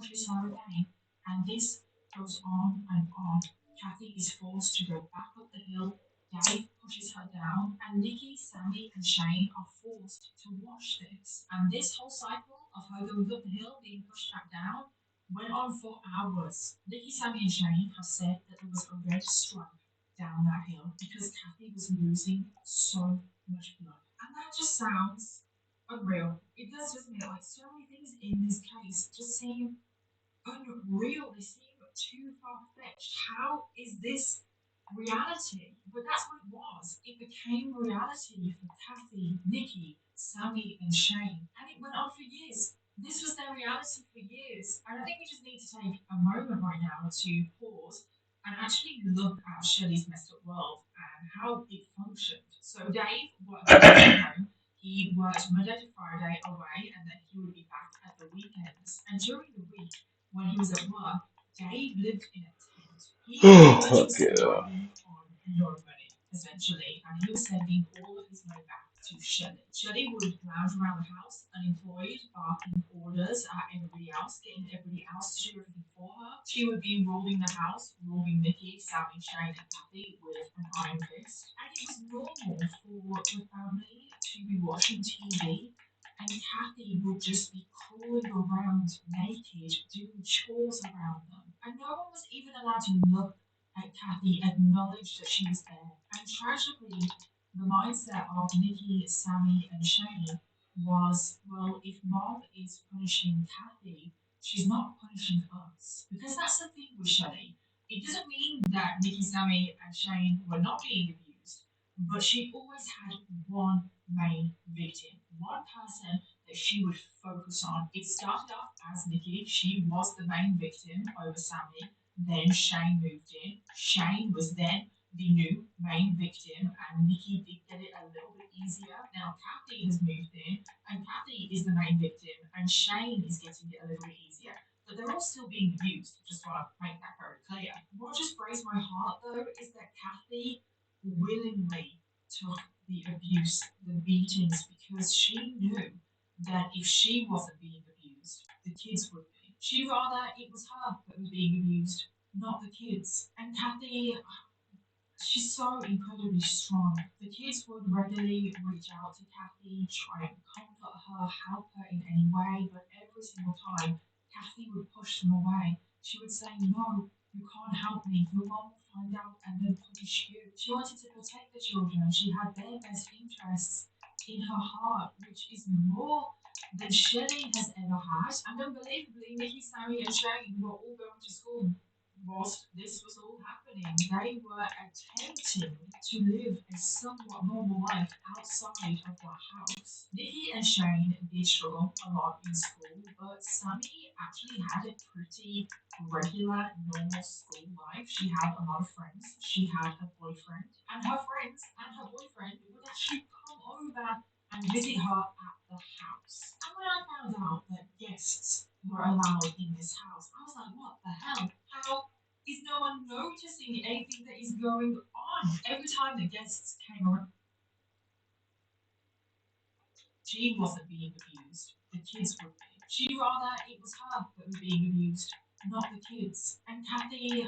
pushes her again, and this goes on and on. Kathy is forced to go back up the hill. Dave pushes her down, and Nikki, Sammy, and Shane are forced to watch this. And this whole cycle of her going up the hill, being pushed back down, went on for hours. Nikki, Sammy, and Shane have said that there was a red stripe down that hill because Kathy was losing so much blood. And that just sounds unreal. It does, doesn't it? Like, so many things in this case just seem unreal. They seem too far fetched. How is this reality? But that's what it was. It became reality for Kathy, Nikki, Sammy, and Shane. And it went on for years. This was their reality for years. And I think we just need to take a moment right now to pause and actually look at Shelley's messed up world and how it functioned. So Dave worked from home. He worked Monday to Friday away, and then he would be back at the weekends. And during the week, when he was at work, Dave lived in a tent. He was surviving on no money, essentially, and he was sending all of his money back to Shelley. Shelley would lounge around the house, unemployed, barking orders at everybody else, getting everybody else to do everything for her. She would be ruling the house, ruling Nikki, Sammy, Shane, and Kathy with an iron fist. And it was normal for the family to be watching TV, and Kathy would just be crawling around naked, doing chores around them. And no one was even allowed to look at Kathy, acknowledge that she was there. And tragically, the mindset of Nikki, Sammy, and Shane was, well, if mom is punishing Kathy, she's not punishing us. Because that's the thing with Shelley. It doesn't mean that Nikki, Sammy, and Shane were not being abused, but she always had one main victim, one person that she would focus on. It started off as Nikki. She was the main victim over Sammy. Then Shane moved in. Shane was then the new main victim, and Nikki did get it a little bit easier. Now Kathy has moved in, and Kathy is the main victim, and Shane is getting it a little bit easier. But they're all still being abused. Just want to make that very clear. What just breaks my heart, though, is that Kathy willingly took the abuse, the beatings, because she knew that if she wasn't being abused, the kids would be. She rather it was her that was being abused, not the kids. And Kathy, she's so incredibly strong. The kids would regularly reach out to Kathy, try and comfort her, help her in any way, but every single time, Kathy would push them away. She would say, no, you can't help me. Your mom will find out and then punish you. She wanted to protect the children. She had their best interests in her heart, which is more than Shelley has ever had. And unbelievably, Nikki, Sammy, and Shane were all going to school whilst this was all happening. They were attempting to live a somewhat normal life outside of that house. Nikki and Shane did struggle a lot in school, but Sammy actually had a pretty regular, normal school life. She had a lot of friends. She had a boyfriend, and her friends and her boyfriend would actually come over and visit her at the house. And when I found out that guests were allowed in this house, I was like, what the hell? How is no one noticing anything that is going on? Every time the guests came around, she wasn't being abused. The kids would be. She'd rather it was her that was being abused, not the kids. And Kathy,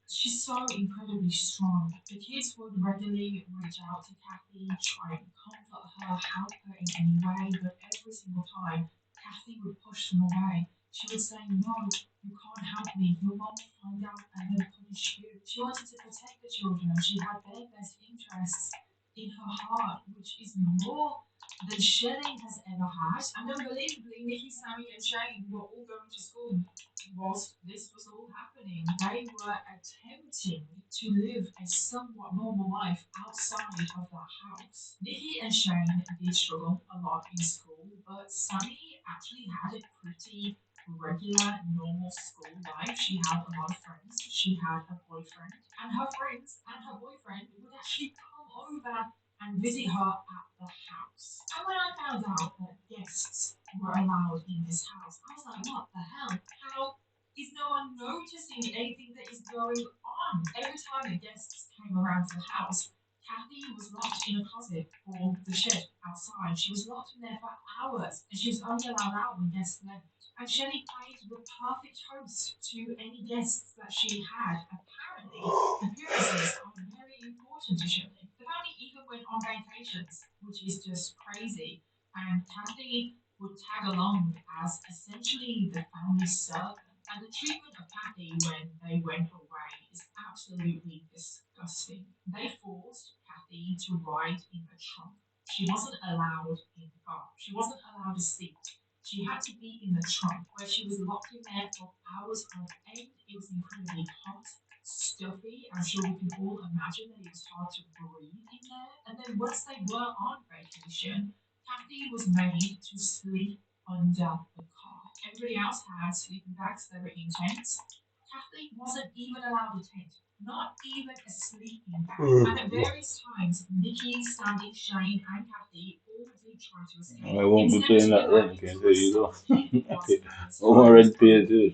she's so incredibly strong. The kids would regularly reach out to Kathy, try and comfort her, help her in any way, but every single time, Kathy would push them away. She would say, no, you can't help me. Your mom will find out and then punish you. She wanted to protect the children. She had their best interests in her heart, which is more than Shelley has ever had. And unbelievably, Nikki, Sammy, and Shane were all going to school whilst this was all happening. They were attempting to live a somewhat normal life outside of that house. Nikki and Shane did struggle a lot in school, but Sammy actually had a pretty regular, normal school life. She had a lot of friends. She had a boyfriend, and her friends and her boyfriend would actually come over and visit her at the house. And when I found out that guests were allowed in this house, I was like, what the hell? How is no one noticing anything that is going on? Every time the guests came around to the house, Kathy was locked in a closet or the shed outside. She was locked in there for hours, and she was only allowed out when guests left. And Shelley played the perfect host to any guests that she had. Apparently, appearances are very important to Shelley. The family even went on vacations, which is just crazy. And Kathy would tag along as essentially the family servant. And the treatment of Kathy when they went away is absolutely disgusting. They forced Kathy to ride in the trunk. She wasn't allowed in the car. She wasn't allowed a seat. She had to be in the trunk where she was locked in there for hours on end. It was incredibly hot, stuffy. I'm sure we can all imagine that it was hard to breathe in there. And then once they were on vacation, Kathy was made to sleep under the car. Everybody else had sleeping bags, they were in tents. Kathy wasn't even allowed a tent, not even a sleeping bag. And at various times, Nikki, Sandy, Shane, and Kathy all did try to escape. I won't be paying that rent, can't tell you though. I'm already paid too.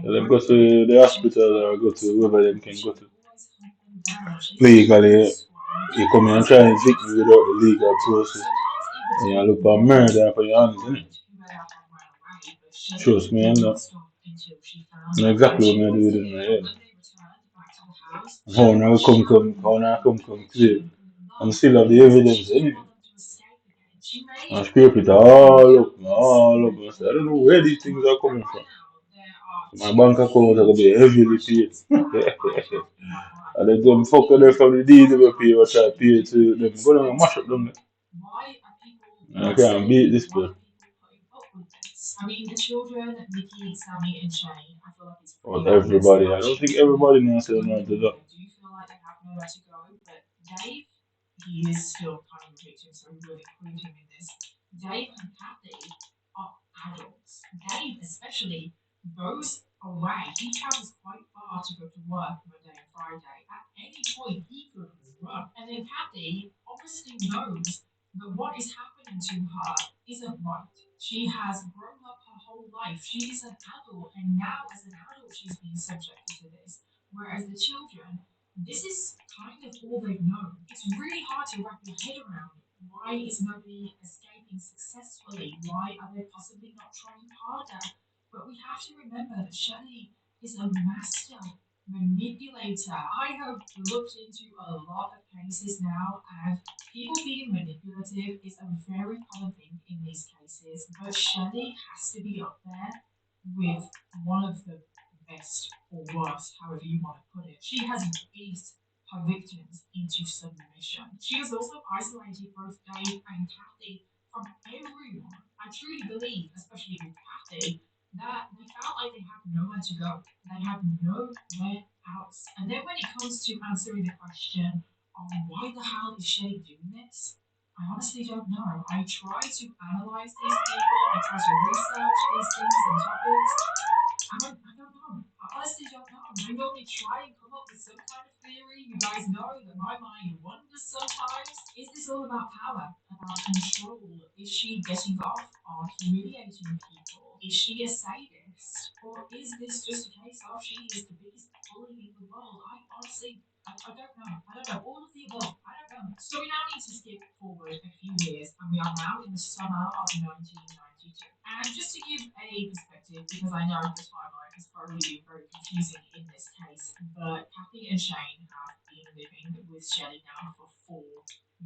Well, them go to the hospital or go to wherever them can go to. Legally, you come here and try and evict me without the legal process. And you look for murder for your hands, innit? Trust me, I know. I know exactly what I'm doing in my head. How now come clear. I'm still have the evidence anyway. I scrape it all up. I said, I don't know where these things are coming from. So my bank account is going to be heavily paid. And then them fucker there from the DWP or try to pay it to them. Go down and mash up them. I can't beat this place. I mean, the children, Nikki, Sammy, and Shane, I feel like it's Well, everybody. I don't think everybody knows how to do that. I do feel like they have nowhere to go, but Dave, he is still kind of a victim, so we will include him in this. Dave and Kathy are adults. Dave, especially, goes away. He travels quite far to go to work Monday and Friday. At any point, he could run. And then Kathy obviously knows that what is happening to her isn't right. She has grown up her whole life. She is an adult, and now as an adult, she's being subjected to this. Whereas the children, this is kind of all they've known. It's really hard to wrap your head around. Why is nobody escaping successfully? Why are they possibly not trying harder? But we have to remember that Shelley is a master manipulator. I have looked into a lot of cases now, and people being manipulative is a very common thing in these cases. But Shelley has to be up there with one of the best or worst, however you want to put it. She has beat her victims into submission. She has also isolated both Dave and Kathy from everyone. I truly believe, especially with Kathy, that they felt like they have nowhere to go. They have nowhere else. And then when it comes to answering the question, why the hell is Shay doing this? I honestly don't know. I try to analyze these people. I try to research these things and topics. I don't know. I honestly don't know. I normally try and come up with some kind of theory. You guys know that my mind wanders sometimes. Is this all about power? About control? Is she getting off on humiliating people? Is she a sadist? Or is this just a case of she is the biggest bully in the world? I honestly, I don't know. I don't know. All of the above. I don't know. So we now need to skip forward a few years, and we are now in the summer of 1992. And just to give a perspective, because I know the timeline has probably been very confusing in this case, but Kathy and Shane have been living with Shelley now for 4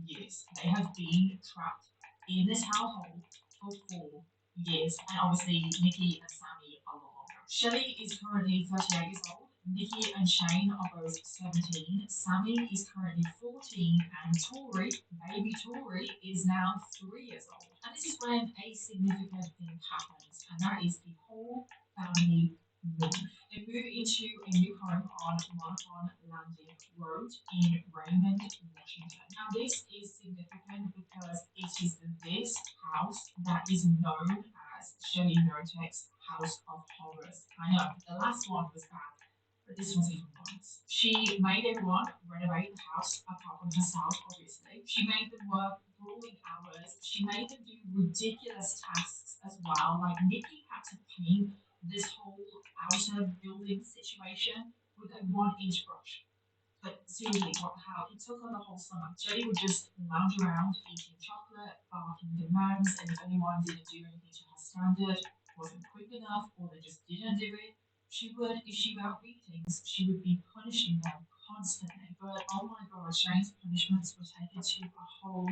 years. They have been trapped in this household for 4 years, and obviously Nikki and Sammy are longer. Shelley is currently 38 years old. Nikki and Shane are both 17. Sammy is currently 14, and Tori, baby Tori, is now 3 years old. And this is when a significant thing happens, and that is the whole family move. They move into a new home on Monotone Landing Road in Raymond, Washington. Now, this is significant because it is this house that is known as Shelley Notek's House of Horrors. I know, the last one was bad, but this was even worse. She made everyone renovate the house apart from herself, obviously. She made them work grueling hours. She made them do ridiculous tasks as well. Like Nikki had to paint this whole outer building situation with a 1-inch brush. But seriously, what the hell? It took her the whole summer. Shelley would just lounge around eating chocolate, barking demands, and if anyone didn't do anything to her standard, wasn't quick enough, or they just didn't do it, she would issue out beatings. She would be punishing them constantly. But oh my god, Shane's punishments were taken to a whole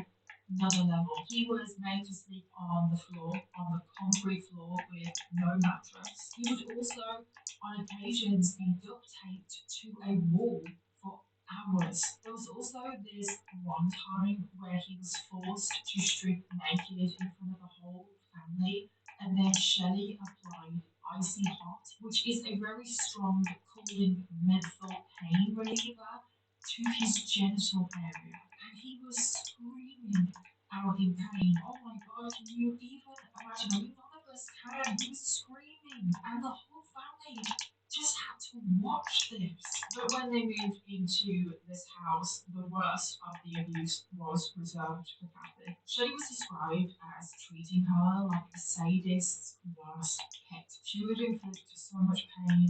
another level. He was made to sleep on the floor, on the concrete floor with no mattress. He would also, on occasions, be duct taped to a wall for hours. There was also this one time where he was forced to strip naked in front of the whole family, and then Shelley applied icy hot, which is a very strong cooling menthol pain reliever, to his genital area, and he was screaming out in pain. Oh my god, can you even imagine? I mean, none of us can. He was screaming, and the whole family just had to watch this. But when they moved into this house, the worst of the abuse was reserved for Kathy. Shelley was described as treating her like a sadist's worst pet. She would inflict so much pain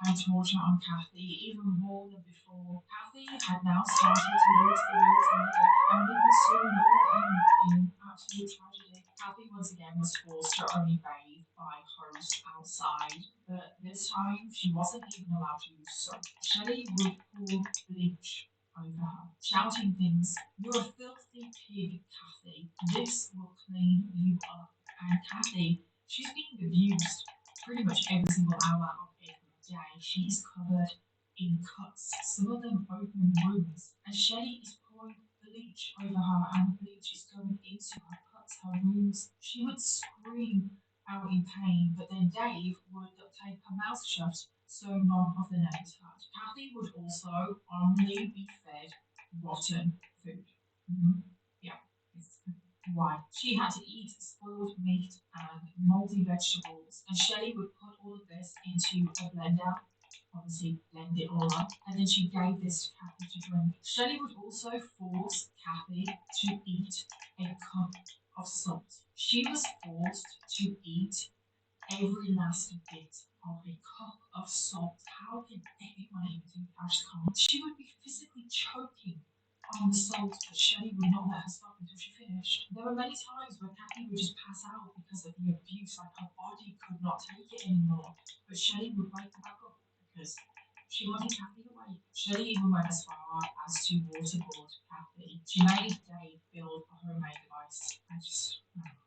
and torture on Kathy, even more than before. Kathy had now started to lose the will to live, and it would soon all end in absolute tragedy. Kathy once again was forced to only bathe by hose outside, but this time she wasn't even allowed to use soap. Shelley would pour bleach over her, shouting things, "You're a filthy pig, Kathy. This will clean you up." And Kathy, she's being abused pretty much every single hour of every day. She's covered in cuts, some of them open wounds, and Shelley is pouring bleach over her, and the bleach is going into her cuts, her wounds. She would scream out in pain, but then Dave would duct tape her mouth shut so none of the names heard. Kathy would also only be fed rotten food. Mhm. Yeah, it's why. She had to eat spoiled meat and moldy vegetables, and Shelley would put all of this into a blender, obviously blend it all up, and then she gave this to Kathy to drink. Shelley would also force Kathy to eat a cup of salt. She was forced to eat every last bit of a cup of salt. How can anyone even do that? I just can't. She would be physically choking on the salt, but Shelley would not let her stop until she finished. There were many times where Kathy would just pass out because of the abuse, like her body could not take it anymore. But Shelley would wake her back up because she wanted Kathy to wait. Shelley even went as far as to waterboard Kathy. She made Dave build a homemade device.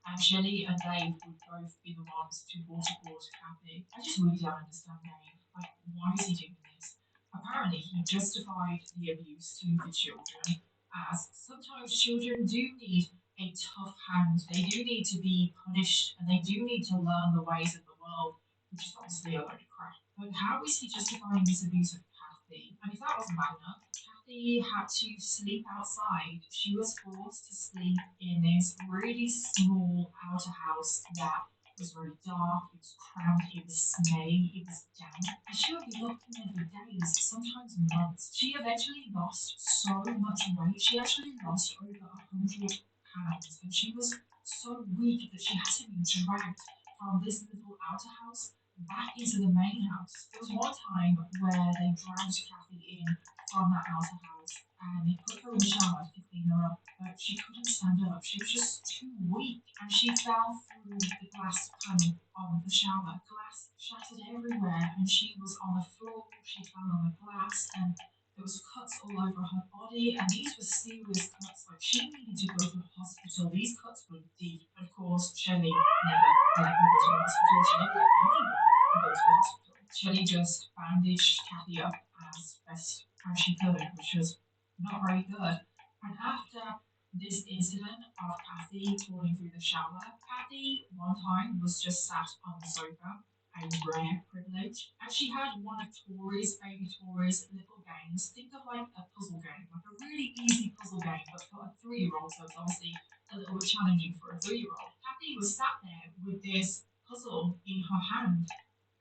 And Shelley and Dave would both be the ones to waterboard Kathy. I just really don't understand Dave. Like, why is he doing this? Apparently, he justified the abuse to the children as sometimes children do need a tough hand. They do need to be punished and they do need to learn the ways of the world, which is obviously a load of crap. But how is he justifying this abuse of Kathy? And if that wasn't bad enough, Kathy had to sleep outside. She was forced to sleep in this really small outer house that was very dark, it was cramped, it was smelly, it was damp, and she would be locked in there for days, sometimes months. She eventually lost so much weight. She actually lost over 100 pounds, and she was so weak that she had to be dragged from this little outer house back into the main house. There was one time where they dragged Kathy in from that outer house and they put her in the shower to clean her up, but she couldn't stand up. She was just too weak, and she fell through the glass panel of the shower. Glass shattered everywhere, and she was on the floor. She fell on the glass, and there was cuts all over her body, and these were serious cuts. Like, she needed to go to the hospital. These cuts were deep. Of course, Shelley never let her go to the hospital. She never let anyone go to the hospital. Shelley just bandaged Kathy up as best as she could, which was not very good. And after this incident of Kathy falling through the shower, Kathy one time was just sat on the sofa, a rare privilege, and she had one of Tori's, baby Tori's little games. Think of like a puzzle game, like a really easy puzzle game, but for a 3-year-old, so it's obviously a little bit challenging for a 3-year-old. Kathy was sat there with this puzzle in her hand,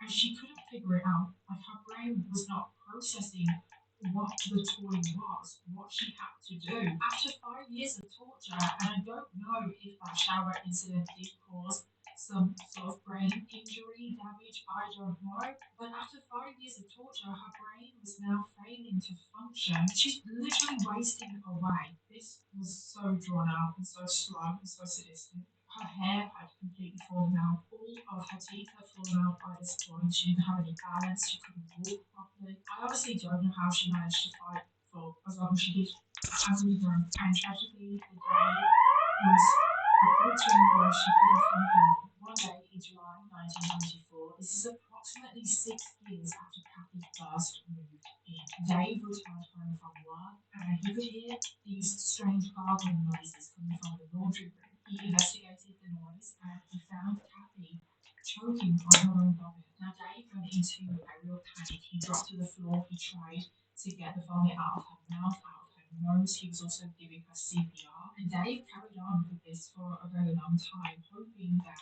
and she couldn't figure it out. Like, her brain was not processing what the toy was, what she had to do. After 5 years of torture, and I don't know if that shower incident did cause some sort of brain injury damage which I don't know. But after 5 years of torture, her brain was now failing to function. She's literally wasting away. This was so drawn out and so slow and so sadistic. Her hair had completely fallen out. All of her teeth had fallen out by this point. She didn't have any balance. She couldn't walk properly. I honestly don't know how she managed to fight for as long as she did. I really don't. And tragically, the day was approaching where she couldn't find anyone. One day in July 1994, this is approximately 6 years after Kathy first moved in. Dave returned home from work and he could hear these strange gargling noises coming from the laundry room. He investigated the noise and he found Kathy choking on her own vomit. Now, Dave went into a real panic. He dropped to the floor. He tried to get the vomit out of her mouth, out of her nose. He was also giving her CPR. And Dave carried on with this for a very long time, hoping that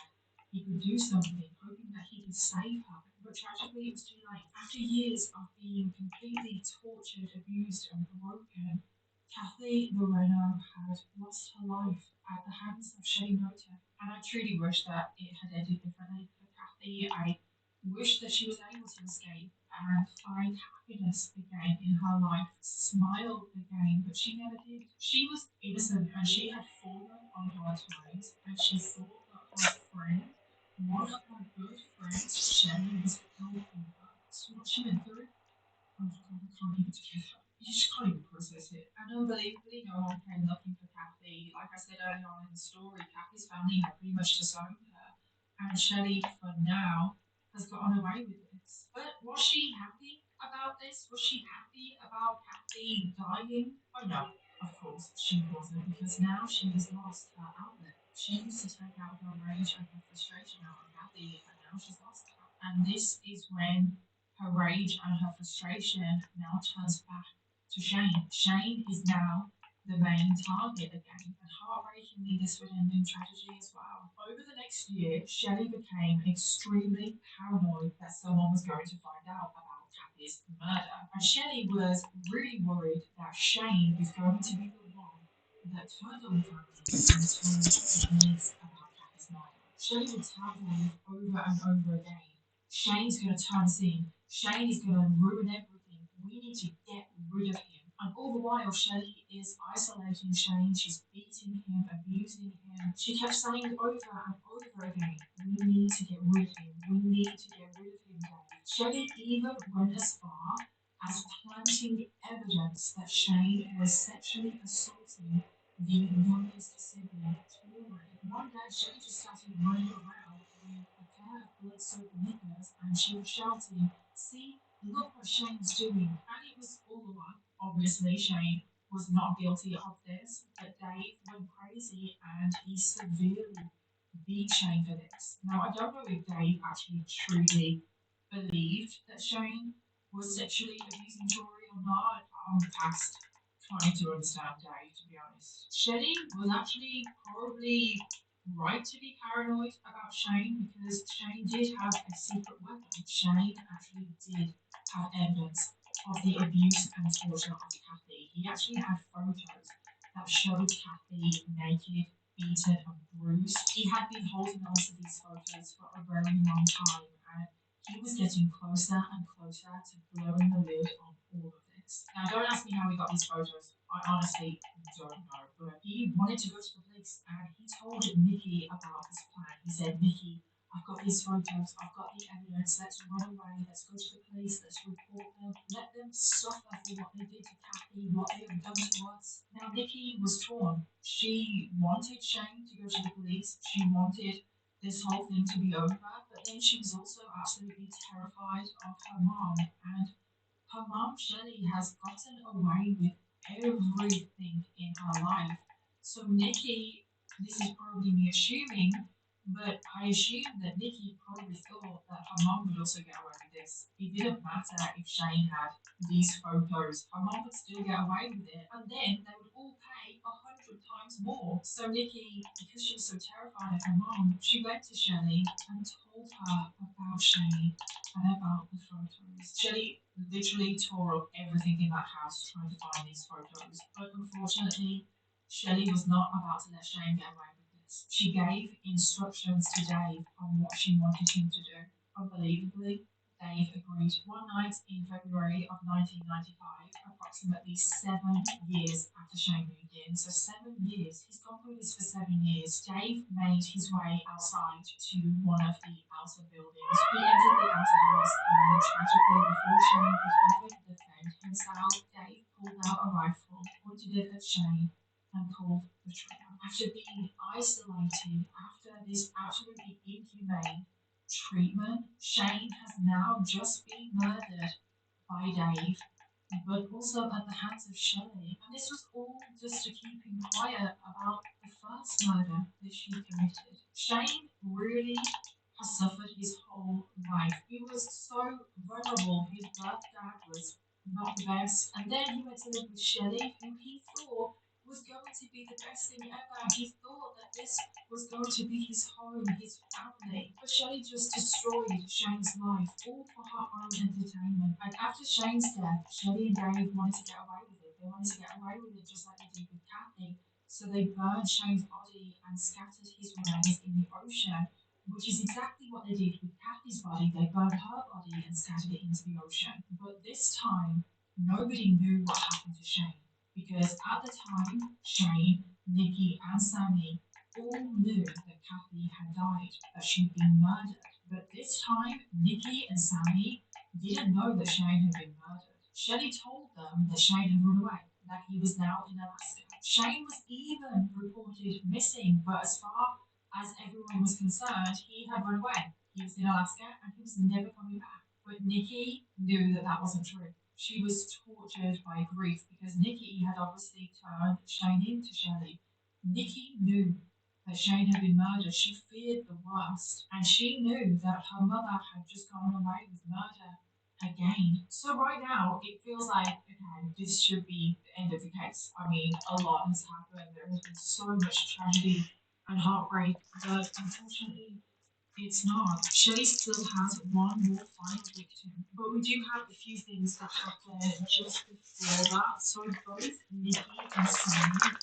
he could do something, hoping that he could save her. But tragically, it was too late. After years of being completely tortured, abused, and broken, Kathy Moreno had lost her life at the hands of Shane Motor. And I truly wish that it had ended differently for Kathy. I wish that she was able to escape and find happiness again in her life, smile again, but she never did. She was innocent and she had fallen on hard times, and she thought that her friend, one of her good friends, Shelley, was helping her. That's what she went through. Oh God, I can't even together. You just can't even process it. And unbelievably, no one came looking for Kathy. Like I said earlier on in the story, Kathy's family had pretty much disowned her. And Shelley, for now, has gotten away with this. But was she happy about this? Was she happy about Kathy dying? Oh no, of course she wasn't, because now she has lost her outlet. She used to take out her rage and her frustration out on Kathy, and now she's lost her. And this is when her rage and her frustration now turns back to Shane. Shane is now the main target again, and heartbreakingly, this would end in tragedy as well. Over the next year, Shelley became extremely paranoid that someone was going to find out about Kathy's murder. And Shelley was really worried that Shane was going to be the one that turned on the family and told the police about Kathy's murder. Shelley would tell them over and over again, Shane's going to turn us in. Shane is going to ruin everything. We need to get rid of him. And all the while, Shelley is isolating Shane. She's beating him, abusing him. She kept saying over and over again, we need to get rid of him. We need to get rid of him, Dave. Shelley even went as far as planting evidence that Shane was sexually assaulting the youngest sibling, Tori. One day, Shelley just started running around with a pair of blood-soaked knickers and she was shouting, see, look what Shane's doing. And it was all a lie. Obviously, Shane was not guilty of this, but Dave went crazy and he severely beat Shane for this. Now, I don't know if Dave actually truly believed that Shane was sexually abusing Tori or not. I'm past trying to understand Dave, to be honest. Shelley was actually probably right to be paranoid about Shane because Shane did have a secret weapon. Shane actually did have evidence of the abuse and torture of Kathy. He actually had photos that showed Kathy naked, beaten, and bruised. He had been holding on to these photos for a very long time, and he was getting closer and closer to blowing the lid on all of this. Now, don't ask me how he got these photos. I honestly don't know, but he wanted to go to the police, and he told Nikki about his plan. He said, Nikki, I've got these photos, I've got the evidence, let's run away, let's go to the police, let's report them, let them suffer for what they did to Kathy, what they have done to us. Now, Nikki was torn. She wanted Shane to go to the police, she wanted this whole thing to be over, but then she was also absolutely terrified of her mom, and her mom, Shelley, has gotten away with everything in her life. So Nikki, this is probably me assuming, but I assume that Nikki probably thought that her mom would also get away with this. It didn't matter if Shane had these photos, her mom would still get away with it, and then they would all pay 100 times more. So Nikki, because she was so terrified of her mom, she went to Shelley and told her about Shane and about the photos. Shelley literally tore up everything in that house trying to find these photos, but unfortunately, Shelley was not about to let Shane get away with this. She gave instructions to Dave on what she wanted him to do. Unbelievably, Dave agreed one night in February of 1995, approximately 7 years after Shane moved in. So 7 years. He's gone through this for 7 years. Dave made his way outside to one of the outer buildings. He entered the outer house and tragically, before Shane could even defend himself, Dave pulled out a rifle, pointed it at Shane, and pulled the trigger. After being isolated, after this absolutely inhumane treatment, Shane has now just been murdered by Dave, but also at the hands of Shelley. And this was all just to keep him quiet about the first murder that she committed. Shane really has suffered his whole life. He was so vulnerable. His birth dad was not the best. And then he went to live with Shelley, who he thought was going to be the best thing ever. He thought that this was going to be his home, his family. But Shelley just destroyed Shane's life, all for her own entertainment. And after Shane's death, Shelley and Dave wanted to get away with it. They wanted to get away with it just like they did with Kathy. So they burned Shane's body and scattered his remains in the ocean, which is exactly what they did with Kathy's body. They burned her body and scattered it into the ocean. But this time, nobody knew what happened to Shane, because at the time, Shane, Nikki, and Sammy all knew that Kathy had died, that she'd been murdered. But this time, Nikki and Sammy didn't know that Shane had been murdered. Shelley told them that Shane had run away, that he was now in Alaska. Shane was even reported missing, but as far as everyone was concerned, he had run away. He was in Alaska and he was never coming back. But Nikki knew that that wasn't true. She was tortured by grief because Nikki had obviously turned Shane into Shelley. Nikki knew that Shane had been murdered. She feared the worst, and she knew that her mother had just gone away with murder again. So right now, it feels like, okay, this should be the end of the case. I mean, a lot has happened. There has been so much tragedy and heartbreak, but unfortunately, it's not. Shelley still has one more final victim, but we do have a few things that happen just before that. So both Nikki and Sammy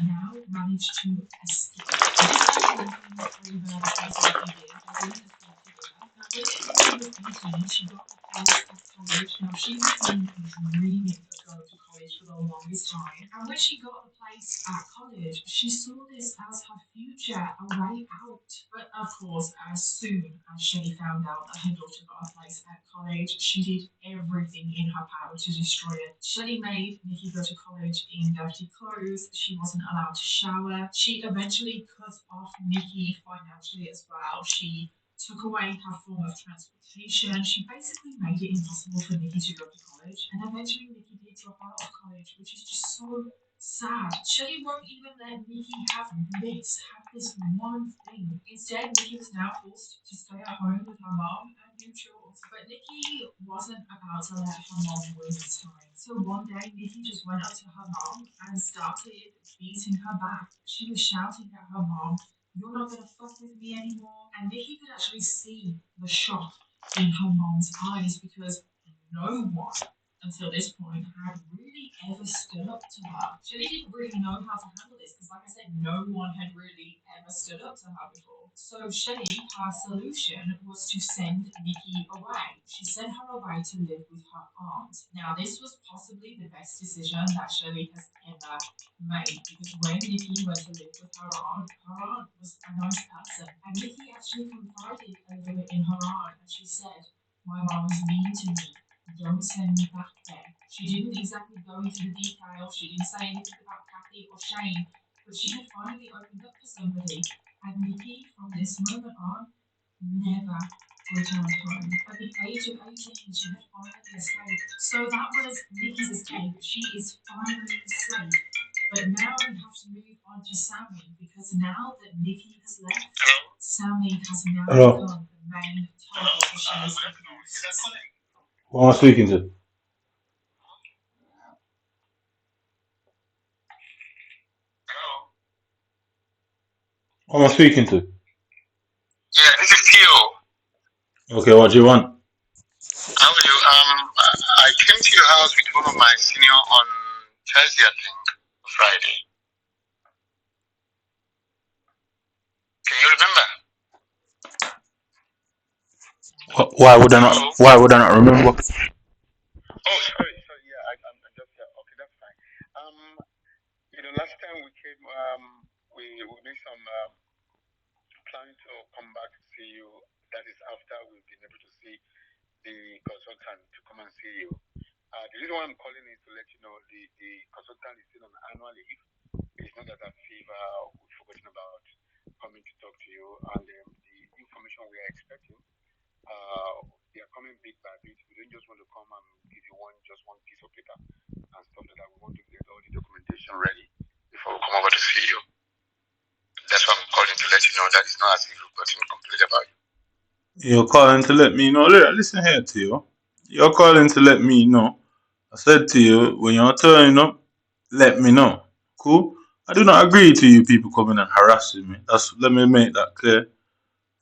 now manage to escape. This actually happens over the course of a year. They didn't escape together. Now, when Nikki was 18, she got a place at college. Now, she has been dreaming of going to college for the longest time. And when she got the place at college, she saw this as her future, a way out. But of course, as soon as she found out that her daughter got a place at college, she did everything in her power to destroy it. Shelley made Nikki go to college in dirty clothes. She wasn't allowed to shower. She eventually cut off Nikki financially as well. She took away her form of transportation. She basically made it impossible for Nikki to go to college. And eventually, Nikki did drop out of college, which is just so sad. Shelley won't even let Nikki have this one thing. Instead, Nikki was now forced to stay at home with her mom and do chores. But Nikki wasn't about to let her mom win this time. So one day, Nikki just went up to her mom and started beating her back. She was shouting at her mom, "You're not gonna fuck with me anymore." And Nikki could actually see the shock in her mom's eyes because no one until this point had really ever stood up to her. She didn't really know how to handle this because, like I said, no one had really ever stood up to her before. So Shelley, her solution was to send Nikki away. She sent her away to live with her aunt. Now, this was possibly the best decision that Shelley has ever made because when Nikki went to live with her aunt was a nice person. And Nikki actually confided a little bit in her aunt and she said, "My mom is mean to me. Don't send me back there." She didn't exactly go into the detail. She didn't say anything about Kathy or Shane, but she had finally opened up to somebody. And Nikki, from this moment on, never returned home. At the age of 18, she had finally escaped. So that was Nikki's escape. She is finally safe. But now we have to move on to Sammy because now that Nikki has left, Sammy has now Hello. become the main target for Shelley's abuse. Who am I speaking to? Who am I speaking to? Yeah, this is Theo. Okay, what do you want? How are you? I came to your house with one of my senior on Thursday, I think, Friday. Can you remember? Why would I not? Hello? Why would I not remember? Oh, sorry. Yeah, I'm just here. Okay, that's fine. Last time we came, we made some planning to come back to see you. That is after we've been able to see the consultant to come and see you. The reason why I'm calling is to let you know the consultant is still on annual leave. It's not that I fever we've forgotten about coming to talk to you, and the information we are expecting, they are coming bit by bit. We don't just want to come and give you just one piece of paper and stuff like that. We want to get all the documentation ready before we come over to see you. That's why I'm calling to let you know that it's not as if we've gotten complete about you. You're calling to let me know. Listen here, Theo. You're calling to let me know. I said to you, when you're turning up, let me know. Cool? I do not agree to you people coming and harassing me. Let me make that clear.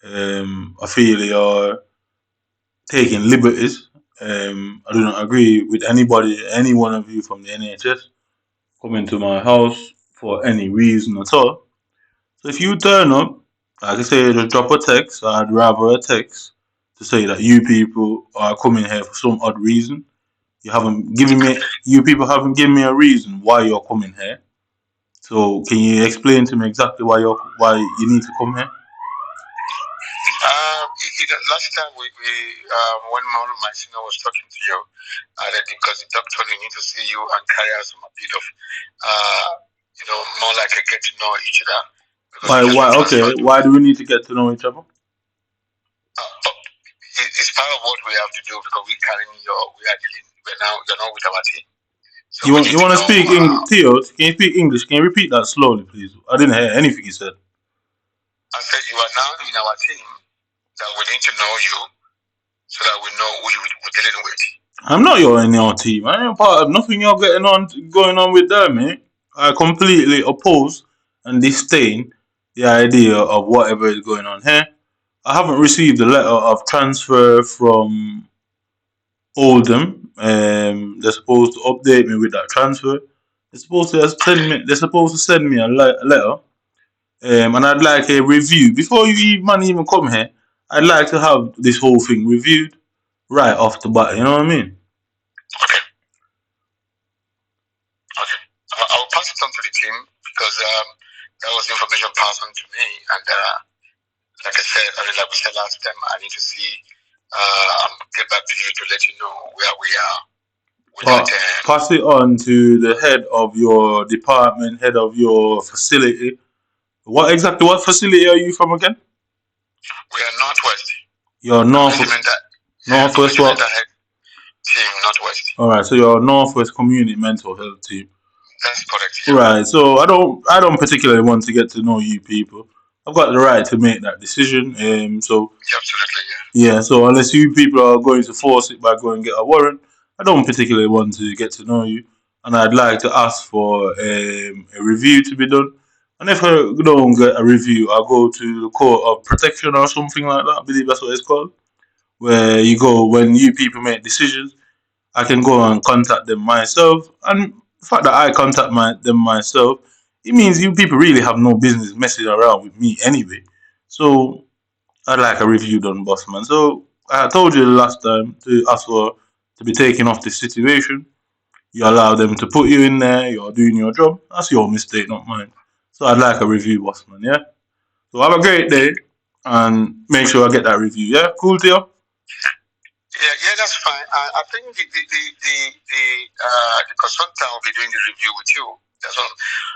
I feel you're taking liberties. I do not agree with any one of you from the NHS coming to my house for any reason at all. So if you turn up, like I say, just drop a text. I'd rather a text to say that you people are coming here for some odd reason. You people haven't given me a reason why you're coming here. So can you explain to me exactly why you need to come here? Last time when one of my senior was talking to you, that because the doctor they need to see you and carry out some bit of, more like a get to know each other. Why do we need to get to know each other? It's part of what we have to do because we are dealing. You're not with our team. So you want to speak English, Theo? Can you speak English? Can you repeat that slowly, please? I didn't hear anything you said. I said you are now in our team. That we need to know you, so that we know who we're dealing with. I'm not in your team. I ain't part of nothing you're going on with them, mate. I completely oppose and disdain the idea of whatever is going on here. I haven't received a letter of transfer from Oldham. They're supposed to update me with that transfer. They're supposed to send me a letter. And I'd like a review before you even come here. I'd like to have this whole thing reviewed right off the bat. You know what I mean? Okay. I'll pass it on to the team because that was information passed on to me, and like we said last time, I need to see get back to you to let you know where we are. Pass it on to the head of your department, head of your facility. What facility are you from again? We are Northwest. You're Northwest what? Team Northwest. Alright, so you're Northwest Community Mental Health Team. That's correct. Yeah. Right, so I don't particularly want to get to know you people. I've got the right to make that decision. So absolutely, yeah. So unless you people are going to force it by going and get a warrant, I don't particularly want to get to know you, and I'd like to ask for a review to be done. And if I don't get a review, I'll go to the court of protection or something like that. I believe that's what it's called, where you go when you people make decisions. I can go and contact them myself, and the fact that I contact them myself, it means you people really have no business messing around with me anyway. So I'd like a review done, boss man. So I told you the last time to ask for to be taken off this situation. You allow them to put you in there. You're doing your job. That's your mistake, not mine. So I'd like a review, boss man. Yeah. So have a great day, and make sure I get that review. Yeah, cool, Theo. Yeah, that's fine. I think the consultant will be doing the review with you. That's all.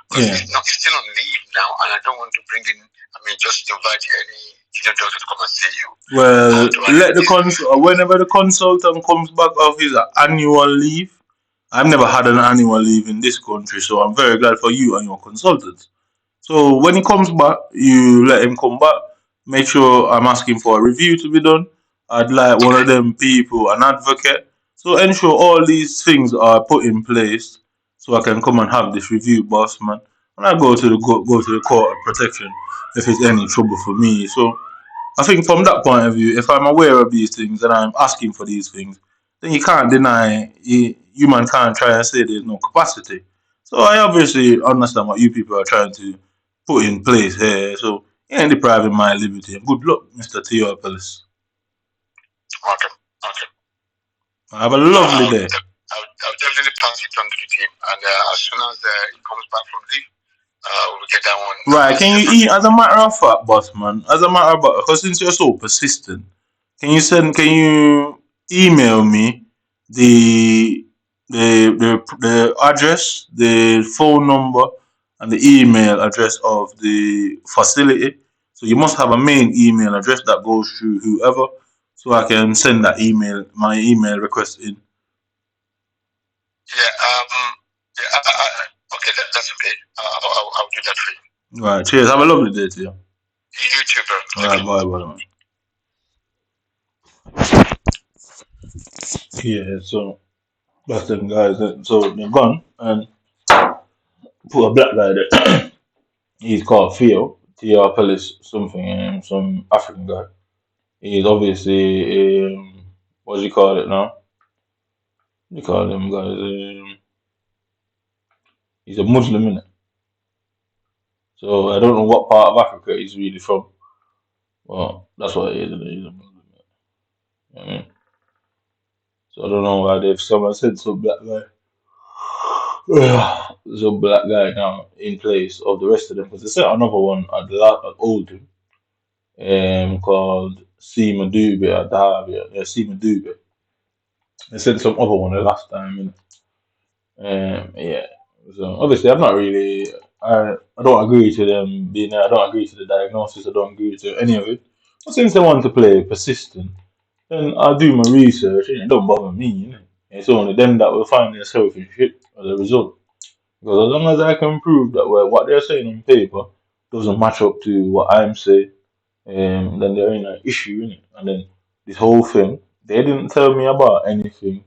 Because it's still on leave now, and I don't want to bring in. Just invite any junior doctor to come and see you. Well, whenever the consultant comes back off his annual leave, I've never had an annual leave in this country, so I'm very glad for you and your consultants. So when he comes back, you let him come back. Make sure I'm asking for a review to be done. I'd like one of them people, an advocate. So ensure all these things are put in place so I can come and have this review, boss man. And I go to the court of protection if it's any trouble for me. So I think from that point of view, if I'm aware of these things and I'm asking for these things, then you can't deny, human can't try and say there's no capacity. So I obviously understand what you people are trying to put in place here. So you ain't depriving my liberty. And good luck, Mr. Theo Pellis. Okay. Okay. Have a lovely day. I'll definitely pass it on to the team, and as soon as it comes back from leave, we'll get that one. Right, can you as a matter of fact, boss man, as a matter of fact, because since you're so persistent, can you email me the the address, the phone number, and the email address of the facility? So you must have a main email address that goes through whoever, so I can send that my email request in. Yeah. Okay, that's okay. I'll do that for you. Right, cheers. Have a lovely day to you. You too, bro. All right, bye, man. Yeah, so that's them guys. So they're gone and put a black guy there. He's called Theo, Theo Pellis something, some African guy. He's obviously, what do you call it now? What do you call them guys? He's a Muslim, innit? So I don't know what part of Africa he's really from. Well, that's what he is, innit? He's a Muslim. You know what I mean? So I don't know why someone said some black guy. Some black guy now in place of the rest of them because they set another one at Oldham called Seema Dube at Derby. Yeah, Seema Dube. They sent some other one the last time. Yeah. So obviously, I'm not really. I don't agree to them being there. I don't agree to the diagnosis. I don't agree to any of it. But since they want to play persistent, then I do my research and it don't bother me. You know? It's only them that will find themselves in shit as a result. Because as long as I can prove that what they're saying on paper doesn't match up to what I'm saying, then they're in an issue, innit? And then this whole thing, they didn't tell me about anything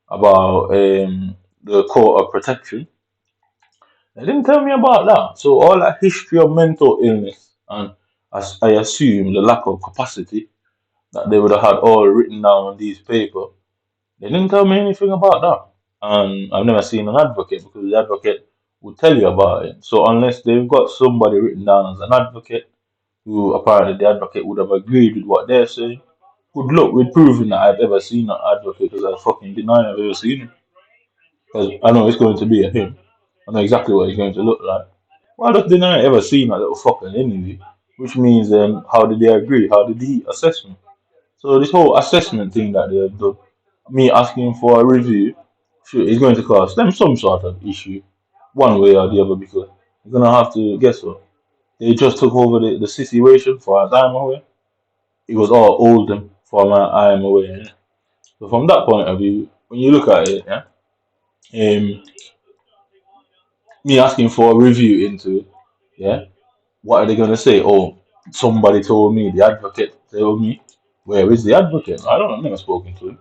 about the court of protection. They didn't tell me about that. So all that history of mental illness and as I assume the lack of capacity that they would have had all written down on these paper, they didn't tell me anything about that. And I've never seen an advocate because the advocate would tell you about it. So unless they've got somebody written down as an advocate, who apparently the advocate would have agreed with what they're saying, good luck with proving that I've ever seen an advocate because I fucking deny I've ever seen him. Because I know it's going to be a him. I know exactly what he's going to look like. Why does deny ever seen that little fucker anyway? Which means how did they agree? How did he assess me? So this whole assessment thing that they have done, me asking for a review, sure, is going to cause them some sort of issue, one way or the other, because you're gonna have to guess what? They just took over the situation for as I'm aware. It was all Oldham for my I'm aware. Yeah? So from that point of view, when you look at it, yeah, me asking for a review into it, yeah, what are they gonna say? Oh, somebody told me, the advocate told me. Where is the advocate? I don't know, I've never spoken to him.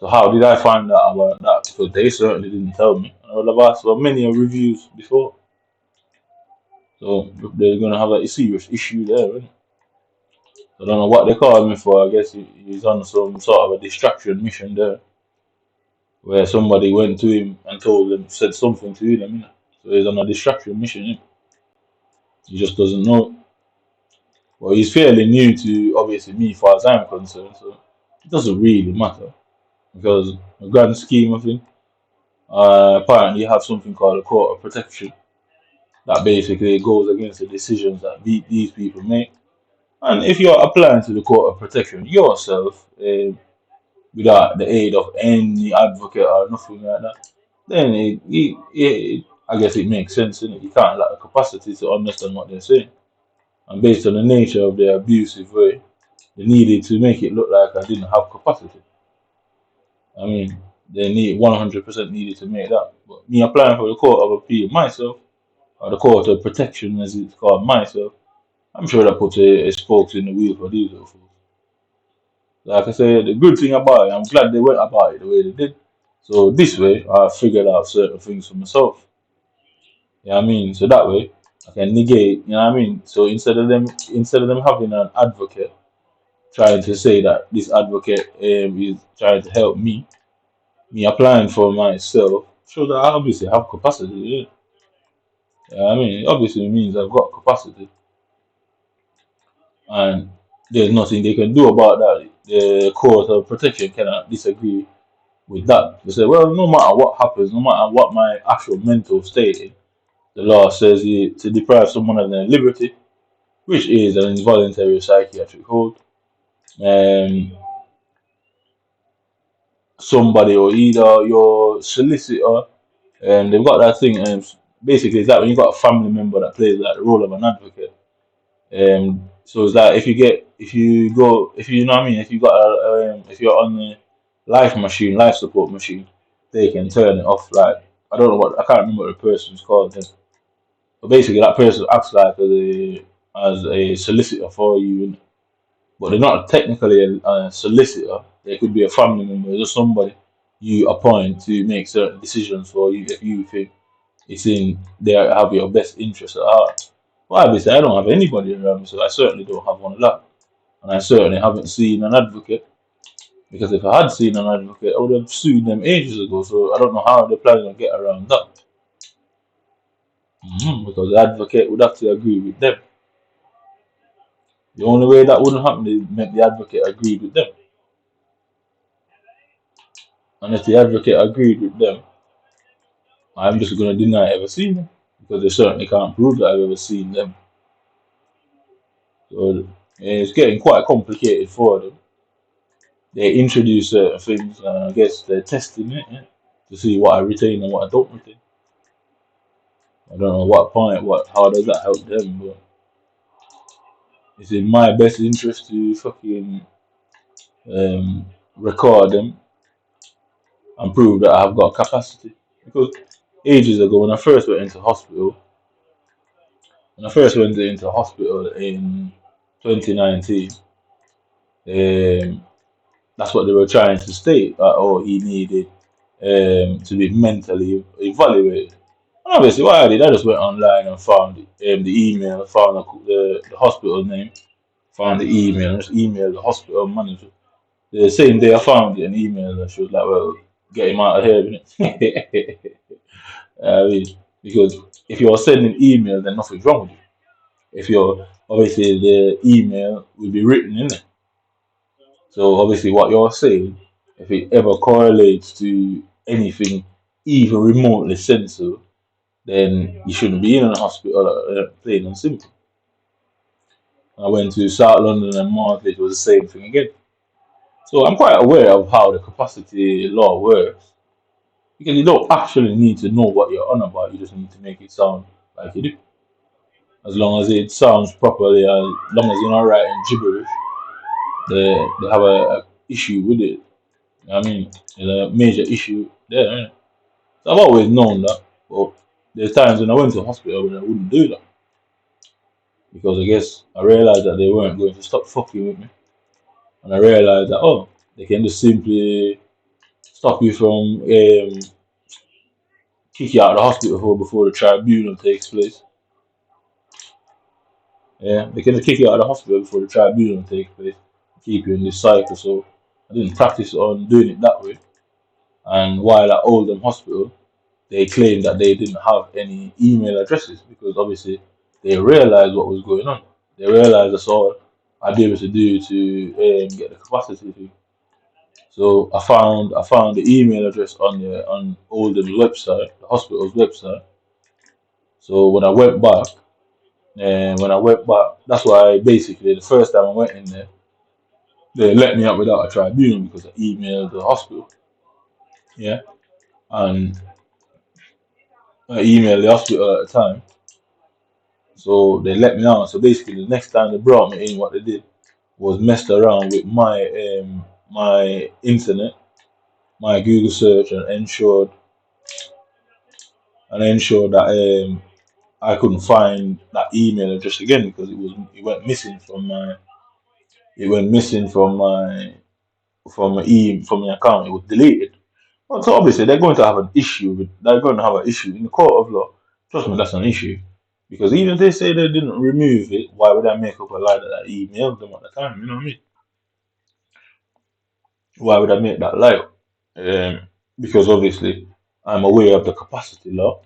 So how did I find out about that? Because they certainly didn't tell me. I would have asked for many reviews before. So they're gonna have a serious issue there, right? I don't know what they called me for. I guess he's on some sort of a distraction mission there, where somebody went to him and told him, said something to him, innit? So he's on a distraction mission. Innit? He just doesn't know. Well, he's fairly new to obviously me, as far as I'm concerned. So it doesn't really matter because the grand scheme of things. Apparently, you have something called a court of protection that basically goes against the decisions that these people make. And if you're applying to the court of protection yourself, without the aid of any advocate or nothing like that, then I guess it makes sense. Innit? You can't lack the capacity to understand what they're saying. And based on the nature of their abusive way, they needed to make it look like I didn't have capacity. I mean, they 100% needed to make that. But me applying for the court of appeal myself, or the court of protection as it's called myself, I'm sure that puts a spokes in the wheel for these little fools. Like I said, the good thing about it, I'm glad they went about it the way they did. So this way, I figured out certain things for myself. You know what I mean? So that way, I can negate. You know what I mean? So instead of them having an advocate trying to say that this advocate is trying to help me applying for myself, shows that I obviously have capacity. Yeah. You know what I mean? It obviously means I've got capacity, and there's nothing they can do about that. the Court of Protection cannot disagree with that. They say, well, no matter what happens, no matter what my actual mental state is, the law says to deprive someone of their liberty, which is an involuntary psychiatric hold. Somebody or either your solicitor, and they've got that thing. Basically, it's like when you got a family member that plays like the role of an advocate. So it's like if you go, if you know what I mean, if you got if you're on the life support machine, they can turn it off. Like I don't know what I can't remember what the person's called. Then. But basically, that person acts like as a solicitor for you, but they're not technically a solicitor. They could be a family member, just somebody you appoint to make certain decisions for you if you think it's in there have your best interest at heart. Well, obviously, I don't have anybody around me, so I certainly don't have one of that. And I certainly haven't seen an advocate because if I had seen an advocate, I would have sued them ages ago. So I don't know how they're planning to get around that. Because the advocate would have to agree with them. The only way that wouldn't happen is make the advocate agree with them. And if the advocate agreed with them, I'm just going to deny ever seeing them because they certainly can't prove that I've ever seen them. So it's getting quite complicated for them. They introduce certain things, and I guess they're testing it to see what I retain and what I don't retain. I don't know what point, how does that help them, but it's in my best interest to fucking record them and prove that I've got capacity. Because ages ago, when I first went into hospital, in 2019, that's what they were trying to state. That, oh, he needed to be mentally evaluated. And obviously, what I did, I just went online and found the email, found the hospital name, found the email, and just emailed the hospital manager. The same day I found it, an email, and she was like, well, get him out of here, innit? I mean, because if you're sending email, then nothing's wrong with you. If you're obviously the email will be written in it. So obviously, what you're saying, if it ever correlates to anything even remotely sensitive, then you shouldn't be in a hospital plain and simple. I went to South London and Margate, it was the same thing again. So I'm quite aware of how the capacity law works. Because you don't actually need to know what you're on about, you just need to make it sound like you do. As long as it sounds properly, as long as you're not writing gibberish, they have a issue with it. I mean, there's a major issue there. Innit? So I've always known that, but there's times when I went to hospital when I wouldn't do that because I guess I realized that they weren't going to stop fucking with me, and I realized that they can just simply stop you from kick you out of the hospital before the tribunal takes place. Yeah, they can just kick you out of the hospital before the tribunal takes place, keep you in this cycle. So I didn't practice on doing it that way. And while at Oldham Hospital, they claimed that they didn't have any email addresses because obviously they realized what was going on. They realized that's all I'd be able to do to get the capacity to. So I found the email address on Oldham's website, the hospital's website. So when I went back, that's why basically the first time I went in there, they let me out without a tribunal because I emailed the hospital. Yeah, and I emailed the hospital at the time. So they let me out. So basically, the next time they brought me in, what they did was messed around with my internet, my Google search, and ensured that I couldn't find that email address again because it went missing from my account. It was deleted. Well, so obviously they're going to have an issue in the court of law. Trust me, that's an issue. Because even if they say they didn't remove it, why would I make up a lie that I emailed them at the time? You know what I mean? Why would I make that lie? Because obviously I'm aware of the capacity law,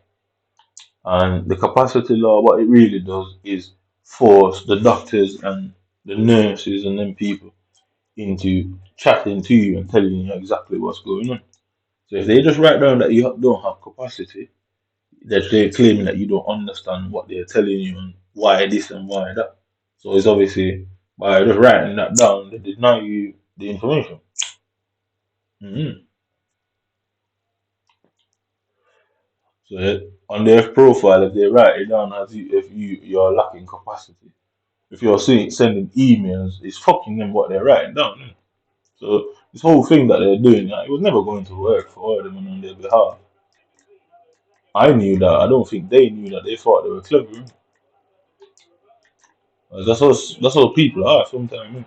and the capacity law, what it really does is force the doctors and the nurses and them people into chatting to you and telling you exactly what's going on. So if they just write down that you don't have capacity, that they're claiming that you don't understand what they're telling you and why this and why that. So it's obviously by just writing that down, they deny you the information. hmm So on their profile, if they write it down as if you're lacking capacity, if you're sending emails, it's fucking them what they're writing down. So this whole thing that they're doing, it was never going to work for them and on their behalf. I knew that. I don't think they knew that. They thought they were clever. That's how people are sometimes.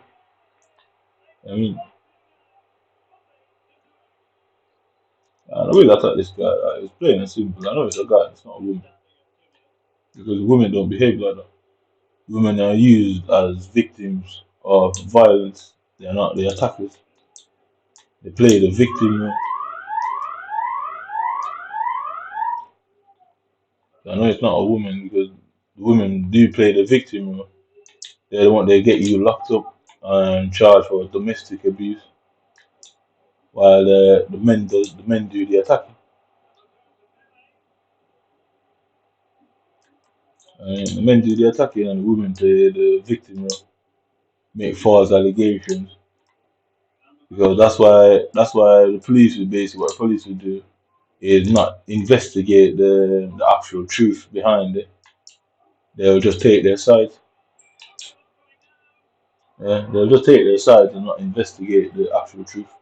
I mean, the way I attack this guy, it's plain and simple. I know it's a guy, it's not a woman. Because women don't behave like that. Women are used as victims of violence. They're not the attackers. They play the victim role. I know it's not a woman because women do play the victim role. They get you locked up and charged for domestic abuse, while the men do the attacking. And the men do the attacking and the women play the victim role, make false allegations. Because that's why the police would basically what the police would do is not investigate the actual truth behind it. They'll just take their side. Yeah, they'll just take their side and not investigate the actual truth.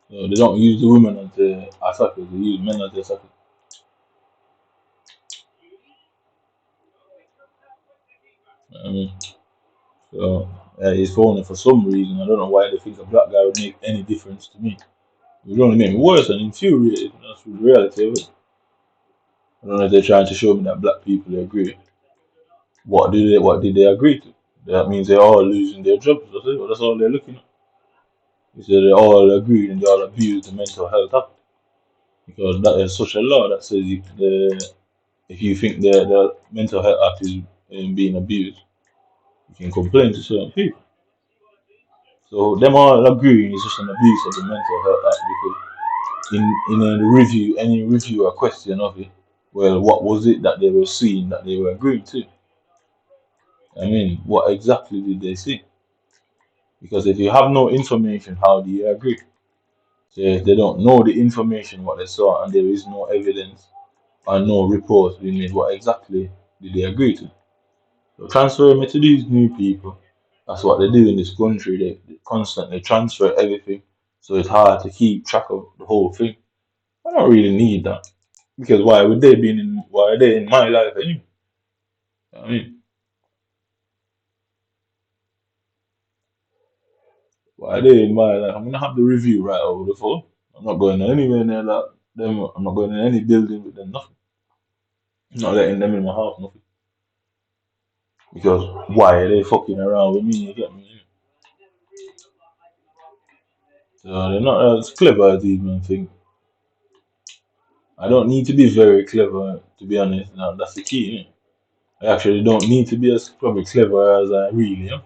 So they don't use the women as the attackers, they use men as the attackers. I mean, so he's phoning for some reason. I don't know why they think a black guy would make any difference to me. It would only make me worse and infuriated. That's the reality of it. I don't know if they're trying to show me that black people agree. What did they agree to? That means they're all losing their jobs. That's all they're looking at. They say they all agree and they all abuse the Mental Health Act because that is such a law that says if you think the Mental Health Act is being abused, you can complain to certain people. So them all agreeing is just an abuse of the Mental Health Act because in a review, any review or question of it, well, what was it that they were seeing that they were agreeing to? I mean, what exactly did they see? Because if you have no information, how do you agree? So if they don't know the information, what they saw, and there is no evidence and no reports being made, what exactly did they agree to? So transferring it to these new people, that's what they do in this country. They constantly transfer everything, so it's hard to keep track of the whole thing. I don't really need that because why are they in my life anyway? I mean, why are they in my life? I'm gonna have the review right over the phone. I'm not going anywhere near that. Them, I'm not going in any building with them. Nothing. I'm not letting them in my house. Nothing. Because why are they fucking around with me? You get me? So they're not as clever as these men think. I don't need to be very clever, to be honest. Now, that's the key. I actually don't need to be as probably clever as I really am.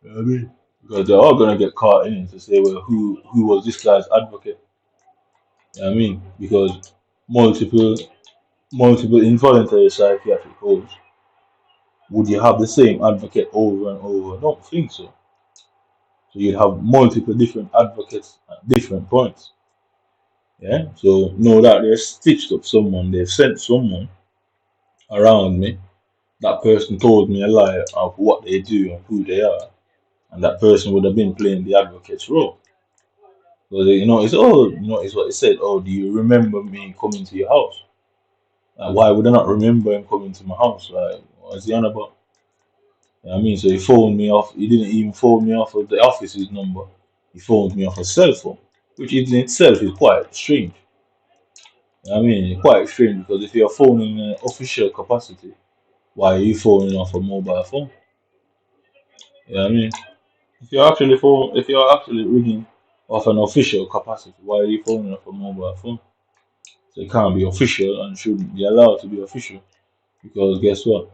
You know what I mean? Because they're all gonna get caught in it to say, well, who was this guy's advocate? You know what I mean? Because multiple multiple involuntary psychiatric holds, would you have the same advocate over and over? I don't think so. So you'd have multiple different advocates at different points. Yeah. So know that they've stitched up someone, they've sent someone around me. That person told me a lie of what they do and who they are, and that person would have been playing the advocate's role. So it's what he said. Oh, do you remember me coming to your house? Why would I not remember him coming to my house? Like, what's he on about? You know what I mean? So he phoned me off. He didn't even phone me off of the office's number. He phoned me off a cell phone, which in itself is quite strange. You know what I mean? Quite strange because if you're phoning in an official capacity, why are you phoning off a mobile phone? You know what I mean? If you're actually ringing off an official capacity, why are you phoning off a mobile phone? So it can't be official and shouldn't be allowed to be official because guess what?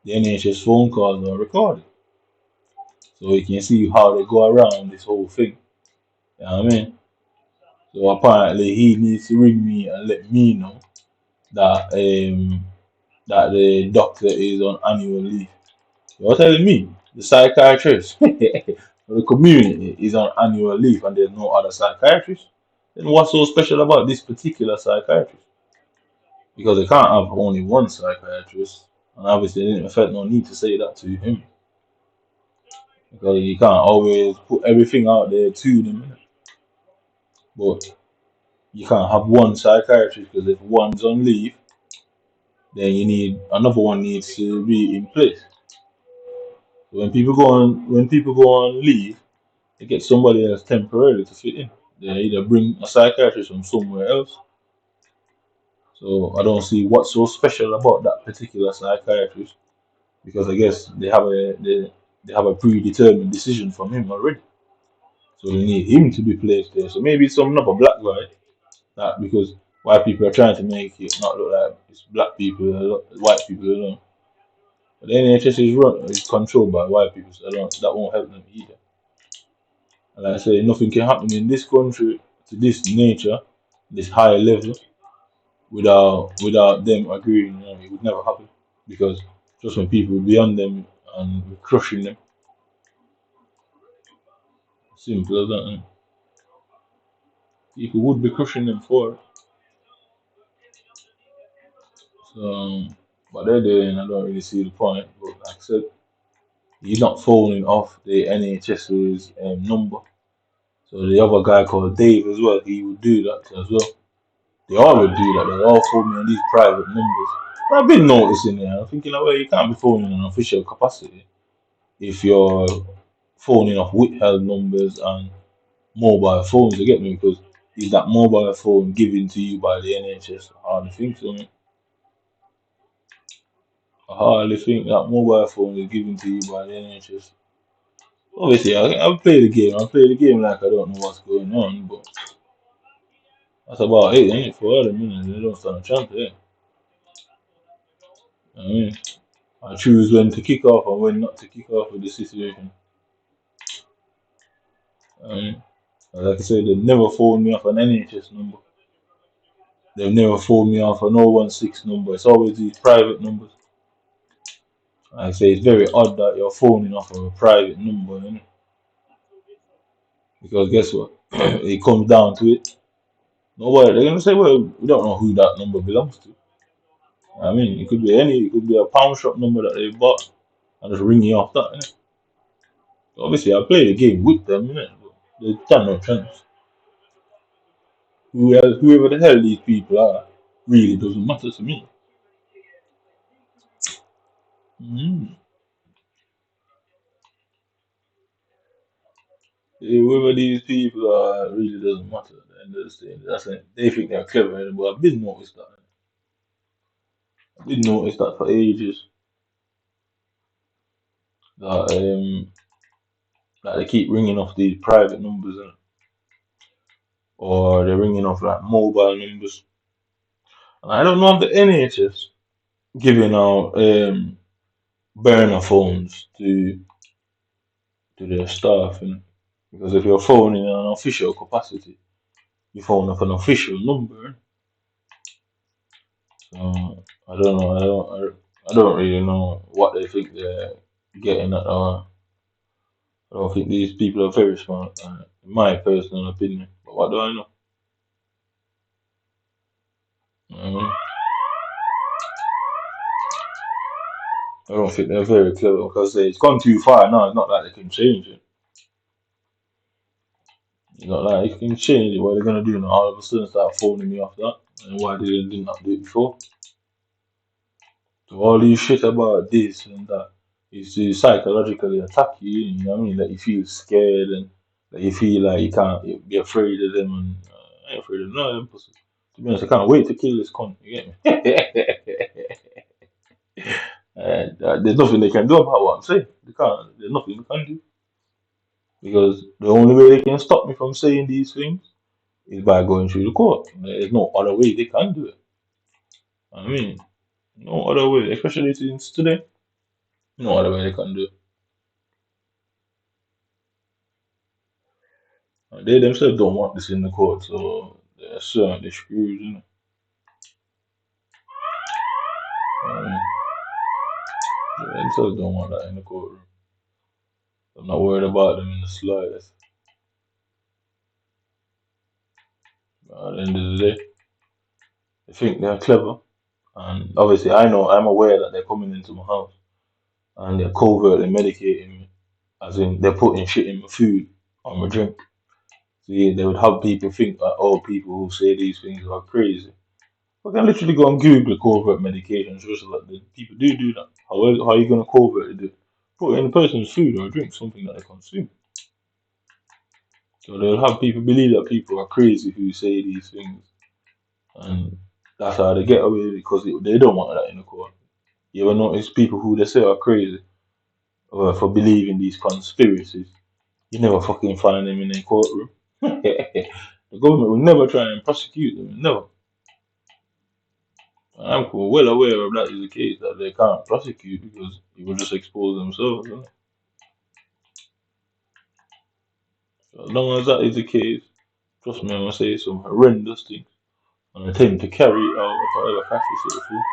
The NHS phone calls are recorded. So you can see how they go around this whole thing. You know what I mean? So apparently he needs to ring me and let me know that that the doctor is on annual leave. You're telling me the psychiatrist the community is on annual leave and there's no other psychiatrist? Then what's so special about this particular psychiatrist? Because they can't have only one psychiatrist, and obviously they didn't felt no need to say that to him because you can't always put everything out there to them. Innit? But you can't have one psychiatrist because if one's on leave, then you need another one needs to be in place. So when people go on leave, they get somebody else temporarily to fit in. They either bring a psychiatrist from somewhere else. So I don't see what's so special about that particular psychiatrist because I guess they have a predetermined decision from him already. So they need him to be placed there. So maybe it's some another black guy that because white people are trying to make it not look like it's black people, white people alone. But the NHS is controlled by white people, so that won't help them either. And like I say, nothing can happen in this country to this nature, this high level, without them agreeing. You know, it would never happen because just when people beyond them and we're crushing them, simple as that. People would be crushing them for it. So, but they're doing, I don't really see the point. But like I said, he's not phoning off the NHS's number. So the other guy called Dave as well, he would do that as well. They all would do that. They all phone me on these private numbers. But I've been noticing it. I'm thinking, well, you can't be phoning in an official capacity if you're phoning off withheld numbers and mobile phones. You get me? Because is that mobile phone given to you by the NHS? I hardly think so. Man. I hardly think that mobile phone is given to you by the NHS. Obviously, I'll play the game. I'll play the game like I don't know what's going on, but that's about it, ain't it? For other minutes, they don't stand a chance there. I mean, I choose when to kick off and when not to kick off with the situation. I mean, like I said, they've never phoned me off an NHS number. They've never phoned me off an 016 number. It's always these private numbers. Like I say it's very odd that you're phoning off of a private number, innit? Because guess what? It comes down to it. Nobody, they're gonna say, well, we don't know who that number belongs to. I mean, it could be a pound shop number that they bought and just ring you off that. Innit? Obviously, I play the game with them, innit? But they stand no chance. Whoever the hell these people are really doesn't matter to me. Mm. Whoever these people are really doesn't matter at the end of the day. That's it. They think they're clever, but I've been noticed that. I've been noticed that for ages. That that they keep ringing off these private numbers, or they're ringing off like mobile numbers. And I don't know if the NHS giving out burner phones to their staff, because if you're phoning in an official capacity, you phone up an official number. So I don't know. I don't really know what they think they're getting at. I don't think these people are very smart, in my personal opinion. But what do I know? Um, I don't think they're very clever because it's gone too far now. It's not like they can change it. It's not like they can change it. What they're gonna do now? All of a sudden start phoning me off that, and why did not do it before? So all these shit about this and that is to psychologically attack you. You know what I mean? That you feel scared and that you feel like you can't you be afraid of them. And I ain't afraid of none of them. Pussy. To be honest, I can't wait to kill this cunt. You get me? And there's nothing they can do about what I'm saying. They can't. There's nothing they can do because the only way they can stop me from saying these things is by going through the court. There's no other way they can do it. I mean, no other way, especially since today. No other way they can do it. They themselves don't want this in the court, so they're certainly screwed, you know. They themselves don't want that in the courtroom. I'm not worried about them in the slightest. But at the end of the day, they think they're clever, and obviously I know I'm aware that they're coming into my house and they're covertly medicating me, as in they're putting shit in my food or my drink. So yeah, they would have people think that all people who say these things are crazy. I can literally go and Google covert medication, just like the people do that. How are you going to covertly do it? Put it in a person's food or drink, something that they consume. So they'll have people believe that people are crazy who say these things, and that's how they get away with it because they don't want that in the court. You ever notice people who they say are crazy for believing these conspiracies? You never fucking find them in a courtroom. The government will never try and prosecute them, never. I'm well aware of that is the case, that they can't prosecute because it will just expose themselves. Isn't it? So as long as that is the case, trust me, I'm gonna say some horrendous things and attempt to carry it out if I ever practice it before.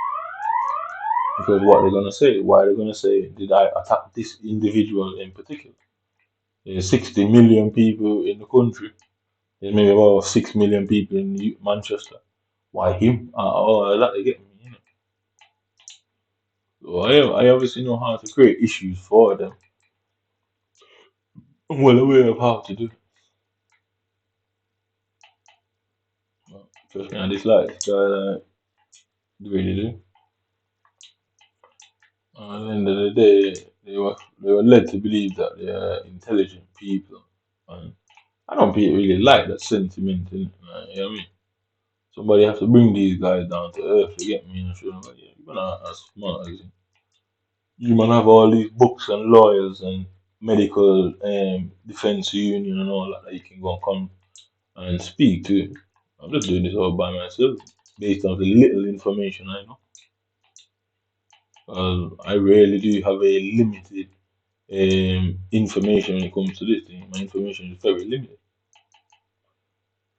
Because what they're gonna say, why they're gonna say, did I attack this individual in particular? There's 60 million people in the country. There's maybe about 6 million people in Manchester. Why him? Oh, that they get me. You know? So I obviously know how to create issues for them. I'm well aware of how to do it. Trust me, I dislike this guy. Really do. At the end of the day, they were led to believe that they're intelligent people, and I don't really like that sentiment. In it, like, you know what I mean? Somebody has to bring these guys down to earth to get me and show them like, yeah, you're not as smart as you man have all these books and lawyers and medical defense union and all that you can go and come and speak to. I'm just doing this all by myself based on the little information I know. I really do have a limited information when it comes to this thing. My information is very limited.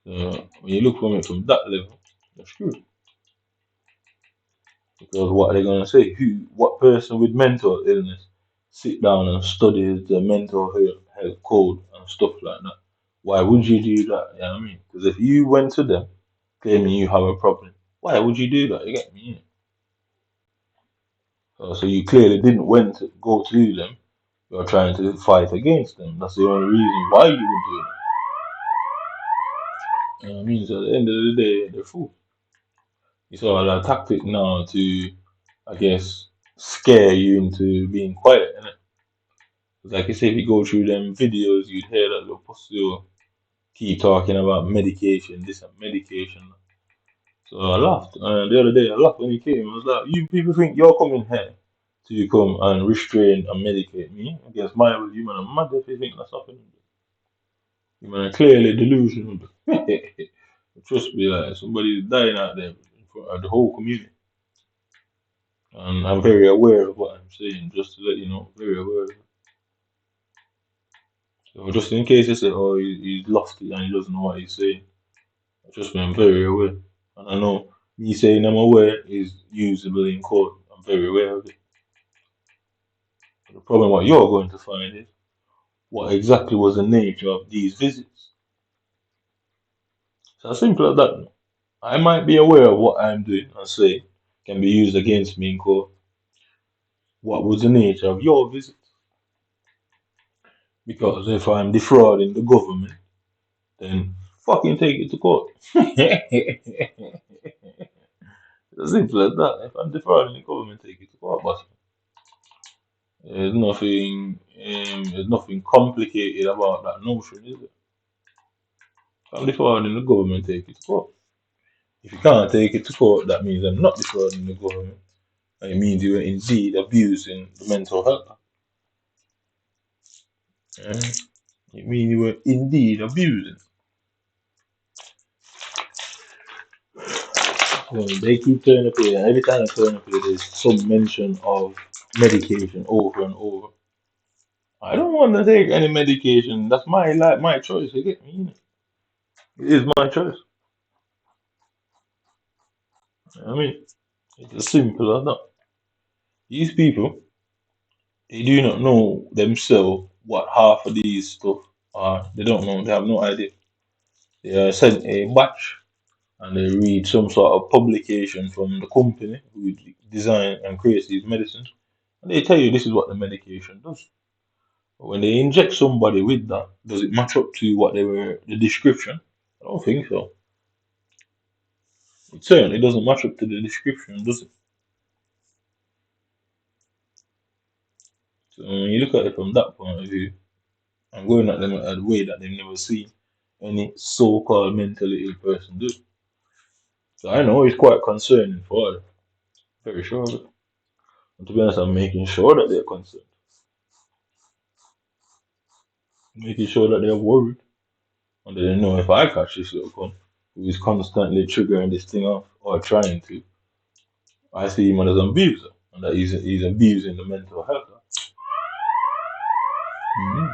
So when you look from it from that level, that's true. Because what are they gonna say? What person with mental illness sit down and studies the mental health code and stuff like that? Why would you do that? You know what I mean? Because if you went to them claiming you have a problem, why would you do that? You get me? So you clearly didn't went to go to them. You're trying to fight against them. That's the only reason why you would do it. You know what I mean? So at the end of the day, they're fools. It's all a tactic now to, I guess, scare you into being quiet, innit? Like I say, if you go through them videos, you'd hear that the pussy keep talking about medication, this and medication. So I laughed. And the other day, I laughed when he came. I was like, you people think you're coming here to come and restrain and medicate me against my will? You man are mad if you think that's happening. You man are clearly delusional. Trust me, like somebody's dying out there in front of the whole community. And I'm very aware of what I'm saying, just to let you know, very aware of it. So just in case you say, oh, he's lost it and he doesn't know what he's saying, trust me, I'm very aware. And I know me saying I'm aware is usable in court. I'm very aware of it. But the problem what you're going to find is what exactly was the nature of these visits. So simple as that. I might be aware of what I'm doing and say can be used against me in court. What was the nature of your visit? Because if I'm defrauding the government, then fucking take it to court. As simple as that. If I'm defrauding the government, take it to court. But there's nothing complicated about that notion, is it? If I'm defrauding the government, take it to court. If you can't take it to court, that means I'm not defrauding the government. And it means you are indeed abusing the mental health. It means you were indeed abusing. They keep turning up here. Every time I turn up here, there's some mention of medication over and over. I don't want to take any medication. That's my choice. You get me? It is my choice. I mean, it's as simple as that. These people, they do not know themselves what half of these stuff are. They don't know. They have no idea. They are sent a batch and they read some sort of publication from the company who design and creates these medicines. And they tell you this is what the medication does. But when they inject somebody with that, does it match up to what they were the description? I don't think so. It certainly doesn't match up to the description, does it? So when you look at it from that point of view, I'm going at them a way that they've never seen any so-called mentally ill person do. So I know it's quite concerning for them. Very sure of it. And to be honest, I'm making sure that they're concerned. Making sure that they're worried. And they know if I catch this little cunt who is constantly triggering this thing off or trying to, I see him as an abuser. And that he's abusing the mental health. Mhm.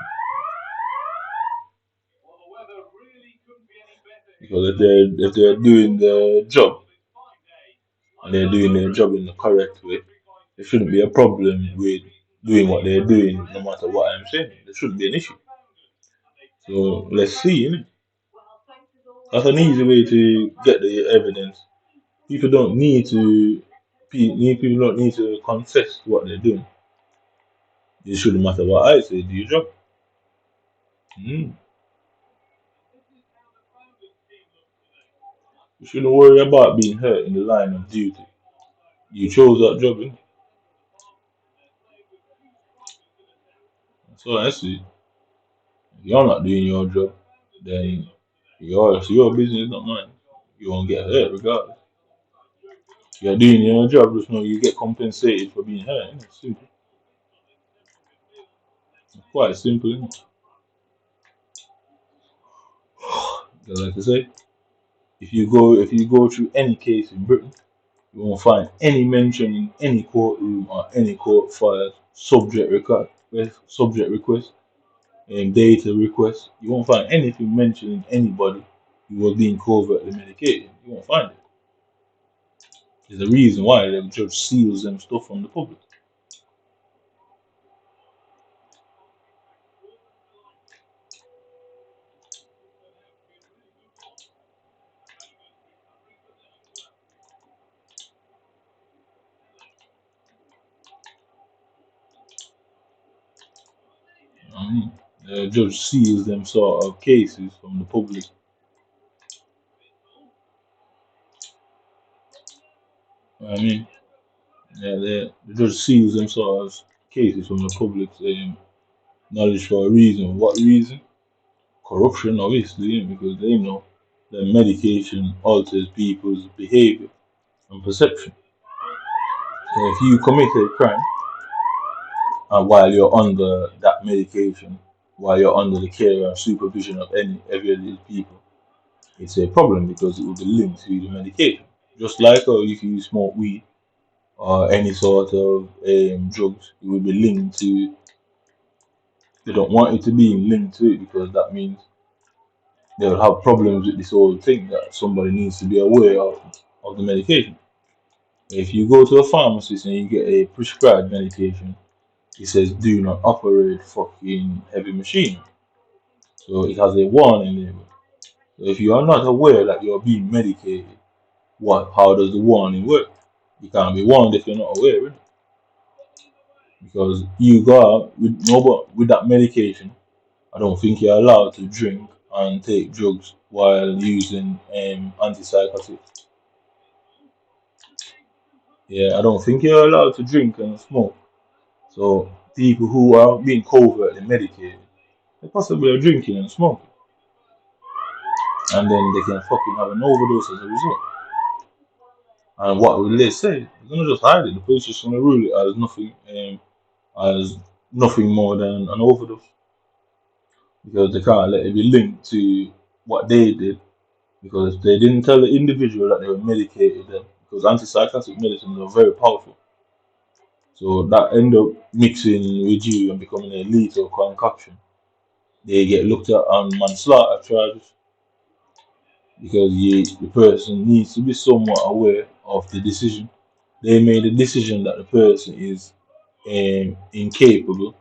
Because if they're doing the job and they're doing their job in the correct way, there shouldn't be a problem with doing what they're doing no matter what I'm saying. There shouldn't be an issue. So let's see, innit? That's an easy way to get the evidence. People don't need to people don't need to confess what they're doing. It shouldn't matter what I say, do your job. Mm. You shouldn't worry about being hurt in the line of duty. You chose that job, innit? So I see. If you're not doing your job, then it's your business, not mine. You won't get hurt regardless. If you're doing your job, just know you get compensated for being hurt. Innit? It's simple. It's quite simple, isn't it? Because like I say, if you go through any case in Britain, you won't find any mention in any courtroom or any court files, subject request, and data request. You won't find anything mentioning anybody who was being covertly medicated. You won't find it. There's a reason why the judge seals them stuff from the public. I mean, the judge seals them sort of cases from the public. I mean, yeah, the judge seals them sort of cases from the public's knowledge for a reason. What reason? Corruption, obviously, because they know that medication alters people's behavior and perception. So if you commit a crime and while you're under that medication, while you're under the care and supervision of every of these people, it's a problem because it will be linked to the medication. Just like if you smoke weed or any sort of drugs, it will be linked to. They don't want it to be linked to it because that means they'll have problems with this whole thing that somebody needs to be aware of the medication. If you go to a pharmacist and you get a prescribed medication, it says do not operate fucking heavy machine. So it has a warning label. So if you are not aware that you're being medicated, how does the warning work? You can't be warned if you're not aware, right? Because you go out with that medication. I don't think you're allowed to drink and take drugs while using antipsychotics. Yeah, I don't think you're allowed to drink and smoke. So people who are being covertly medicated, they possibly are drinking and smoking, and then they can fucking have an overdose as a result. And what will they say? They're gonna just hide it. The police just gonna rule it as nothing more than an overdose because they can't let it be linked to what they did because they didn't tell the individual that they were medicated then because antipsychotic medicines are very powerful. So that end up mixing with you and becoming a lethal concoction. They get looked at on manslaughter charges because the person needs to be somewhat aware of the decision. They made a decision that the person is incapable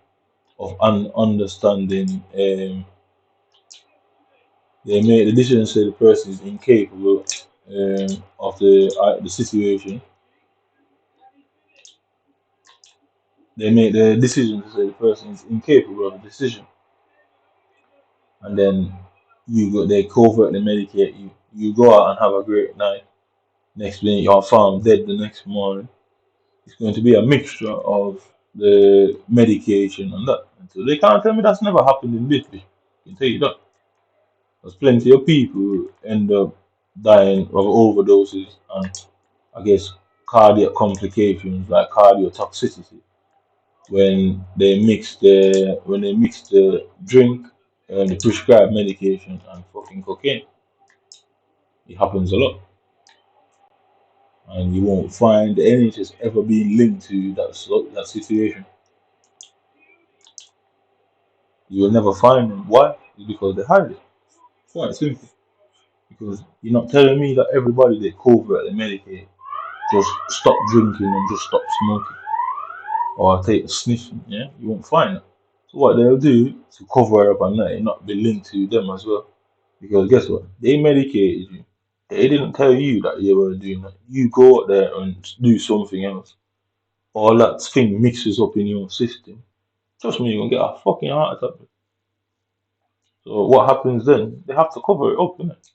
of understanding. They made the decision to say the person is incapable of the situation. They made the decision to say the person is incapable of the decision, and then they covertly medicate you. You go out and have a great night. Next minute you're found dead the next morning. It's going to be a mixture of the medication and that. And so they can't tell me that's never happened in Bitby. I can tell you that. There's plenty of people who end up dying of overdoses and I guess cardiac complications like cardiotoxicity when they mix the drink and the prescribed medication and fucking cocaine. It happens a lot. And you won't find the NHS ever being linked to that situation. You will never find them. Why? It's because they hide it. It's quite simple. Because you're not telling me that everybody they covertly medicate just stop drinking and just stop smoking or take a sniff. Yeah, you won't find that. So what they'll do to cover up on that and not be linked to them as well. Because guess what? They medicated you. They didn't tell you that you were doing that. You go out there and do something else. All that thing mixes up in your system. Trust me, you're gonna get a fucking heart attack. So what happens then? They have to cover it up, innit?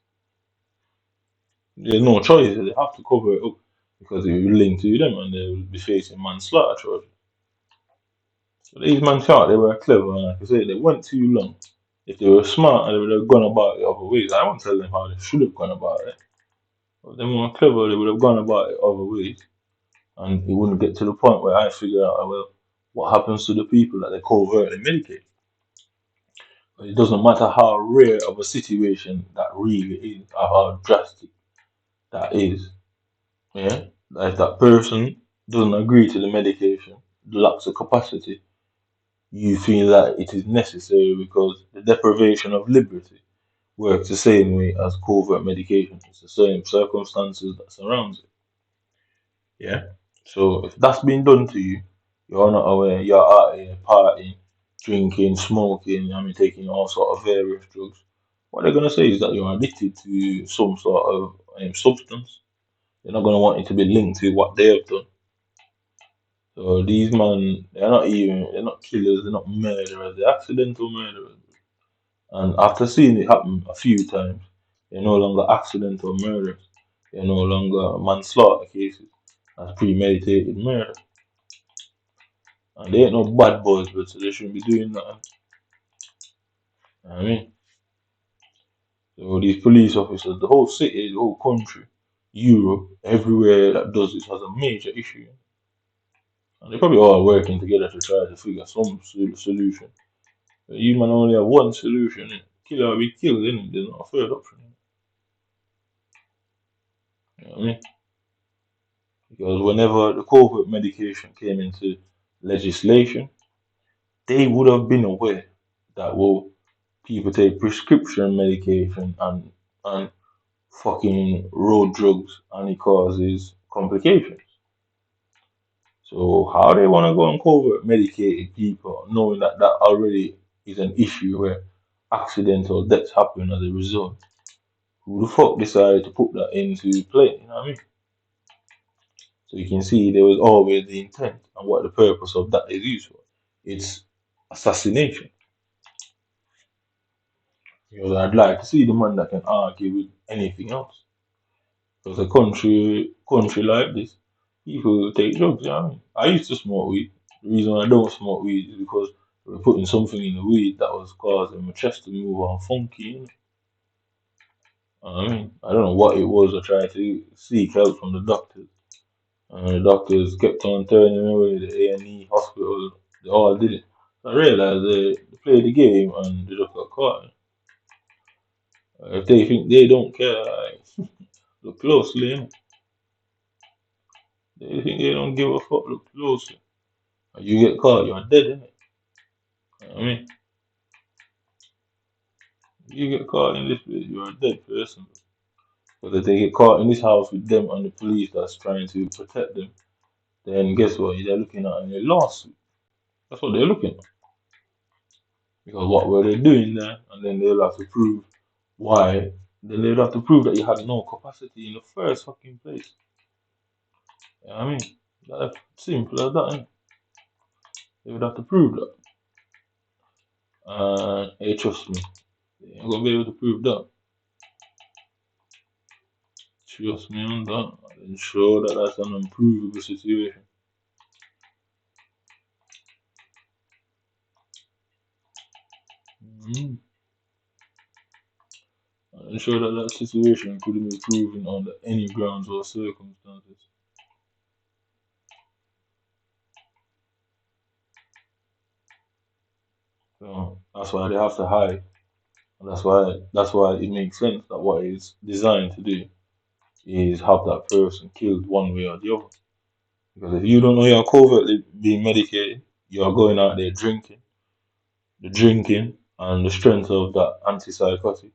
There's no choice. They have to cover it up because it will link to them and they will be facing manslaughter charges. So these man thought they were clever, and like I said, they went too long. If they were smart, they would have gone about it other ways. I won't tell them how they should have gone about it. But if they were clever, they would have gone about it other ways, and it wouldn't get to the point where I figure out, well, what happens to the people that they covertly medicate. But it doesn't matter how rare of a situation that really is, or how drastic that is. Yeah, if that person doesn't agree to the medication, lacks the capacity, you feel that it is necessary because the deprivation of liberty works the same way as covert medication. It's the same circumstances that surrounds it. Yeah. So if that's been done to you, you're not aware, you're out here partying, drinking, smoking, I mean taking all sort of various drugs. What they're gonna say is that you're addicted to some sort of substance. They're not gonna want it to be linked to what they have done. So these men, they're not killers, they're not murderers, they're accidental murderers. And after seeing it happen a few times, they're no longer accidental murders. They're no longer manslaughter cases. That's premeditated murder. And they ain't no bad boys, but so they shouldn't be doing that. You know what I mean? So these police officers, the whole city, the whole country, Europe, everywhere that does this has a major issue. And they probably all working together to try to figure some solution. But you man only have one solution. Killer will be killed, innit? There's not a third option. You know what I mean? Because whenever the COVID medication came into legislation, they would have been aware that well, people take prescription medication and fucking road drugs and it causes complications. So how they want to go and cover medicated people, knowing that that already is an issue where accidental deaths happen as a result? Who the fuck decided to put that into play? You know what I mean? So you can see there was always the intent and what the purpose of that is used for. It's assassination. Because I'd like to see the man that can argue with anything else. Because a country like this, people take drugs, you know what I mean? I used to smoke weed. The reason I don't smoke weed is because they were putting something in the weed that was causing my chest to move on funky. You know what I mean? I don't know what it was. I tried to seek help from the doctors. And the doctors kept on turning me away, the A&E hospital, they all did it. I realized they played the game and they just got caught. If they think they don't care, like, look closely. Innit? They think they don't give a fuck, look closely. You get caught, you're dead, innit? You know what I mean? You get caught in this place, you're a dead person. But if they get caught in this house with them and the police that's trying to protect them, then guess what? They're looking at a lawsuit. That's what they're looking at. Because what were they doing there? And then they'll have to prove why. Then they'll have to prove that you had no capacity in the first fucking place. You know what I mean? That's simple as that, innit? They would have to prove that. And hey, trust me, they ain't gonna be able to prove that. Trust me on that. I'm sure that that's an unprovable situation. Mm. I'm sure that that situation couldn't be proven under any grounds or circumstances. So that's why they have to hide. And that's why it makes sense that what it's designed to do is have that person killed one way or the other. Because if you don't know you're covertly being medicated, you're going out there drinking, the drinking and the strength of that antipsychotic,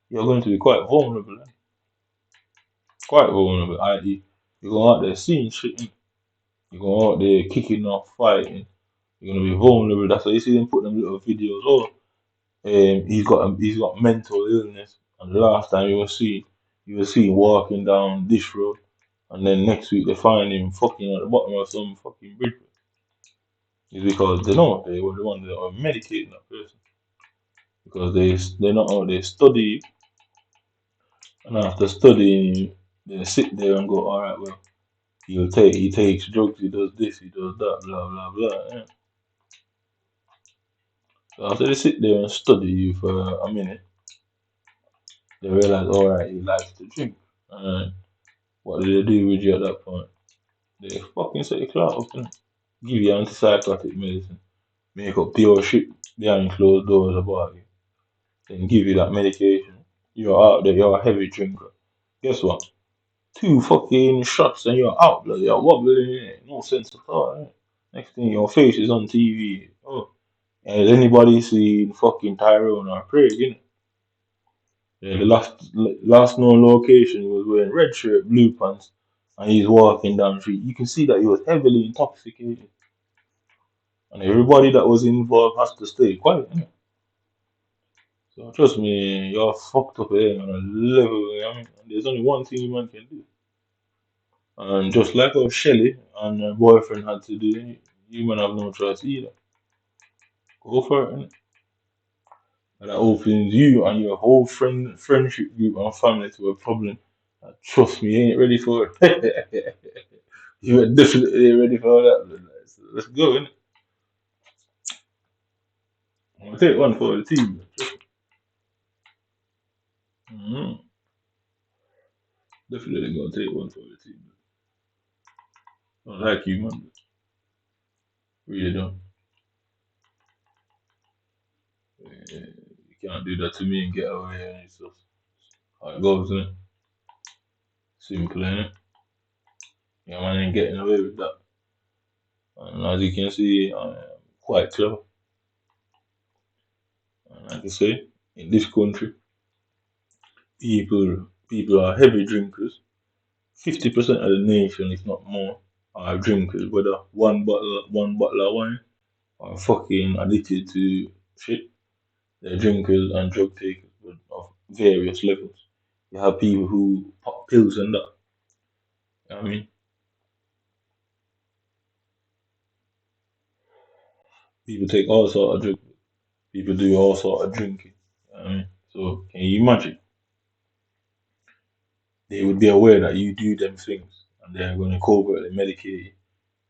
you're going to be quite vulnerable. Quite vulnerable. I.e., you go out there seeing shit, you go out there kicking off, fighting, you're gonna be vulnerable. That's why you see them put them little videos. Oh, he's got mental illness, and the last time you will see him walking down this road, and then next week they find him fucking at the bottom of some fucking bridge. It's because they know they were the ones that are medicating that person because they're not out there studying, and after studying, they sit there and go, all right, well, he takes drugs, he does this, he does that, blah blah blah. Yeah. So after they sit there and study you for a minute, they realize, all right, he likes to drink. And what do they do with you at that point? They fucking set your clout up and give you antipsychotic medicine, make up pure shit behind closed doors about you, then give you that medication. You're out there, you're a heavy drinker. Guess what? Two fucking shots and you're out, like, you're wobbling, no sense at all. Right? Next thing, your face is on TV. Oh, has anybody seen fucking Tyrone or Craig? You know? Yeah, the last known location, he was wearing red shirt, blue pants, and he's walking down the street. You can see that he was heavily intoxicated, and everybody that was involved has to stay quiet. Innit? So trust me, you're fucked up here on a level. I mean, there's only one thing you man can do, and just like how Shelly and her boyfriend had to do, you man have no choice either. Go for it. Innit? And that opens you and your whole friendship group and family to a problem. Trust me, you ain't ready for it. You are definitely ready for that. So let's go, innit? I'm gonna take one for the team. Mm-hmm. Definitely gonna take one for the team. I like you, man. Really don't. You can't do that to me and get away. And it's just how it goes, innit? Simple, innit? Yeah, man ain't getting away with that. And as you can see, I'm quite clever. And like I say, in this country, people are heavy drinkers. 50% of the nation, if not more, are drinkers, whether one bottle of wine or fucking addicted to shit. They're drinkers and drug takers of various levels. You have people who pop pills and that. You know what I mean? People take all sort of drugs. People do all sort of drinking. You know what I mean? So can you imagine? They would be aware that you do them things and they're going to covertly medicate you.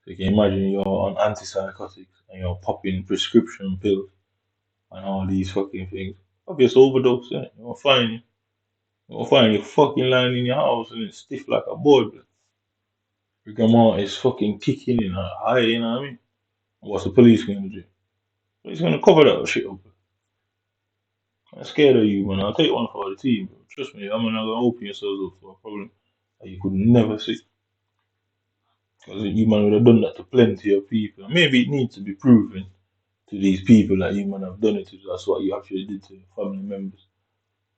So you can imagine you're on antipsychotics and you're popping prescription pills and all these fucking things. Obvious overdose, innit? You'll find you fucking lying in your house and it's stiff like a board. Your grandma is fucking kicking in her eye, you know what I mean? What's the police gonna do? He's gonna cover that shit up. I'm scared of you, man. I'll take one for the team, bro. Trust me, I'm not gonna open yourselves up for a problem that you could never see. Because human would have done that to plenty of people. Maybe it needs to be proven to these people that human have done it to. That's what you actually did to your family members.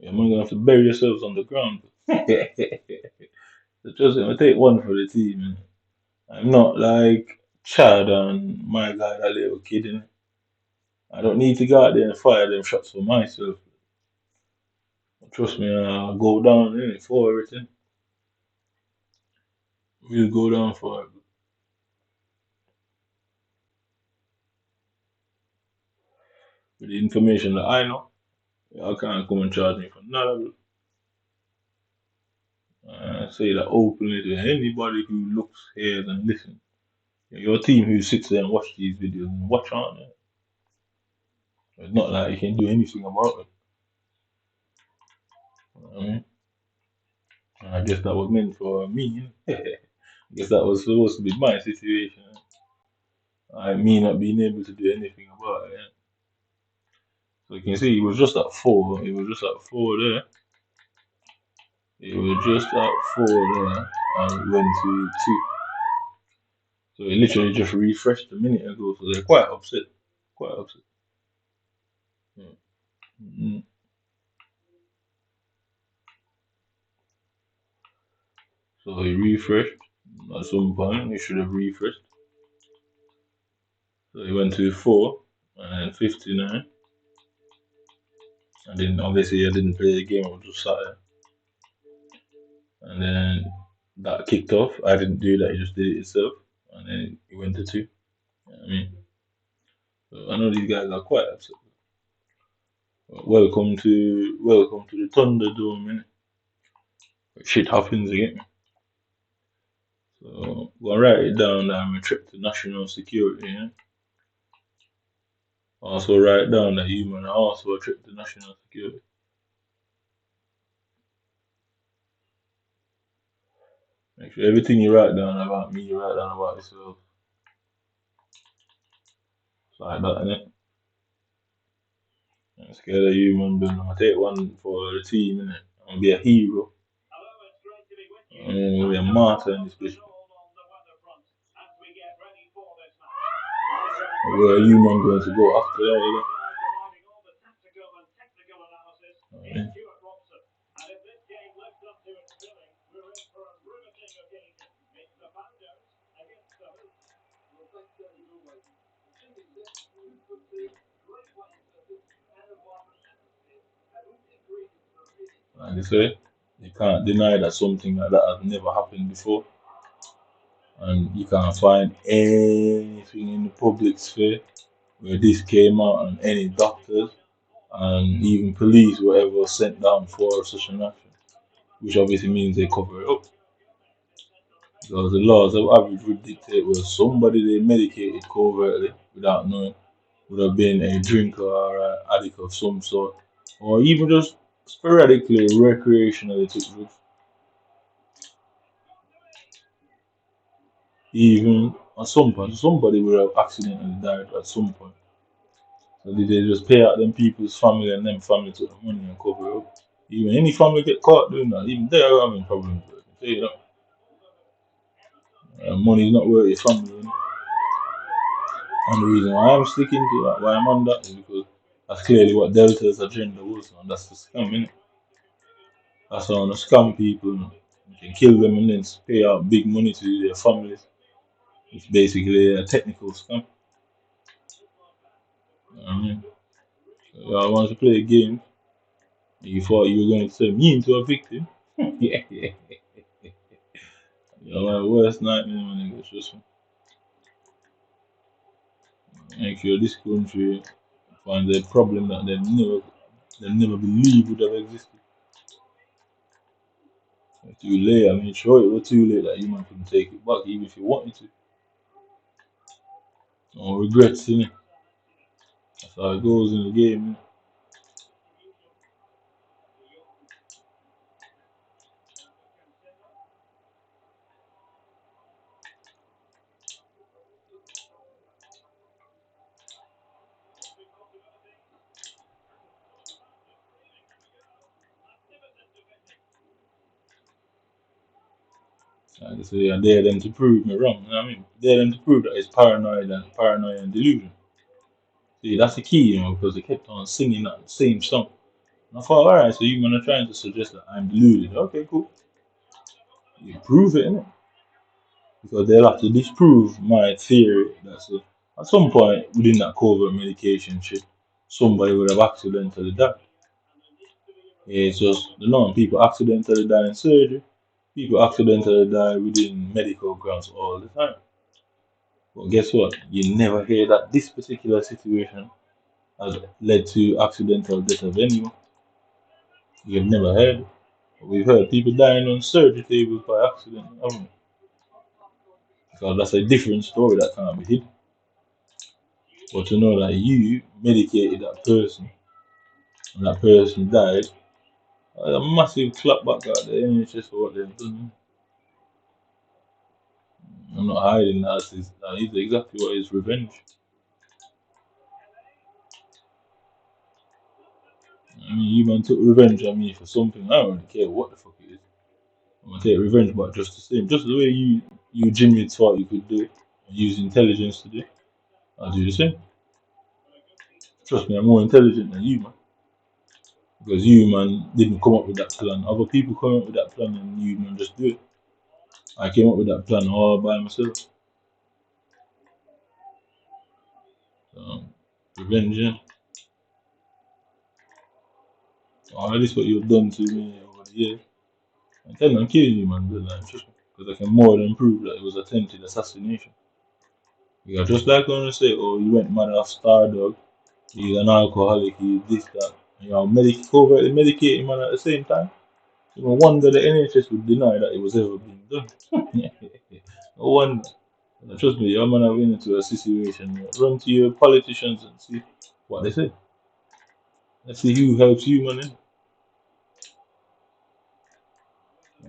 You're gonna have to bury yourselves on the ground. So just gonna take one for the team. Man. I'm not like Chad and my guy, that little kid. Innit? I don't need to go out there and fire them shots for myself. Trust me, I'll go down in it for everything. We'll go down for it. With the information that I know, I can't come and charge me for none of it. I say that openly to anybody who looks, hears, and listens. Your team who sits there and watch these videos and watch on it. It's not like you can do anything about it. You know what I mean? And I guess that was meant for me. I guess that was supposed to be my situation. I me not being able to do anything about it. So you can see it was just at 4. It was just at 4 there. It was just at 4 there. And it went to 2. So it literally just refreshed a minute ago. So they're quite upset. Quite upset. Yeah. Mm. So it refreshed. At some point, it should have refreshed. So it went to 4 and 59. And then obviously I didn't play the game, I was just sat there. And then that kicked off. I didn't do that, it just did it itself. And then it went to 2. You know what I mean? So I know these guys are quite upset. But welcome to the Thunderdome, innit? Shit happens again. So go write it down that I'm a threat to national security, yeah? Also write down that human are also a threat to national security. Make sure everything you write down about me, you write down about yourself. It's like that, innit? I'm scared of human being. I'm gonna take one for the team, innit? I'm gonna be a hero. I'm gonna be a martyr in this bitch. Where are human going to go after that, you know? Alright. Like I say, you can't deny that something like that has never happened before. And you can't find anything in the public sphere where this came out and any doctors and even police were ever sent down for such an action, which obviously means they cover it up. Because the laws of average would dictate where somebody they medicated covertly without knowing would have been a drinker or an addict of some sort, or even just sporadically recreationally took drugs. Even at some point, somebody would have accidentally died at some point. So did they just pay out them people's family and them family took the money and cover it up? Even any family get caught doing that, even they are having problems with it. Say that money is not worth your family. You know? And the reason why I'm sticking to that, why I'm on that, is because that's clearly what Delta's agenda was, and that's the scam, innit? That's how to scam people. You know? You can kill them and then pay out big money to their families. It's basically a technical scam. You know what I mean? So, I want to play a game. You thought you were going to turn me into a victim. Yeah, yeah. You know, my worst nightmare, my nigga. Trust me. Make sure this country finds a problem that they never believe would have existed. It's too late. I mean, sure, it was too late that human couldn't take it back, even if you wanted to. No regrets, innit? That's how it goes in the game, innit? Like I say, I dare them to prove me wrong. You know what I mean? Dare them to prove that it's paranoid and delusion. See, that's the key, because they kept on singing that same song. And I thought, alright, so you man are trying to suggest that I'm deluded. Okay, cool. You prove it, innit? Because they'll have to disprove my theory that at some point within that covert medication shit, somebody would have accidentally died. Yeah, it's just the norm. People accidentally die in surgery. People accidentally die within medical grounds all the time. But guess what? You never hear that this particular situation has led to accidental death of anyone. You've never heard it. We've heard people dying on surgery tables by accident, haven't we? Because that's a different story that can't be hidden. But to know that you medicated that person and that person died, a massive clapback at the NHS for what they've done. I'm not hiding that. That is exactly what is revenge. I mean, you man took revenge on me for something. I don't really care what the fuck it is. I'm gonna take revenge, but just the same. Just the way you genuinely thought you could do it and use intelligence to do it, I'll do the same. Trust me, I'm more intelligent than you, man. Because you, man, didn't come up with that plan. Other people come up with that plan and you, man, just do it. I came up with that plan all by myself. So, revenge, yeah. All this what you've done to me over the years. I tell I'm killing you, man, bloodline, trust me. Because I can more than prove that it was attempted assassination. You just like when you say, oh, you went mad off Star Dog, he's an alcoholic, he's this, that. And you're covertly medicating man at the same time. No wonder the NHS would deny that it was ever being done. No wonder. Trust me, your man have been into a situation. Run to your politicians and see what they say. Let's see who helps you, man.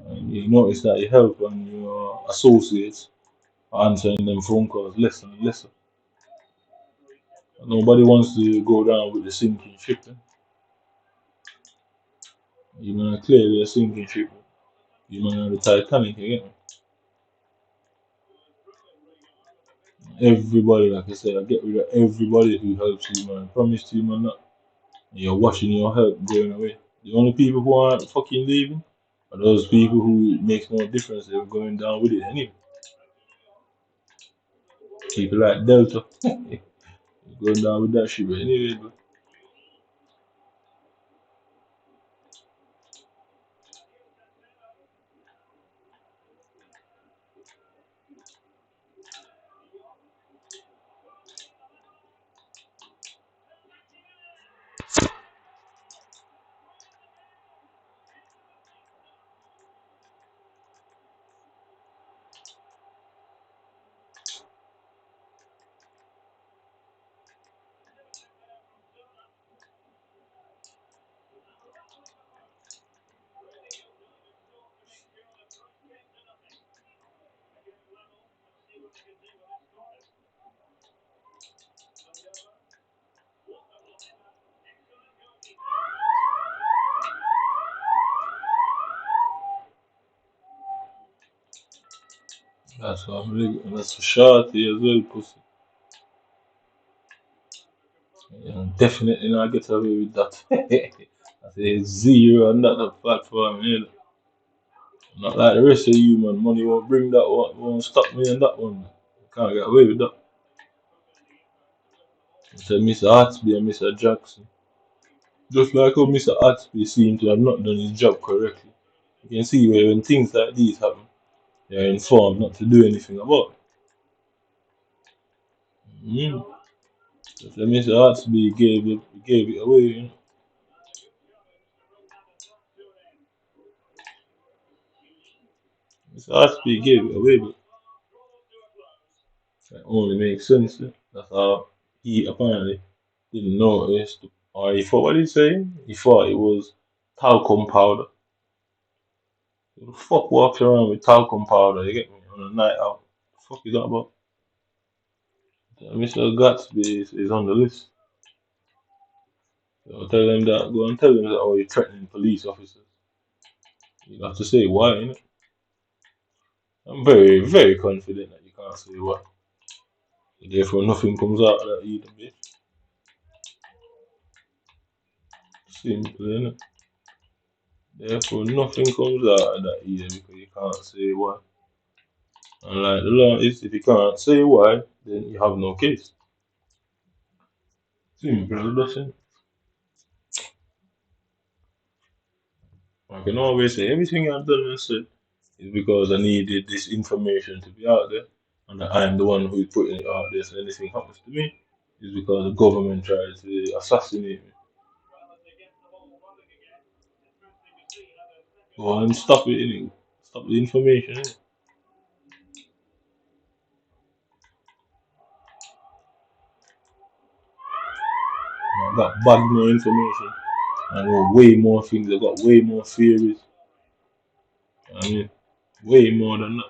And you notice that your help and your associates are answering them phone calls less and less. Nobody wants to go down with the sinking ship. You man are clearly a sinking ship. You man are the Titanic again. Everybody, like I said, I get rid of everybody who helps you, man. I promise to you, man, that you're watching your help going away. The only people who aren't fucking leaving are those people who it makes no difference. They're going down with it anyway. People like Delta, going down with that shit, but anyway, but that's what I'm really, that's for shorty as well, pussy. Yeah, definitely not get away with that. I say zero on that platform, you know. Not like the rest of you, man. Money won't bring that one, won't stop me on that one. Can't get away with that. So Mr. Hartsby and Mr. Jackson. Just like how Mr. Hartsby seemed to have not done his job correctly. You can see where when things like these happen, they're informed not to do anything about it. Mm. So Mr. Hartsby gave it away, you know. Mr. Hartsby gave it away, but that only makes sense. That's how he apparently didn't notice, or he thought, what did he say? He thought it was talcum powder. Who the fuck walks around with talcum powder, you get me, on a night out? The fuck is that about? So Mr. Gatsby is on the list. So tell them that, go and tell them that, oh, you're threatening police officers. You have to say why, innit? I'm very, very confident that you can't say what. Therefore, nothing comes out of that either, bitch. Simple, innit? Therefore, nothing comes out of that either because you can't say why. And like the law is, if you can't say why, then you have no case. Simple as that. I can always say everything I've done and said is because I needed this information to be out there, and that I'm the one who's putting it out there. So anything happens to me is because the government tried to assassinate me. Go and stop it, innit? Stop the information, innit? I got bad more information. I know way more things. I got way more theories. I mean, way more than that.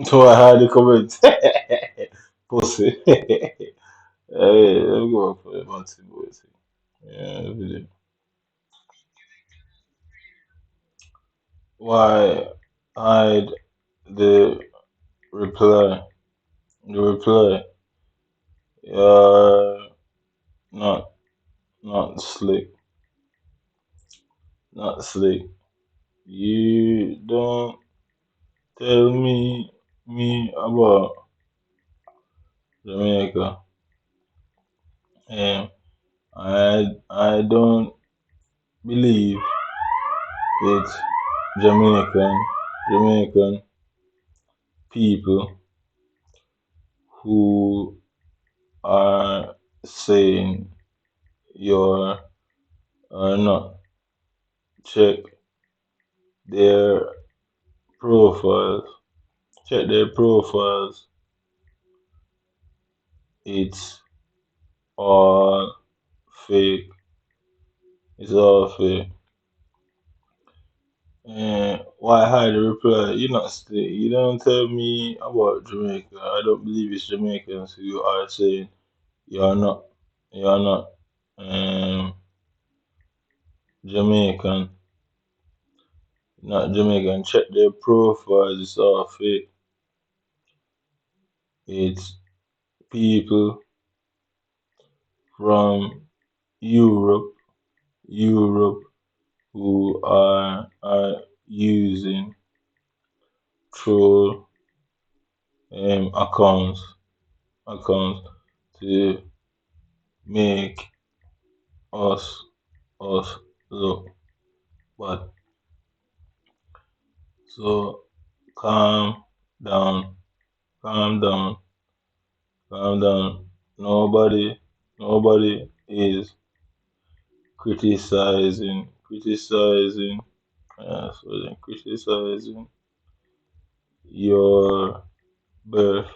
So I had the comment. Pussy. Hey, let me go for the fancy boys. Yeah, video. Why hide the reply? The reply. Uh, not not slick. Not slick. You don't tell me about Jamaica. Um, I don't believe it's Jamaican people who are saying you're not. Check their profiles. Check their profiles. It's all fake. It's all fake. Why hide the reply? You don't tell me about Jamaica. I don't believe it's Jamaicans who are saying you're not you're not um Jamaican. Not Jamaican. Check their profiles, it's all fake. It's people from Europe, Europe who are using troll accounts to make us us look bad. So calm down, calm down, calm down. Nobody is criticizing, criticizing your birthplace.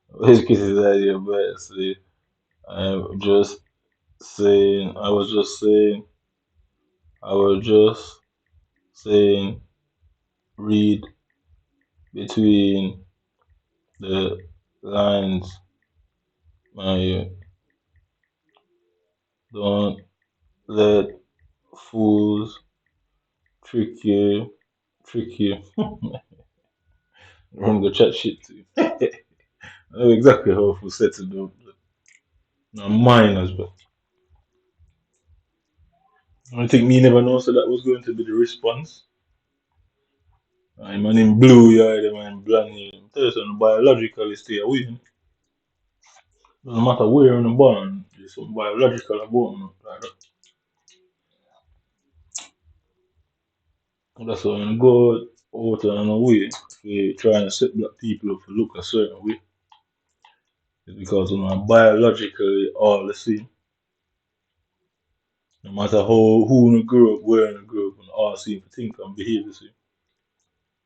Which criticize your birthplace. I'm just I was just saying, I was just saying, read between the lines, my don't let fools trick you, trick you. I'm gonna chat shit to you. I know exactly how fools said to do. Now mine as well. I think me never know so that was going to be the response. I man in blue, yeah, the man in blonde. Yeah. Tell you something, biologically stay away. Doesn't matter where you're born, there's some biological about you. Like that. That's why when you go out and away, we try and set black people up to look a certain way. It's because you know biologically all the same. No matter who you grow up, where you grow up, and all seem to think and behave the same.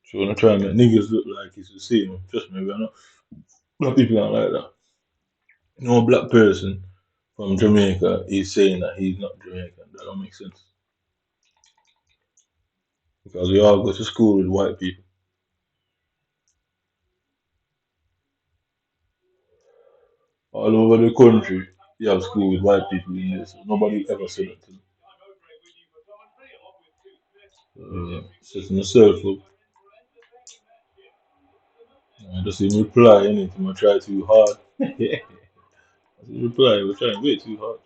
So when I try and make niggas look like it's the same, trust me, we're not black people aren't like that. No black person from Jamaica is saying that he's not Jamaican. That don't make sense. Because we all go to school with white people. All over the country, you have school with white people in there. So nobody ever said that to me. Setting yourself up I just didn't reply anything. I try too hard. I didn't reply. I was trying way too hard.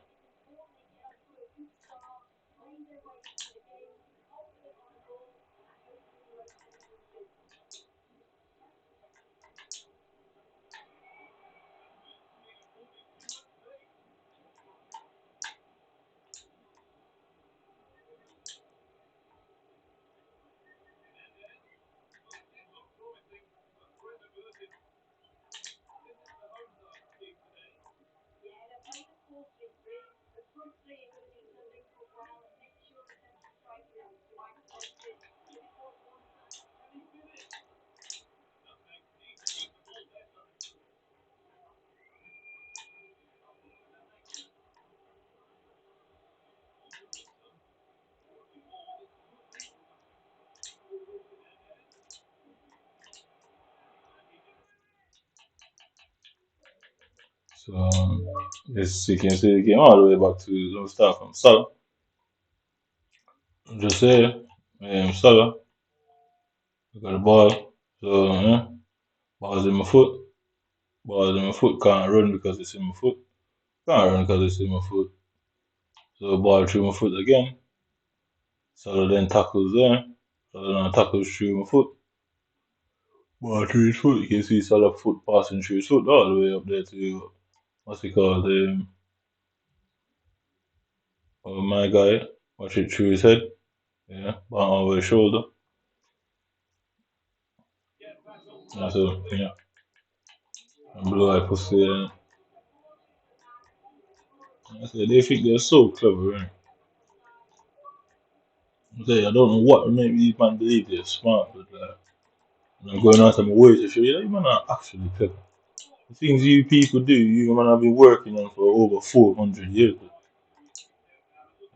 So yes, you can see the game all the way back to don't start from Salah. Just say Salah, I got the ball. So ball's in my foot. Ball's in my foot, can't run because it's in my foot. Can't run because it's in my foot. So ball through my foot again. Salah then tackles there. Salah then tackles through my foot. Ball through his foot. You can see Salah foot passing through his foot all the way up there to what's it called? My guy. Watch it through his head. Yeah, ball over his shoulder. And so yeah, and blue eye pussy. I said they think they're so clever, right? I don't know what made these man believe they're smart, but I'm going out of my way to show you that you man are actually clever. The things you people do, you man have been working on for over 400 years.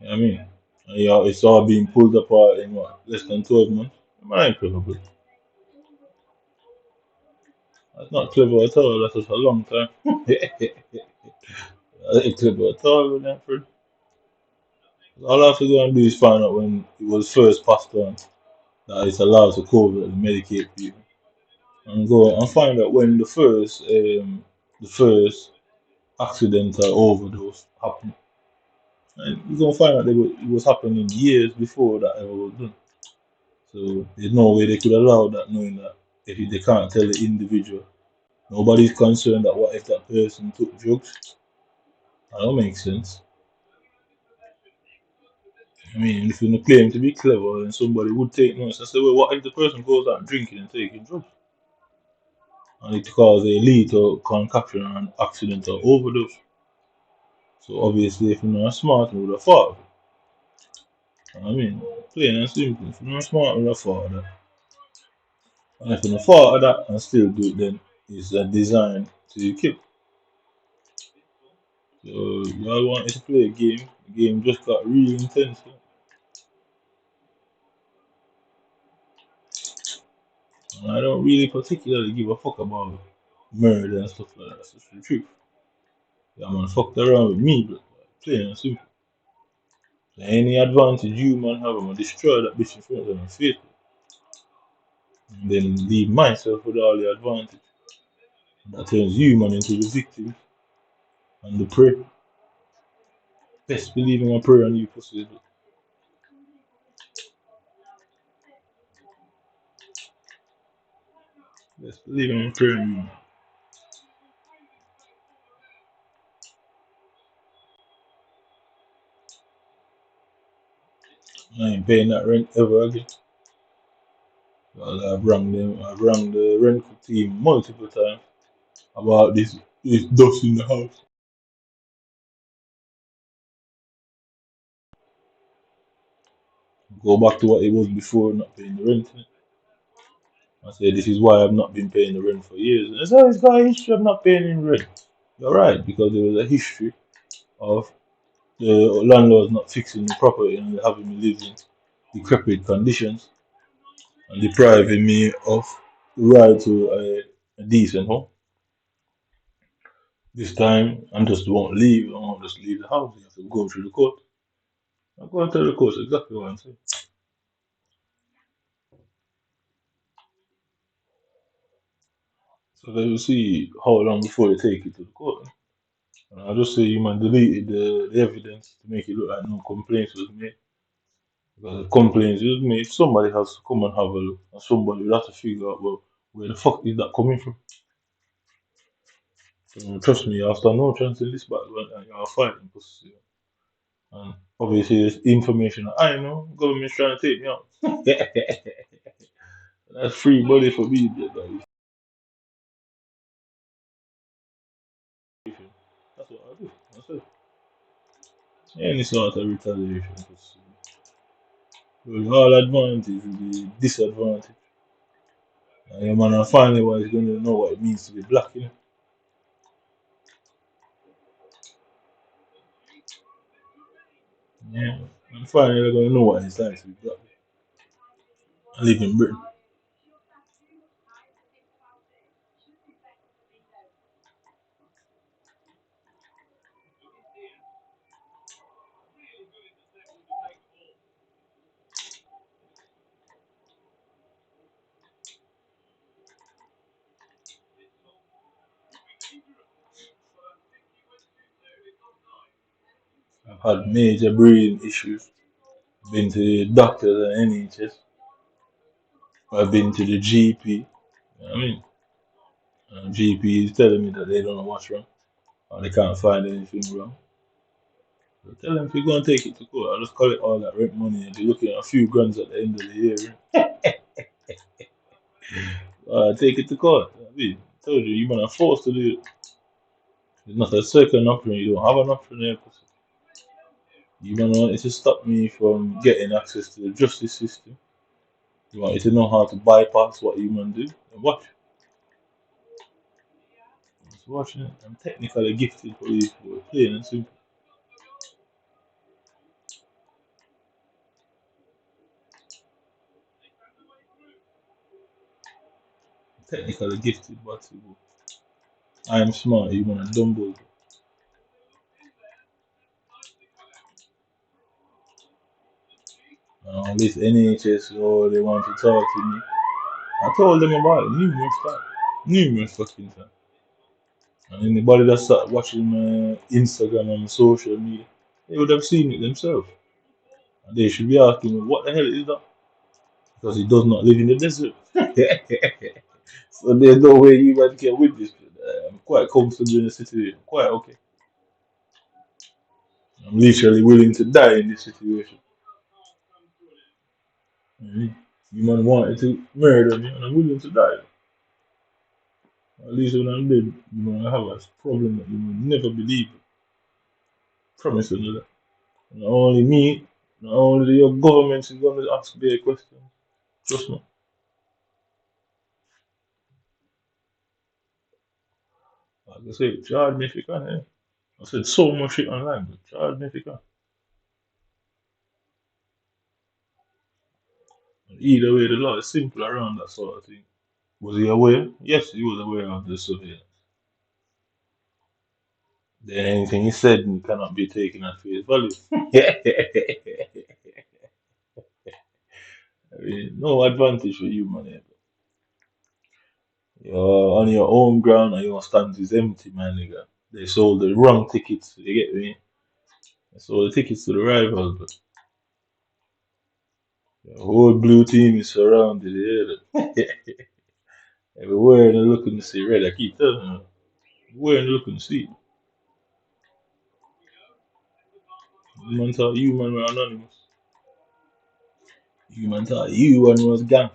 You know what I mean? And yeah, it's all being pulled apart in what, less than 12 months? Man ain't clever, but that's not clever at all. That's just a long time. That ain't clever at all, man, friend. All I have to go and do is find out when it was first passed on that it's allowed to cover and medicate people. And go and find out when the first accidental overdose happened. And you're gonna find out it was happening years before that ever was done. So there's no way they could allow that, knowing that if they can't tell the individual, nobody's concerned that what if that person took drugs. That don't make sense. I mean, if you claim to be clever, then somebody would take notice. I say, well, what if the person goes out drinking and taking drugs? And it causes a lethal concoction and accidental overdose. So obviously, if you're not smart, you would have thought of it. I mean, plain and simple. If you're not smart, you would have thought of that. And if you're not thought of that and still do it, then it's designed to kill. So y'all wanted to play a game. The game just got really intense. And I don't really particularly give a fuck about murder and stuff like that. That's just the truth. Yeah, man, fucked around with me, but plain and simple. So any advantage you man have, I'm gonna destroy that bitch in front of my face. And then leave myself with all the advantage. That turns you man into the victim and the prey. Best believe in my prayer on you pussy. Best believe in my prayer on you. I ain't paying that rent ever again. Well, I've rang the rental team multiple times about this dust in the house. Go back to what it was before not paying the rent. I said this is why I've not been paying the rent for years. And I said, it's got a history of not paying in rent. You're right, because there was a history of the landlords not fixing the property and having me live in decrepit conditions and depriving me of the right to a decent home. This time, I just won't leave. I won't just leave the house. You have to go through the court. I'm going to tell the court exactly what I'm saying. So they will see how long before they take it to the court. And I just say you man deleted the evidence to make it look like no complaints was made. Because the complaints was made, somebody has to come and have a look. And somebody will have to figure out, well, where the fuck is that coming from? So, trust me, after no chance in this battle, and you are fighting. Because, and obviously, there's information that I know, government's trying to take me out. That's free money for me. That's what I do. That's it. Any sort of retaliation. With all advantage will be disadvantage. And your man, finally, what he's going to know what it means to be black, you know. Yeah. And finally, they're going to know what it's like to be black. I live in Britain. I've had major breathing issues. Been to the doctor and NHS. I've been to the GP. You know what I mean? And GP is telling me that they don't know what's wrong. Or they can't find anything wrong. So tell them if you're going to take it to court, I'll just collect all that rent money and be looking at a few grand at the end of the year. Take it to court. I mean, I told you, you're forced to do it. There's not a second option. You don't have an option there. You wanted to stop me from getting access to the justice system. You wanted to know how to bypass what human do. And watch. Just watching it. I'm technically gifted for these people. Plain and simple. Technically gifted, but I am smart. You want a dumb boy. This NHS, oh, they want to talk to me. I told them about it numerous times. Numerous fucking times. And anybody that started watching my Instagram and social media, they would have seen it themselves. And they should be asking me, what the hell is that? Because he does not live in the desert. So there's no way you man can win this. I'm quite comfortable in the situation. Quite okay. I'm literally willing to die in this situation. Mhm. You man wanted to murder me and I'm willing to die. At least when I'm dead, you know, I have a problem that you will never believe. Promise you that. Not only me, not only your government is going to ask me a question. Trust me. Like I said, charge me if you can. Eh? I said so much shit online, but charge me if you can. And either way, the law is simple around that sort of thing. Was he aware? Yes, he was aware of the surveillance. Then anything he said cannot be taken at face value. I mean, no advantage for you, man. You're on your own ground and your stand is empty, man, nigga. They sold the wrong tickets, you get me? They sold the tickets to the rivals, but the whole blue team is surrounded, yeah. Everywhere they're looking to see red, I keep telling you. Everywhere they're looking to see. You man thought you man were anonymous. You man thought you one was gang.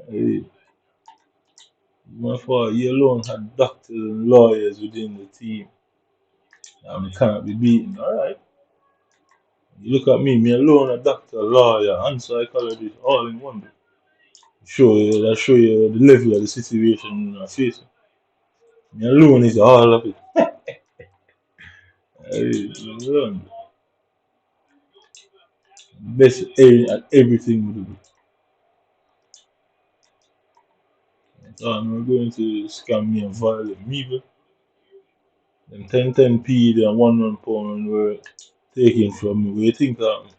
You man thought you alone had doctors and lawyers within the team. And they cannot be beaten, alright? You look at me alone, a doctor, a lawyer, and psychologist, all in one. That show you the level of the situation I face. Me alone is all of it. Alone. Best at everything we do. We're going to scam me and violate me, but them 10p, the 1 pound were taken from me. What do you think of me?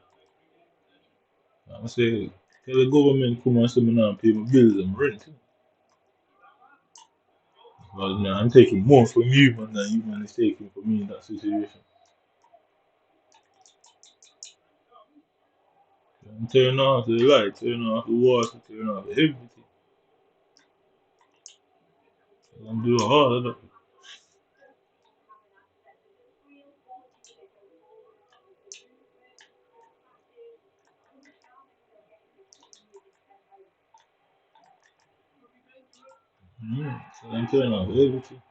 I say, tell the government come and say me now pay my bills and rent. But no, I'm taking more from human than human is taking from me in that situation. I'm turning off the light, turning off the water, turning off everything. I'm doing all of that. So I'm turning off everything.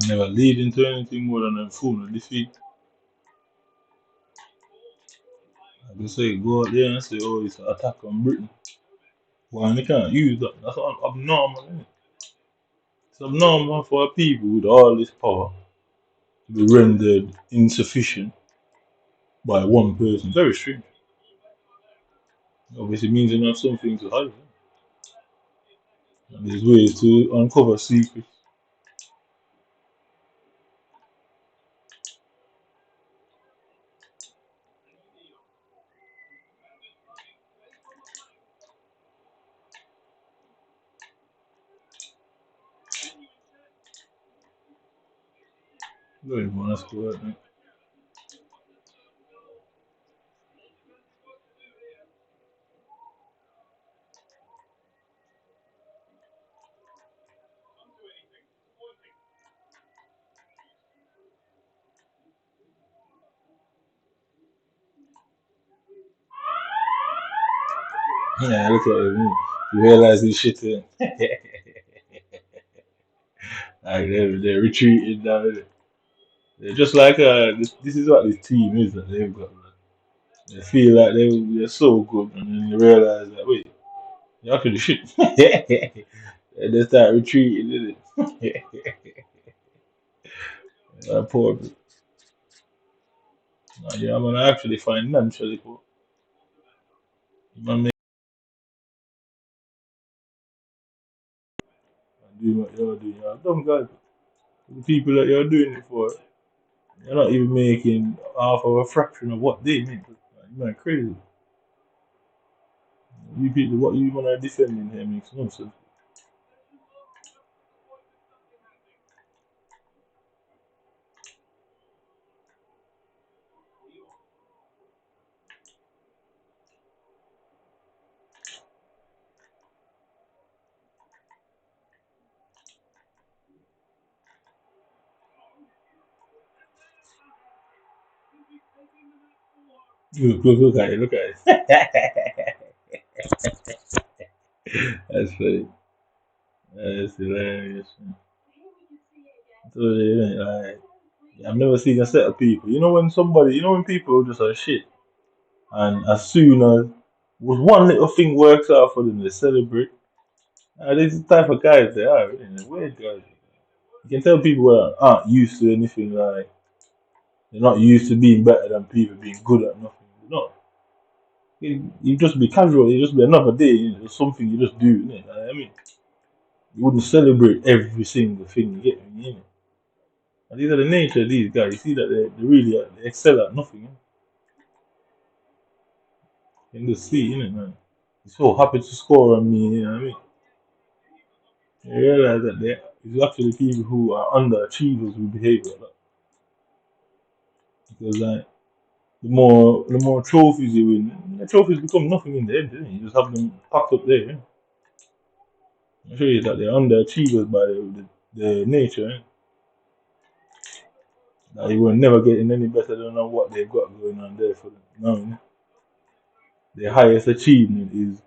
Never leading to anything more than a fool of defeat. I can say go out there and say, oh, it's an attack on Britain. Well, they can't use that. That's abnormal, isn't it? It's abnormal for people with all this power to be rendered insufficient by one person. Very strange. Obviously, it means they have something to hide. And there's ways to uncover secrets. Don't even want to score it, man. Yeah, look at it. You realize this shit. Like they're retreating down there. They're just like this is what this team is that they've got. Man. They feel like they're so good, and then they realize that wait, y'all could do shit. And they start retreating, did it? Poor people. Yeah, I'm gonna actually financially poor. Man, make do what you're doing. You're dumb guys. The people that you're doing it for, you're not even making half of a fraction of what they make. Man, crazy. You people, what you wanna defend in here makes no sense. Look at it, look at it. That's funny. That's hilarious. Man. So, yeah, like, I've never seen a set of people. You know when people just are shit, and as soon as one little thing works out for them, they celebrate. These type of guys they are, really weird guys. You can tell people aren't used to anything like they're not used to being better than people, being good at nothing. No, you just be casual. You just be another day. It's something you just do. Innit? I mean, you wouldn't celebrate every single thing you get. You know? And these are the nature of these guys. You see that they really they excel at nothing. You can just see, innit, man. He's so happy to score on me, you know what I mean? You realize that there is actually people who are underachievers who behave like that. Because like the more trophies you win, the trophies become nothing in the end, innit? You just have them packed up there, innit? I show you that they're underachievers by the nature, innit? That you will never getting any better than what they've got going on there for them. No, innit? Their highest achievement is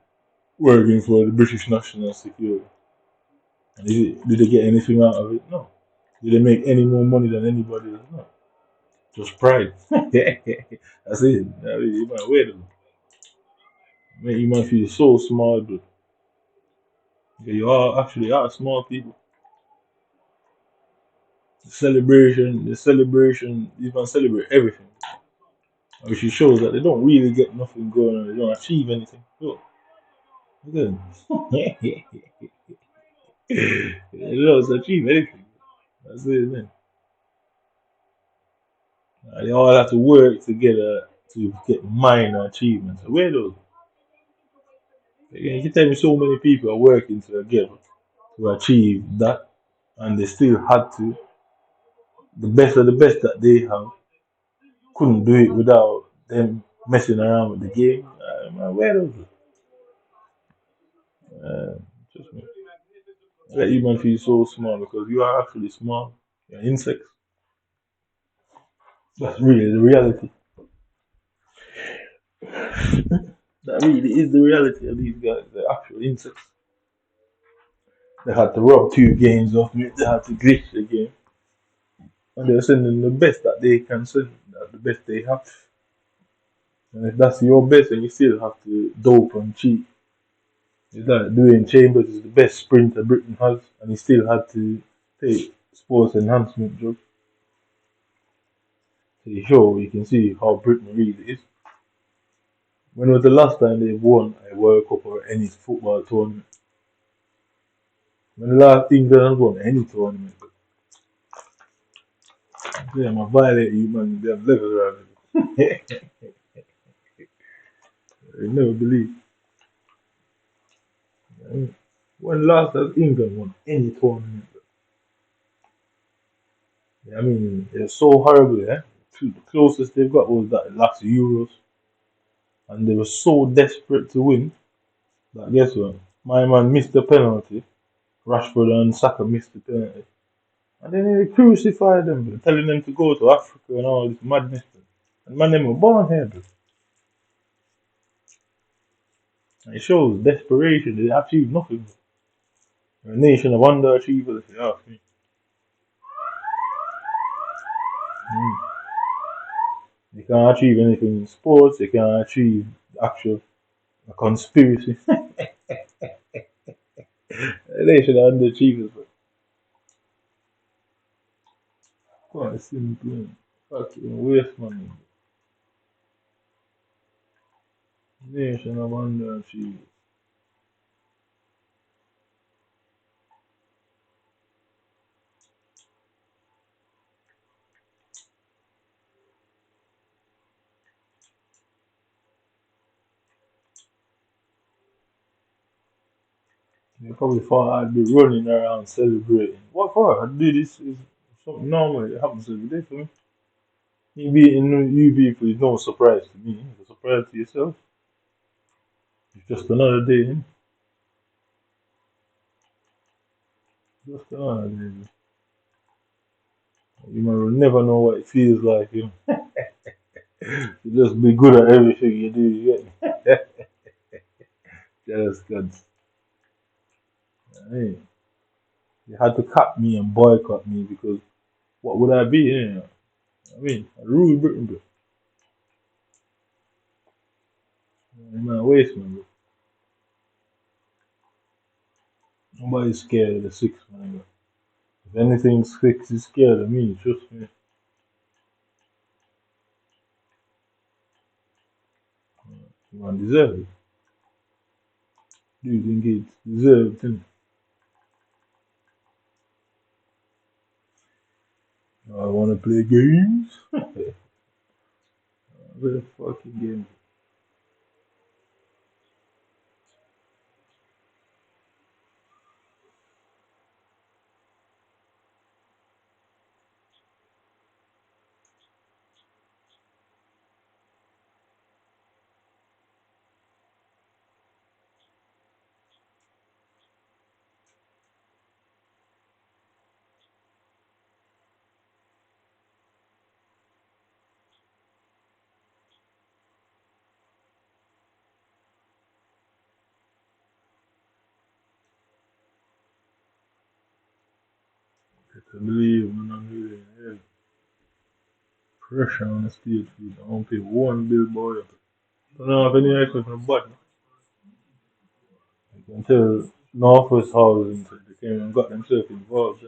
working for the British National Security. And did they get anything out of it? No. Did they make any more money than anybody else? No. Just pride. That's it. I mean, you might wear them. Make you might feel so small, but you are actually are small people. The celebration, you can celebrate everything. Which shows that they don't really get nothing going on, they don't achieve anything. So, again, they don't achieve anything. That's it, man. They all have to work together to get minor achievements. Where those? Again, you can tell me so many people are working together to achieve that, and they still had to. The best of the best that they have couldn't do it without them messing around with the game. Man, where those? Uh, just me. Let you man feel so small because you are actually small. You're insects. That's really the reality. That really is the reality of these guys. They're actual insects. They had to rub 2 games off me. They had to glitch the game. And they're sending the best that they can send, the best they have. And if that's your best and you still have to dope and cheat, it's like Dwayne Chambers is the best sprinter Britain has, and he still had to take sports enhancement drugs. So you can see how Britain really is. When was the last time they won a World Cup or any football tournament? When the last England has won any tournament? Yeah, I'm a violate you, man. They have levels around it. I never believe. When last has England won any tournament? I mean, it's so horrible, eh? The closest they've got was that last Euros, and they were so desperate to win that guess what? My man missed the penalty. Rashford and Saka missed the penalty, and then they crucified them, telling them to go to Africa and all this madness. And man, them were born here, bro. And it shows desperation. They achieve nothing. They're a nation of underachievers. If you ask me. Mm. They can't achieve anything in sports. They can't achieve actual a conspiracy. They should have underachievers, but quite simple. Fucking waste money. Nation of underachievers. They probably thought I'd be running around celebrating. What for? I do this is something normal. It happens every day for me. You beating you people is no surprise to me. It's a surprise to yourself. It's just another day. Just another day. You might never know what it feels like. You just be good at everything you do. You get me? Just good. Hey, you had to cut me and boycott me because what would I be? I mean, I rule Britain, bro. I'm not waste, man, bro. Nobody's scared of the six, man. Bro. If anything, six is scared of me. Trust me. Man, deserve it. Do you think it's deserved? I want to play games. What a fucking game. To believe, man, I'm really, yeah. Pressure on the stage feet. I don't pay one bill, boy. I don't have any access from the button. You can tell Northwest Housing said they came and got themselves involved.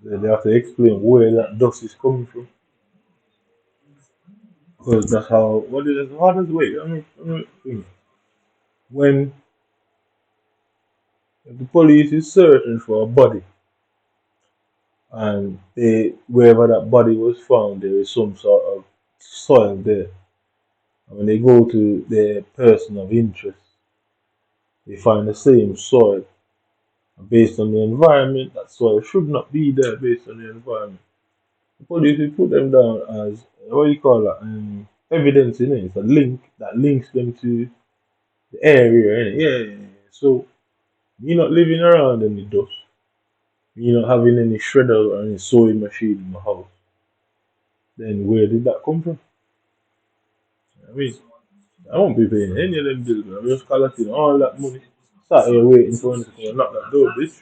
They have to explain where that dust is coming from. Because that's how, what is the hardest way? I mean, think. When the police is searching for a body and wherever that body was found, there is some sort of soil there. And when they go to their person of interest, they find the same soil. And based on the environment, that soil should not be there based on the environment. The police will put them down as, what do you call that? Evidence in it. It's a link that links them to the area. Innit? Yeah. So you're not living around any dust. You're not having any shredder or any sewing machine in my house. Then where did that come from? I mean, I won't be paying any of them bills, man. I'm just collecting all that money. Sat here waiting for them to come and knock that door, bitch.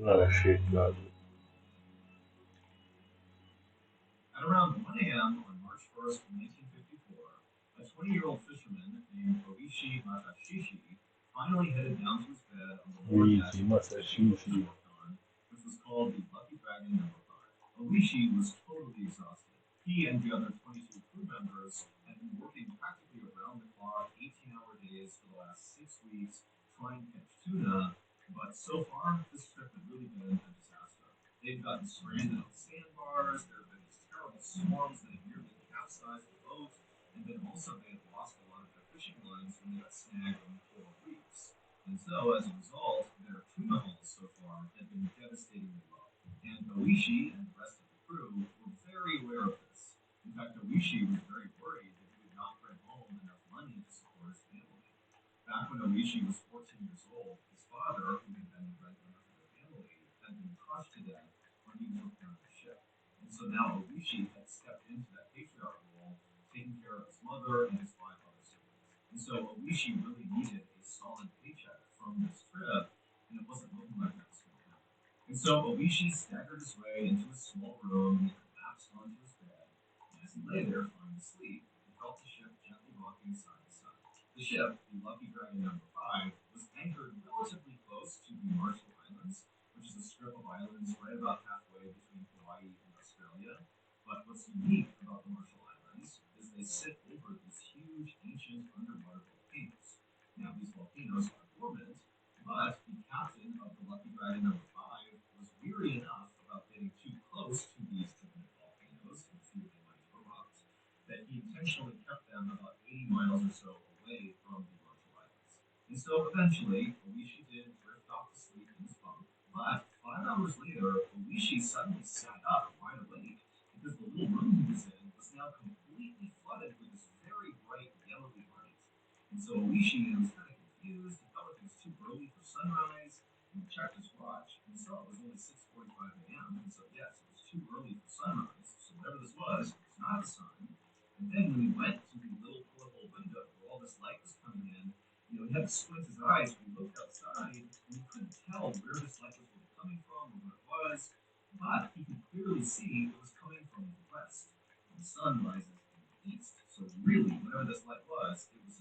Oh shit, God. Easy, Massachusetts.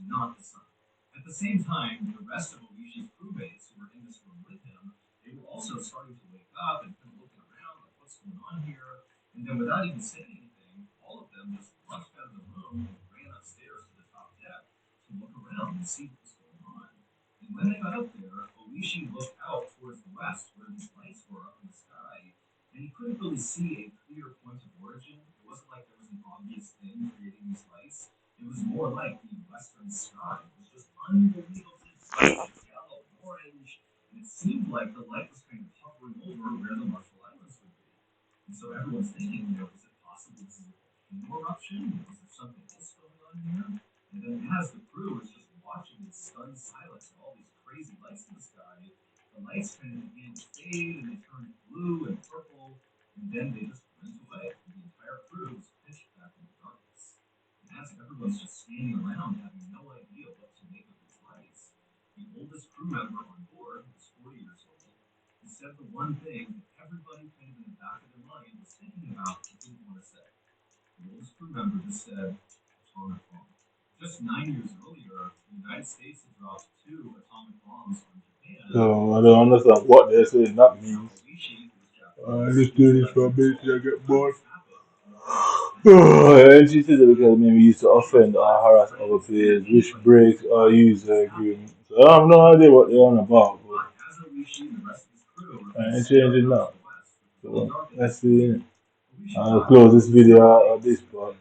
not the sun. At the same time, the rest of Oishi's crewmates who were in this room with him, they were also starting to wake up and kind of looking around, like, what's going on here? And then without even saying anything, all of them just rushed out of the room and ran upstairs to the top deck to look around and see what was going on. And when they got up there, Oishi looked out towards the west where these lights were up in the sky, and he couldn't really see a clear point of origin. It wasn't like there was an obvious thing creating these lights. It was more like the western sky. It was just unbelievably bright, yellow, orange, and it seemed like the light was kind of hovering over where the Marshall Islands would be. And so everyone's thinking, is it possible this is a volcano eruption? Is there something else going on here? And then as the crew was just watching in stunned silence of all these crazy lights in the sky, the lights kind of began to fade and they turned blue and purple, and then they just went away. And the entire crew was pitched back in the darkness. And as everyone's just standing around having no idea what to make of these lights, the oldest crew member on board, who was 40 years old, he said the one thing that everybody kind of in the back of their mind was thinking about but didn't want to say. The oldest crew member just said, atomic bomb. Just 9 years earlier, the United States had dropped two atomic bombs on Japan. So I don't understand what they're saying that means. Oishi, who was I Japanese, just do this for a bit till I get bored. happened. And she said that because maybe used to offend or harass other players, which breaks our user agreement. So I have no idea what they're on about, but I ain't changing that. So let's see. I'll close this video at this part.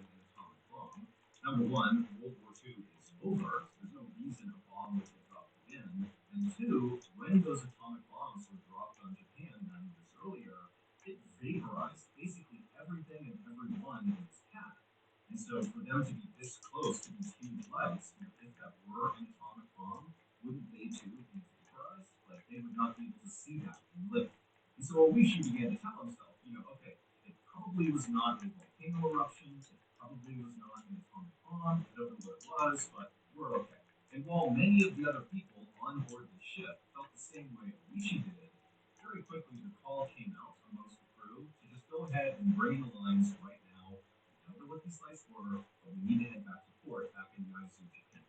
Number one, World War II is over. There's no reason a bomb would get dropped again. And two, when those atomic bombs were dropped on Japan 9 years earlier, it vaporized basically everything and everyone in its path. And so for them to be this close to these huge lights, if that were an atomic bomb, wouldn't they too be vaporized? Like they would not be able to see that and live. And so Oishi began to tell himself, okay, it probably was not a volcano eruption, it probably was not an atomic bomb, I don't know what it was, but we're okay. And while many of the other people on board the ship felt the same way Oishi did, very quickly the call came out amongst the crew to just go ahead and bring the lines right now. I don't know what these lights were, but we need to head back to port back in Yaizu, Japan.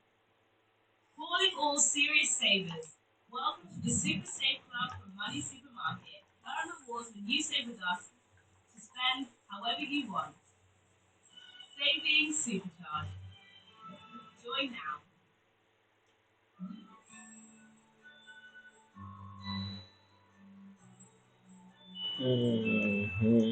Calling all serious savers. Welcome to the Super Save Club from Money Supermarket. Earn rewards when you save with us to spend however you want. Saving supercharged. Join now. Mm-hmm.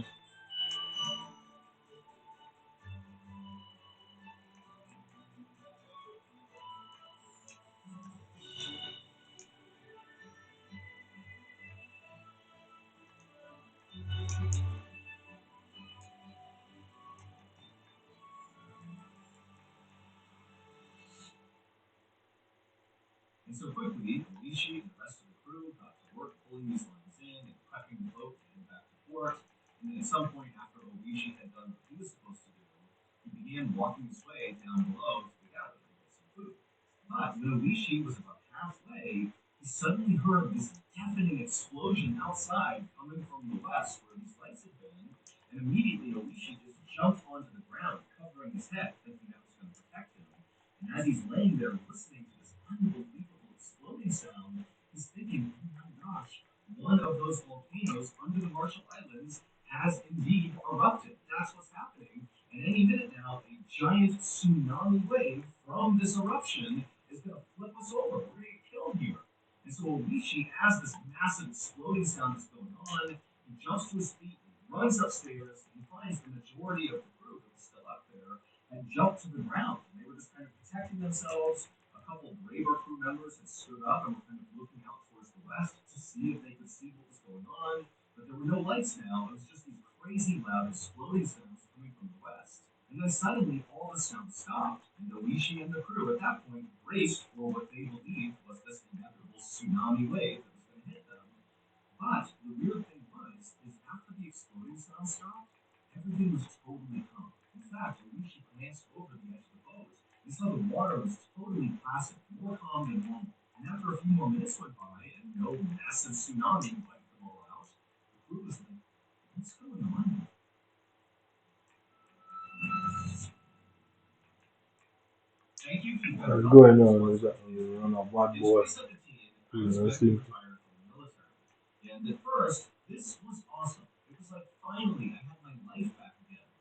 And so quickly, Oishi and the rest of the crew got to work pulling these lines in and prepping the boat to head back to port. And then at some point after Oishi had done what he was supposed to do, he began walking his way down below to the galley to get some food. But when Oishi was about halfway, he suddenly heard this deafening explosion outside coming from the west where these lights had been. And immediately Oishi just jumped onto the ground, covering his head, thinking that was going to protect him. And as he's laying there listening to this unbelievable exploding sound, he's thinking, oh my gosh, one of those volcanoes under the Marshall Islands has indeed erupted. That's what's happening. And any minute now, a giant tsunami wave from this eruption is going to flip us over. We're going to get killed here. And so Oishi, as this massive exploding sound is going on, he jumps to his feet, he runs upstairs, and he finds the majority of the crew that was still up there had jumped to the ground. And they were just kind of protecting themselves. A couple braver crew members had stood up and were kind of looking out towards the west to see if they could see what was going on. But there were no lights now. It was just these crazy loud exploding sounds coming from the west. And then suddenly all the sounds stopped, and Oishi and the crew at that point braced for what they believed was this inevitable tsunami wave that was going to hit them. But the weird thing was, is after the exploding sound stopped, everything was totally calm. In fact, Oishi glanced over the edge of the boat and saw the water was totally placid, more calm than normal. And after a few more minutes went by and no massive tsunami wiped them all out, the crew was like, what's going on? What's going on? Is that on a bad boy? See. And at first, this was awesome. It was like finally I had my life back again.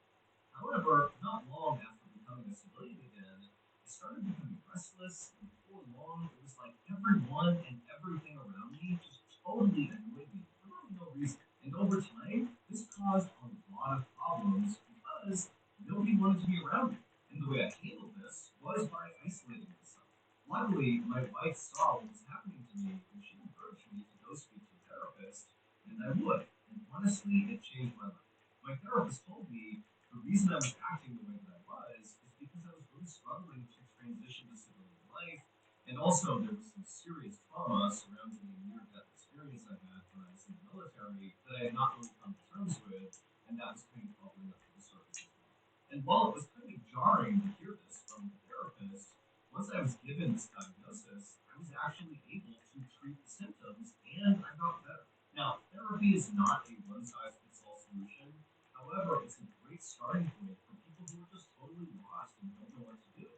However, not long after becoming a civilian again, I started becoming restless, and before long, it was like everyone and everything around me just totally annoyed me for really no reason. And over time, this caused a lot of problems because nobody wanted to be around me. And the way I handled this was by isolating myself. Luckily, my wife saw what was happening to me, and she encouraged me to go speak to a therapist, and I would. And honestly, it changed my life. My therapist told me the reason I was acting the way that I was is because I was really struggling to transition to civilian life, and also there was some serious trauma surrounding a near-death experience I had when I was in the military that I had not really come to terms with, and that was kind of bubbling up to the surface as well. And while it was kind of jarring to hear this from the therapist, once I was given this diagnosis, I was actually able to treat the symptoms, and I got better. Now, therapy is not a one-size-fits-all solution. However, it's a great starting point for people who are just totally lost and don't know what to do.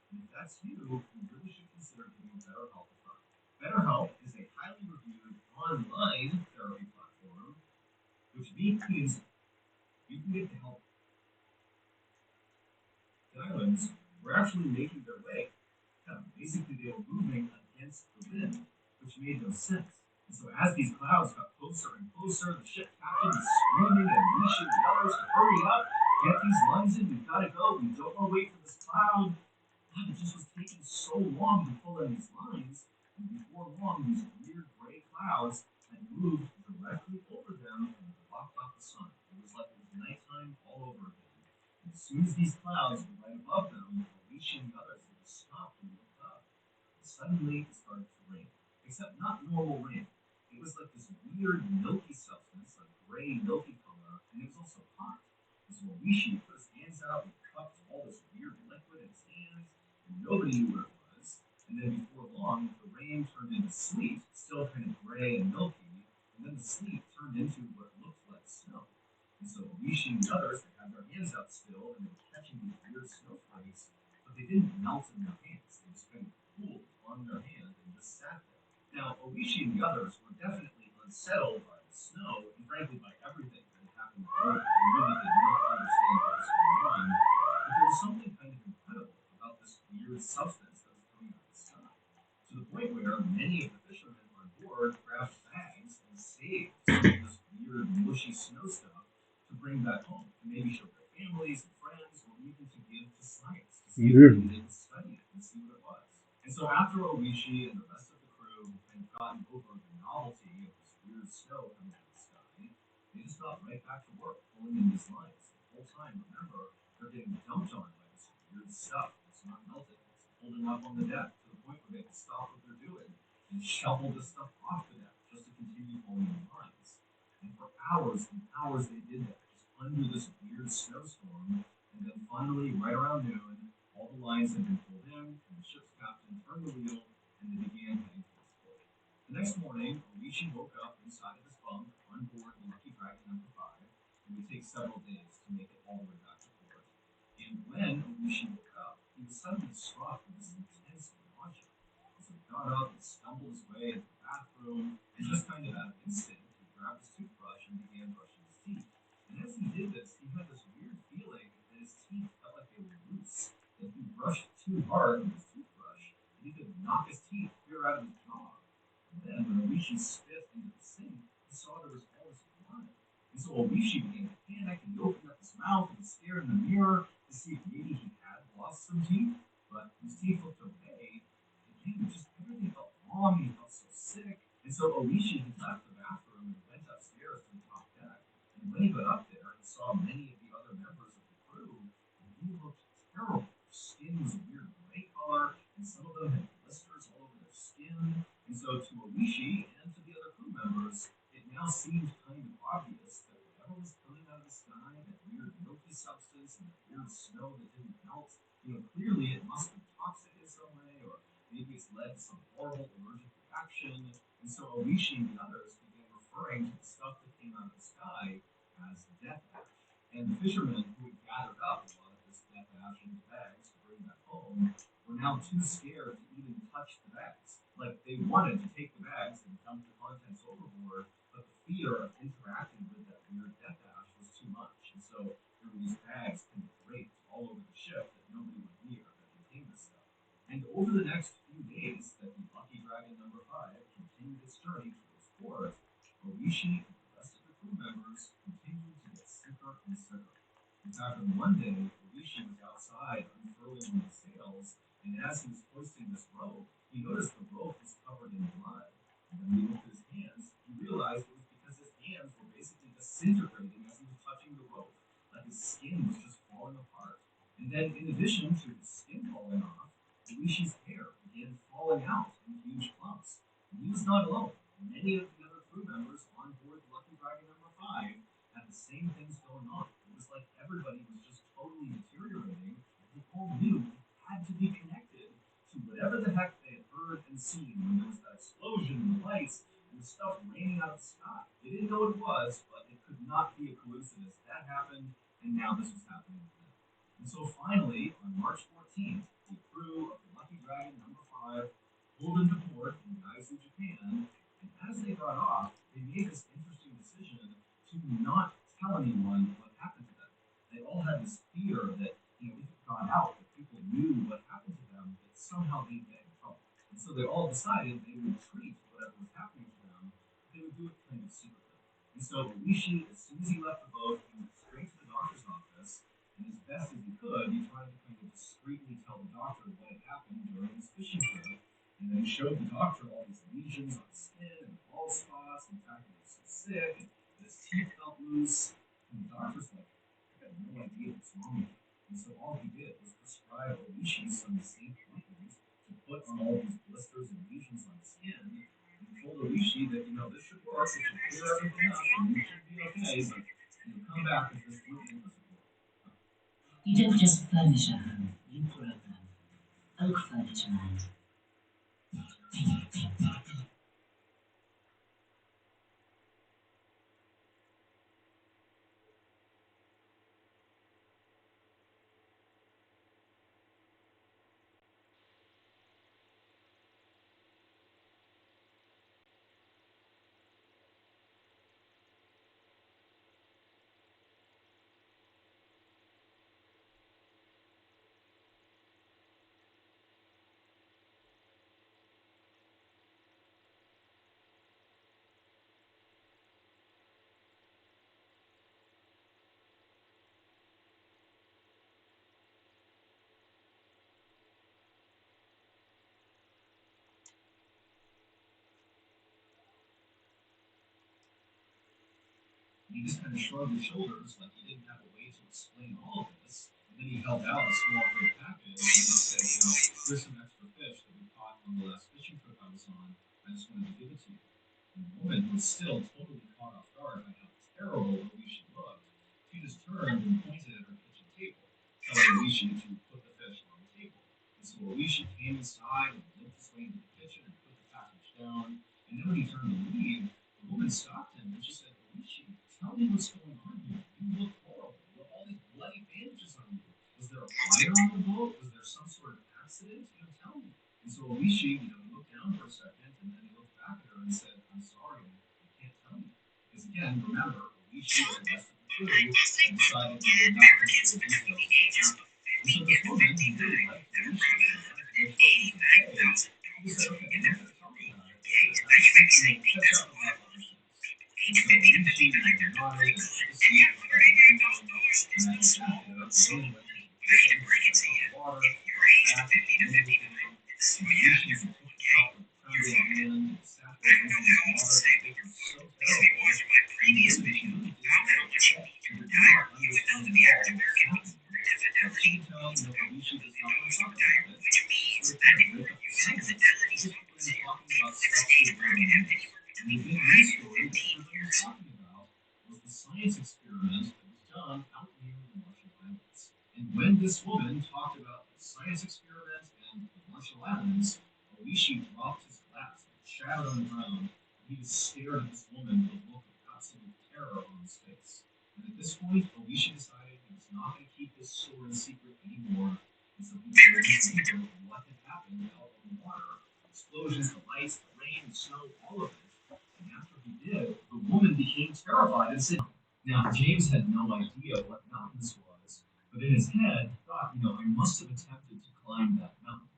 And if that's you, you really should consider giving BetterHelp a try. BetterHelp is a highly reviewed online therapy platform, which means you can get the help. The islands were actually making their way. Basically, they were moving against the wind, which made no sense. And so, as these clouds got closer and closer, the ship captain was screaming and leashing the others to hurry up, get these lines in, we've got to go, we don't want to wait for this cloud. God, it just was taking so long to pull in these lines, and before long, these weird gray clouds had moved directly over them and blocked out the sun. It was like it was nighttime all over again. And as soon as these clouds were right above them, Alicia and the others had just stopped and looked up. And suddenly it started to rain. Except not normal rain. It was like this weird milky substance, like gray milky color, and it was also hot. And so Alicia put his hands out and cupped all this weird liquid in his hands, and nobody knew what it was. And then before long, the rain turned into sleet, still kind of gray and milky, and then the sleet turned into what looked like snow. And so Alicia and the others, they had their hands out still, and they were catching these weird snowflakes, but they didn't melt in their hands. They just kind of cooled on their hand and just sat there. Now, Oishi and the others were definitely unsettled by the snow, and frankly by everything that had happened before. They really did not understand what was going on, but there was something kind of incredible about this weird substance that was coming out of the sky. To the point where many of the fishermen on board grabbed bags and saved some of this weird, mushy snow stuff to bring back home, to maybe show their families and friends, or even to give to science to see if they didn't study it and see what it was. And so after Oishi and the rest of the crew had gotten over the novelty of this weird snow coming out of the sky, they just got right back to work pulling in these lines. The whole time, remember, they're getting dumped on by this weird stuff that's not melting. It's holding up on the deck to the point where they have to stop what they're doing and shovel this stuff off the deck just to continue pulling in lines. And for hours and hours they did that, just under this weird snowstorm. And then finally, right around noon, all the lines had been pulled in, and the ship's captain turned the wheel, and they began heading towards port. The next morning, Oishi woke up inside of his bunk on board the Lucky Dragon number 5. It would take several days to make it all the way back to port. And when Oishi woke up, he was suddenly struck with this intense nausea. And so he got up and stumbled his way into the bathroom, and just kind of out of instinct, he grabbed his toothbrush and began brushing his teeth. And as he did this, he had this weird feeling that his teeth felt like they were loose, that he brushed too hard with his toothbrush, and he could knock his teeth clear out of his jaw. And then, when Oishi spit into the sink, he saw there was all this blood. And so Oishi began to panic, and he opened up his mouth and stared in the mirror to see if maybe he had lost some teeth, but his teeth looked okay. Again, just everything felt wrong, he felt so sick. And so Oishi had left the bathroom and went upstairs to the top deck. And when he got up there, he saw many of the other members of the crew, and they looked terrible. Their skin was a weird gray color, and some of them had blisters all over their skin. And so to Oishi and to the other crew members, it now seemed kind of obvious that whatever was coming out of the sky, that weird milky substance and that weird snow that didn't melt, clearly it must be toxic in some way, or maybe it's led to some horrible allergic reaction. And so Oishi and the others began referring to the stuff that came out of the sky as death ash. And the fishermen who had gathered up a lot of this death ash into bags to bring back home, were now too scared to even touch the bags. Like, they wanted to take the bags and dump the contents overboard, but the fear of interacting with that weird death ash was too much. And so there were these bags kind of draped all over the ship that nobody would near that contained this stuff. And over the next few days that the Lucky Dragon number 5 continued its journey towards port, Oishi and the rest of the crew members continued to get sicker and sicker. In fact, on one day, Oishi was outside unfurling one of the sails, and as he was hoisting this rope, he noticed the rope was covered in blood. And then when he looked at his hands, he realized it was because his hands were basically disintegrating as he was touching the rope. Like, his skin was just falling apart. And then, in addition to his skin falling off, Luishi's hair began falling out in huge clumps. And he was not alone. Many of the other crew members on board the Lucky Dragon number 5 had the same things going on. It was like everybody was just totally deteriorating, and they all knew it had to be connected to whatever the heck they had heard and seen when there was that explosion and the lights and the stuff raining out of the sky. They didn't know what it was, but it could not be a coincidence. That happened, and now this was happening to them. And so finally, on March 14th, the crew of the Lucky Dragon number 5 pulled into port in Gaizu, Japan, and as they got off, they made this interesting decision to not tell anyone what happened to them. They all had this fear that, if it got out, that people knew what happened to them, that somehow they'd get in trouble. And so they all decided they would treat whatever was happening to them, but they would do it kind of secretly. And so Rishi, as soon as he left the boat, he went straight to the doctor's office, and as best as he could, he tried to kind of discreetly tell the doctor what had happened during his fishing trip. And then he showed the doctor all these lesions on his skin and bald spots. In fact, he was so sick, and his teeth felt loose. And the doctor's like, I have no idea what's wrong with you. And so all he did was prescribe Oishi some safe ointment to put on all these blisters and lesions on his skin. And told Oishi that, this should work, it should clear everything up, and you should be okay, but come back if this ointment doesn't work. You don't just furnish a home, you grow them. Oak Furniture Man. He just kind of shrugged his shoulders like he didn't have a way to explain all of this. And then he held out a small gray package and he said, here's some extra fish that we caught on the last fishing trip I was on. I just wanted to give it to you. And the woman, who was still totally caught off guard by how terrible Oishi looked, she just turned and pointed at her kitchen table, telling Oishi to put the fish on the table. And so Oishi came inside and limped his way into the kitchen and put the package down. And then when he turned to leave, the woman stopped him and she said, Oishi, tell me what's going on here. You look horrible. You have all these bloody bandages on you. Was there a fire on the boat? Was there some sort of accident? Tell me. And so Oishi, he looked down for a second and then he looked back at her and said, I'm sorry, I can't tell you. Because again, remember, Oishi and the rest of the crew had decided they were not going to share details of what happened. And so this woman, who really liked Oishi and wanted to make sure he was okay, she said, okay, I'm going to tell me about it. Catch up about other things. And so Oishi nodded and took a seat and started laying down, and then she really went into the kitchen, got water, got back, and everything. And Oishi took the cup with a trembling hand and sat there drinking the water. It was so terrible. And really, she really didn't know what to say. She did not understand at all what was happening. But she could tell, Oishi does not want to talk about it. So it kind of break up the silence. She just began talking about stuff she had read on the news. And the big news story that everybody was talking about was the science experiment that was done out near the Marshall Islands. And when this woman talked about the science experiment and the Marshall Islands, Oishi dropped his glass and shattered on the ground, and he just stared at this woman with a look of absolute terror on his face. And at this point, Oishi decided he was not going to keep this story secret anymore, And so he started to think of what had happened out on the water. Explosions, the lights, the rain, the snow, all of it. And after he did, the woman became terrified and said, now, James had no idea what mountain this was, but in his head, he thought, I must have attempted to climb that mountain.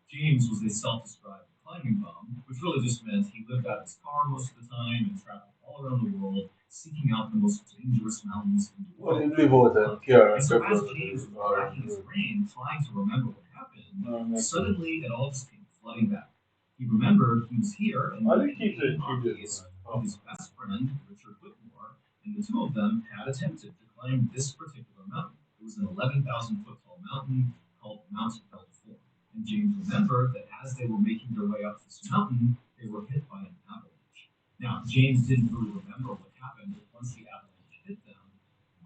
James was a self-described climbing bum, which really just meant he lived out of his car most of the time and traveled all around the world, seeking out the most dangerous mountains in the Well, world. they live out and care And and so as pepper. James was racking his brain, trying to remember what happened, suddenly it all just came flooding back. He remembered he was here and I he think he's a Monkeys with his best friend, Richard Whitmore, and the two of them had attempted to climb this particular mountain. It was an 11,000 foot tall mountain called Mount Belfour. And James remembered that as they were making their way up this mountain, they were hit by an avalanche. Now, James didn't really remember what happened once the avalanche hit them,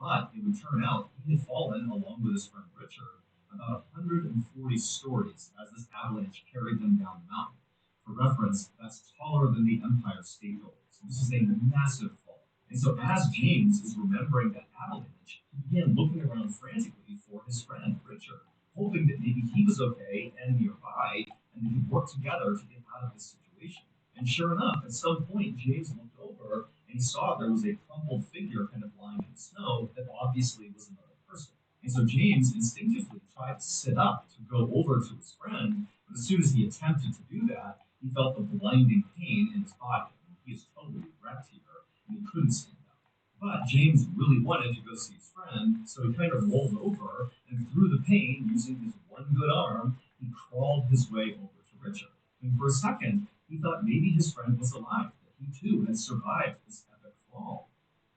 but it would turn out he had fallen, along with his friend Richard, about 140 stories as this avalanche carried them down the mountain. For reference, that's taller than the Empire State Building. So this is a massive fall. And so as James is remembering that avalanche, he began looking around frantically for his friend Richard, hoping that maybe he was okay and nearby, and they could work together to get out of this situation. And sure enough, at some point, James looked over and he saw there was a crumpled figure kind of lying in the snow that obviously was another person. And so James instinctively tried to sit up to go over to his friend, but as soon as he attempted to do that, he felt the blinding pain in his body. I mean, he is totally wrecked here, and he couldn't stand up. But James really wanted to go see his friend, so he kind of rolled over, and through the pain, using his one good arm, he crawled his way over to Richard. And for a second, he thought maybe his friend was alive, that he too had survived this epic fall.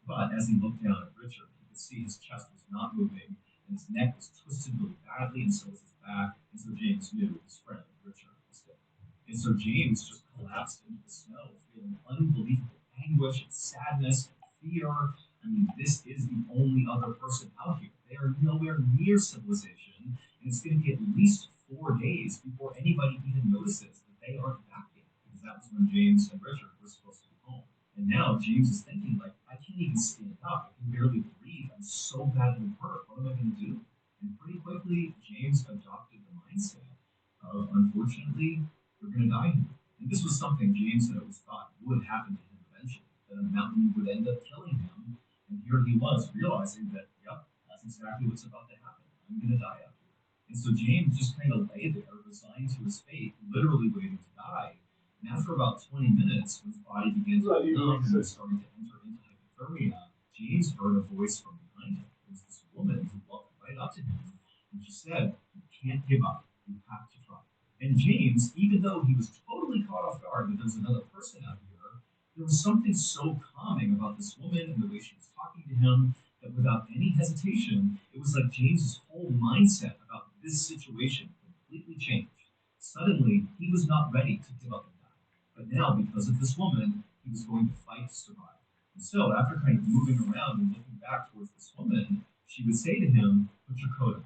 But as he looked down at Richard, he could see his chest was not moving, and his neck was twisted really badly, and so was his back, and so James knew his friend Richard was dead. And so James just collapsed into the snow, feeling unbelievable anguish and sadness and fear. I mean, this is the only other person out here. They are nowhere near civilization, and it's going to be at least 4 days before anybody even notices that they aren't back yet, because that was when James and Richard were supposed to be home. And now James is thinking, like, I can't even stand up. I can barely breathe. I'm so badly hurt. What am I going to do? And pretty quickly, James adopted the mindset of, unfortunately, we're going to die here. And this was something James had always thought would happen to him eventually, that a mountain would end up killing him. And here he was, realizing that, yep, that's exactly what's about to happen. I'm going to die out here. And so James just kind of lay there, resigned to his fate, literally waiting to die. And after about 20 minutes, when his body began to numb and was starting to enter into hypothermia, James heard a voice from behind him. It was this woman who walked right up to him, and she said, "You can't give up. You have to try." And James, even though he was totally caught off guard that there was another person out here, there was something so calming about this woman and the way she was talking to him that without any hesitation, it was like James's whole mindset about this situation completely changed. Suddenly, he was not ready to give up and die. But now, because of this woman, he was going to fight to survive. And so, after kind of moving around and looking back towards this woman, she would say to him, "Put your coat on."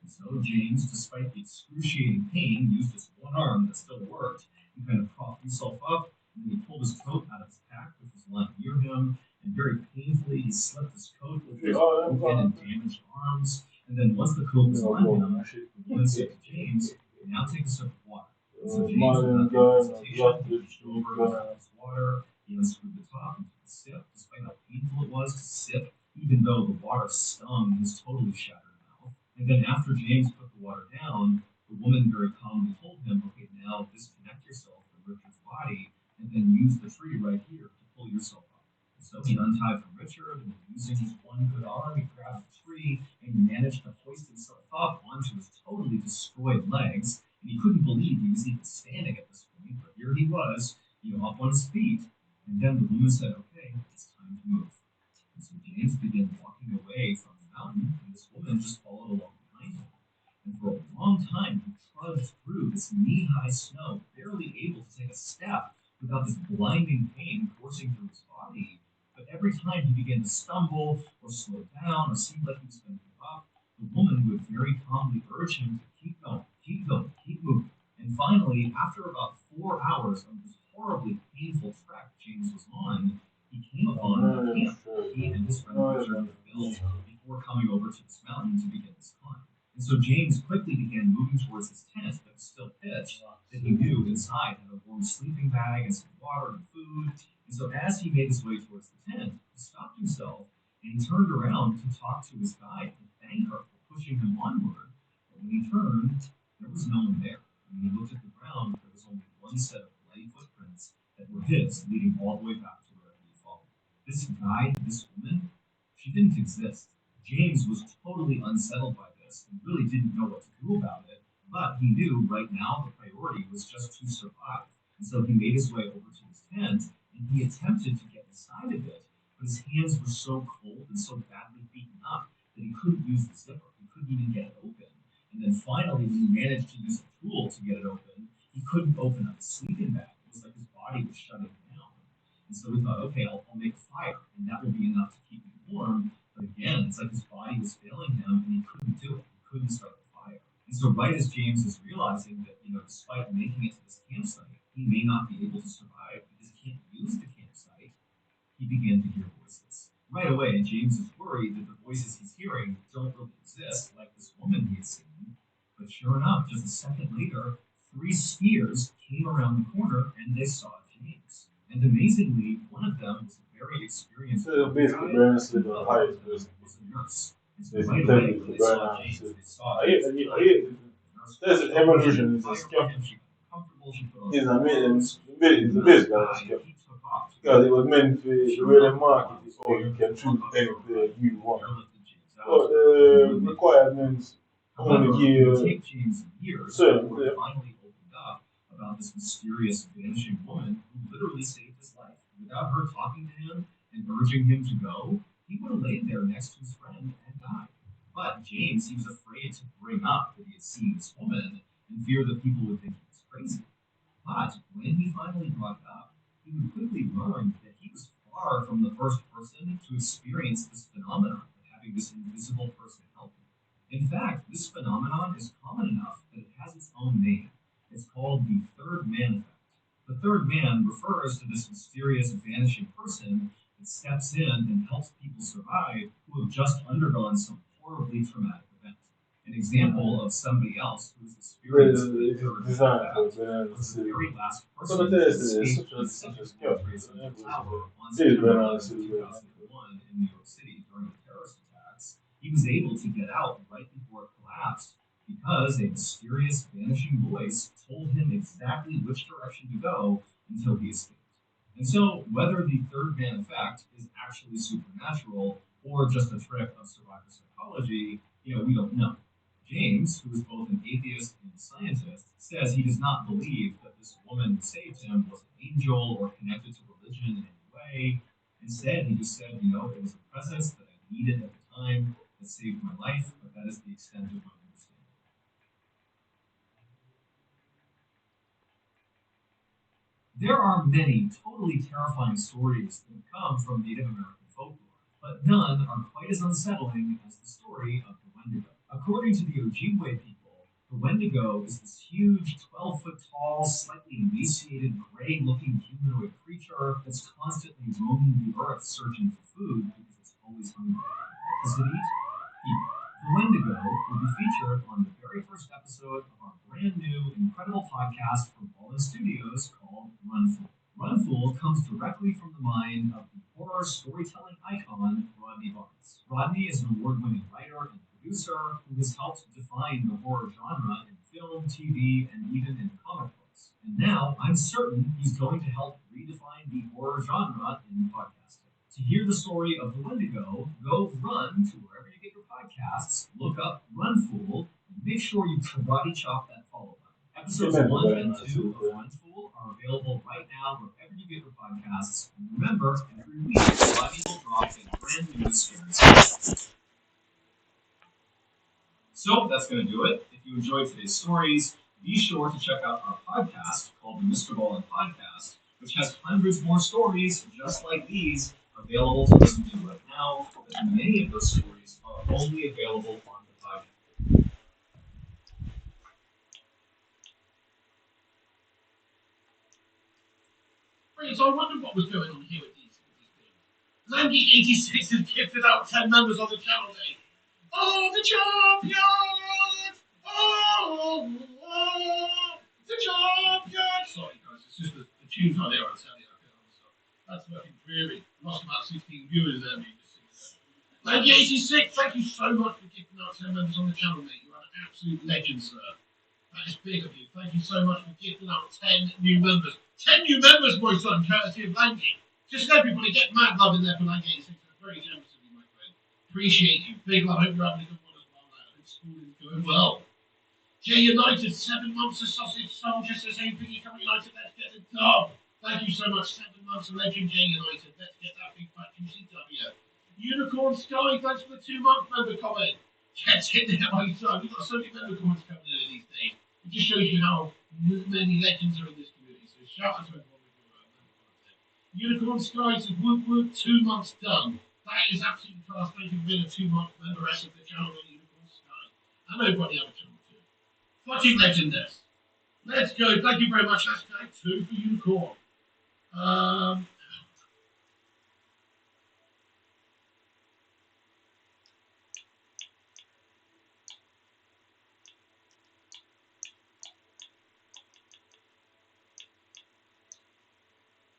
And so James, despite the excruciating pain, used his one arm that still worked and kind of propped himself up, and then he pulled his coat out of his pack, which was lying near him, and very painfully he slipped his coat with his broken and damaged arms. And then once the coat was on him, the woman said to James, "Now take a sip of water." And so James, without any hesitation, he reached over and grabbed his water. He unscrewed the top and took a sip, despite how painful it was to sip, even though the water stung his totally shattered mouth. And then after James put the water down, the woman very calmly told him, "Okay, now disconnect yourself from Richard's body and then use the tree right here to pull yourself up." And so he untied from Richard, and using his one good arm, he grabbed the tree and he managed to hoist himself up onto his totally destroyed legs. And he couldn't believe he was even standing at this point, but here he was, up on his feet. And then the woman said, "Okay, it's time to move." And so James began walking away from the mountain, and this woman just followed along behind him. And for a long time, he trudged through this knee-high snow, barely able to take a step without this blinding pain coursing through his body. But every time he began to stumble or slow down or seemed like he was going to give up, the woman would very calmly urge him to keep going, keep moving. And finally, after about 4 hours of this horribly painful trek James was on, he came upon a camp that he and his friend Richard had built before coming over to this mountain to begin this climb. And so James quickly began moving towards his tent that was still pitched, that he knew inside had a warm sleeping bag and some water and food. And so as he made his way towards the tent, he stopped himself and he turned around to talk to his guide and thank her for pushing him onward. But when he turned, there was no one there. When he looked at the ground, there was only one set of bloody footprints that were his, leading all the way back to wherever he followed. This guide, this woman, she didn't exist. James was totally unsettled by this and really didn't know what to do about it, but he knew right now the priority was just to survive. And so he made his way over to his tent and he attempted to get inside of it, but his hands were so cold and so badly beaten up that he couldn't use the zipper. He couldn't even get it open. And then finally, when he managed to use a tool to get it open, he couldn't open up his sleeping bag. It was like his body was shutting down. And so he thought, okay, I'll make a fire, and that will be enough to keep me warm. But again, it's like his body was failing him, and he couldn't do it. He couldn't start the fire. And so right as James is realizing that, despite making it to this campsite, he may not be able to survive because he can't use the campsite, he began to hear voices. Right away, James is worried that the voices he's hearing don't really exist, like this woman he had seen. But sure enough, just a second later, 3 skiers came around the corner and they saw James. And amazingly, one of them was a very experienced basically, Brian's the highest person. was a nurse. And so It's right away, when they saw Brian. James, they saw I hate there's an evolution, it's a scam. It's a basic scam. Because it was meant to really market it so you can choose anything you want. But the requirements only give certain finally opened up about this mysterious vanishing woman who literally saved his life. Without her talking to him and urging him to go, he would have laid there next to his friend and died. But James, he was afraid to bring up that he had seen this woman and feared that people would think he was crazy. But when he finally brought it up, he would quickly learn that he was far from the first person to experience this phenomenon of having this invisible person help him. In fact, this phenomenon is common enough that it has its own name. It's called the third man effect. The third man refers to this mysterious vanishing person that steps in and helps people survive who have just undergone some horribly traumatic event. An example of somebody else who has experienced the third man effect was the very last person to escape the second World Trade Center tower on September 11, 2001 in New York City during the terrorist attacks. He was able to get out right before it collapsed because a mysterious vanishing voice told him exactly which direction to go until he escaped. And so, whether the third man effect is actually supernatural or just a trick of survivor psychology, we don't know. James, who is both an atheist and a scientist, says he does not believe that this woman who saved him was an angel or connected to religion in any way. Instead, he just said, it was a presence that I needed at the time that saved my life, but that is the extent of my understanding. There are many totally terrifying stories that have come from Native American folklore, but none are quite as unsettling as the story of the Wendigo. According to the Ojibwe people, the Wendigo is this huge 12-foot tall, slightly emaciated, gray-looking humanoid creature that's constantly roaming the earth searching for food because it's always hungry. What does it eat? People. The Wendigo will be featured on the very first episode of our brand new, incredible podcast from Walden Studios called Runfool. Runfool comes directly from the mind of the horror storytelling icon, Rodney Barnes. Rodney is an award-winning writer and producer who has helped define the horror genre in film, TV, and even in comic books. And now, I'm certain he's going to help redefine the horror genre in podcasting. To hear the story of the Wendigo, go run to wherever you get your podcasts, look up Runfool, and make sure you karate chop that follow button. Episodes 1 and 2 of Runfool are available right now wherever you get your podcasts. And remember, every week, Rodney will drop a brand new scary story. So that's going to do it. If you enjoyed today's stories, be sure to check out our podcast called the Mr. Ballin Podcast, which has hundreds more stories just like these available to listen to right now, but many of those stories are only available on the podcast. Right, so I wondered what was going on here with these things. Landy 86 has gifted out 10 members on the channel day. Oh, the champion! The champion! Sorry, guys, it's just the tune's not there on Saturday. That's fucking dreary. Lost about 16 viewers there, mate. Lady 86, thank you so much for gifting out 10 members on the channel, mate. You are an absolute legend, sir. That is big of you. Thank you so much for gifting out 10 new members. 10 new members, my son, courtesy of Lanky. Just everybody get mad love in there for Lanky 86. That's very generous of you, my friend. Appreciate you. Big love. Hope you're having a good one as well, lad. I hope school is going well. J United, 7 months of sausage soldier says, hey, Biggie, come United, let's get the dub. Thank you so much. 7 months of legend, J United. Let's get that big fat juicy W. Unicorn Sky, thanks for the 2-month member comment. Get in there, my son. We've got so many member comments coming in these days. It just shows you how many legends are in this community. So shout out to everyone with your member content. Unicorn Sky says, wood, 2 months done. That is absolutely class. Thank you for being a 2-month member of the channel on Unicorn Sky. And everybody have a channel too. Fucking legendess. Let's go. Thank you very much. That's going 2 for Unicorn.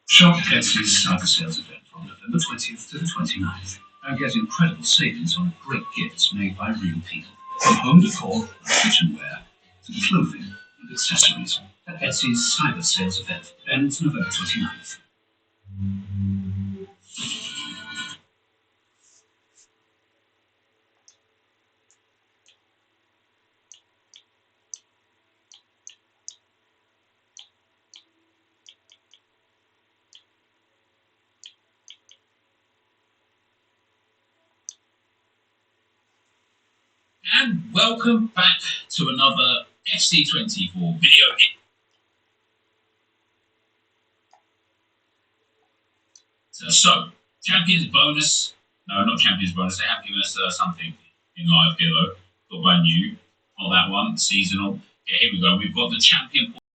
Shop Etsy's cyber sales event from November 20th to the 29th and get incredible savings on great gifts made by real people. From home decor and kitchenware to clothing and accessories at Etsy's cyber sales event ends November 29th. And welcome back to another FC24 video. So, Champions bonus. No, not Champions bonus. They have given us something in live here, though. Got brand new. Not that one. Seasonal. Okay, here we go. We've got the Champion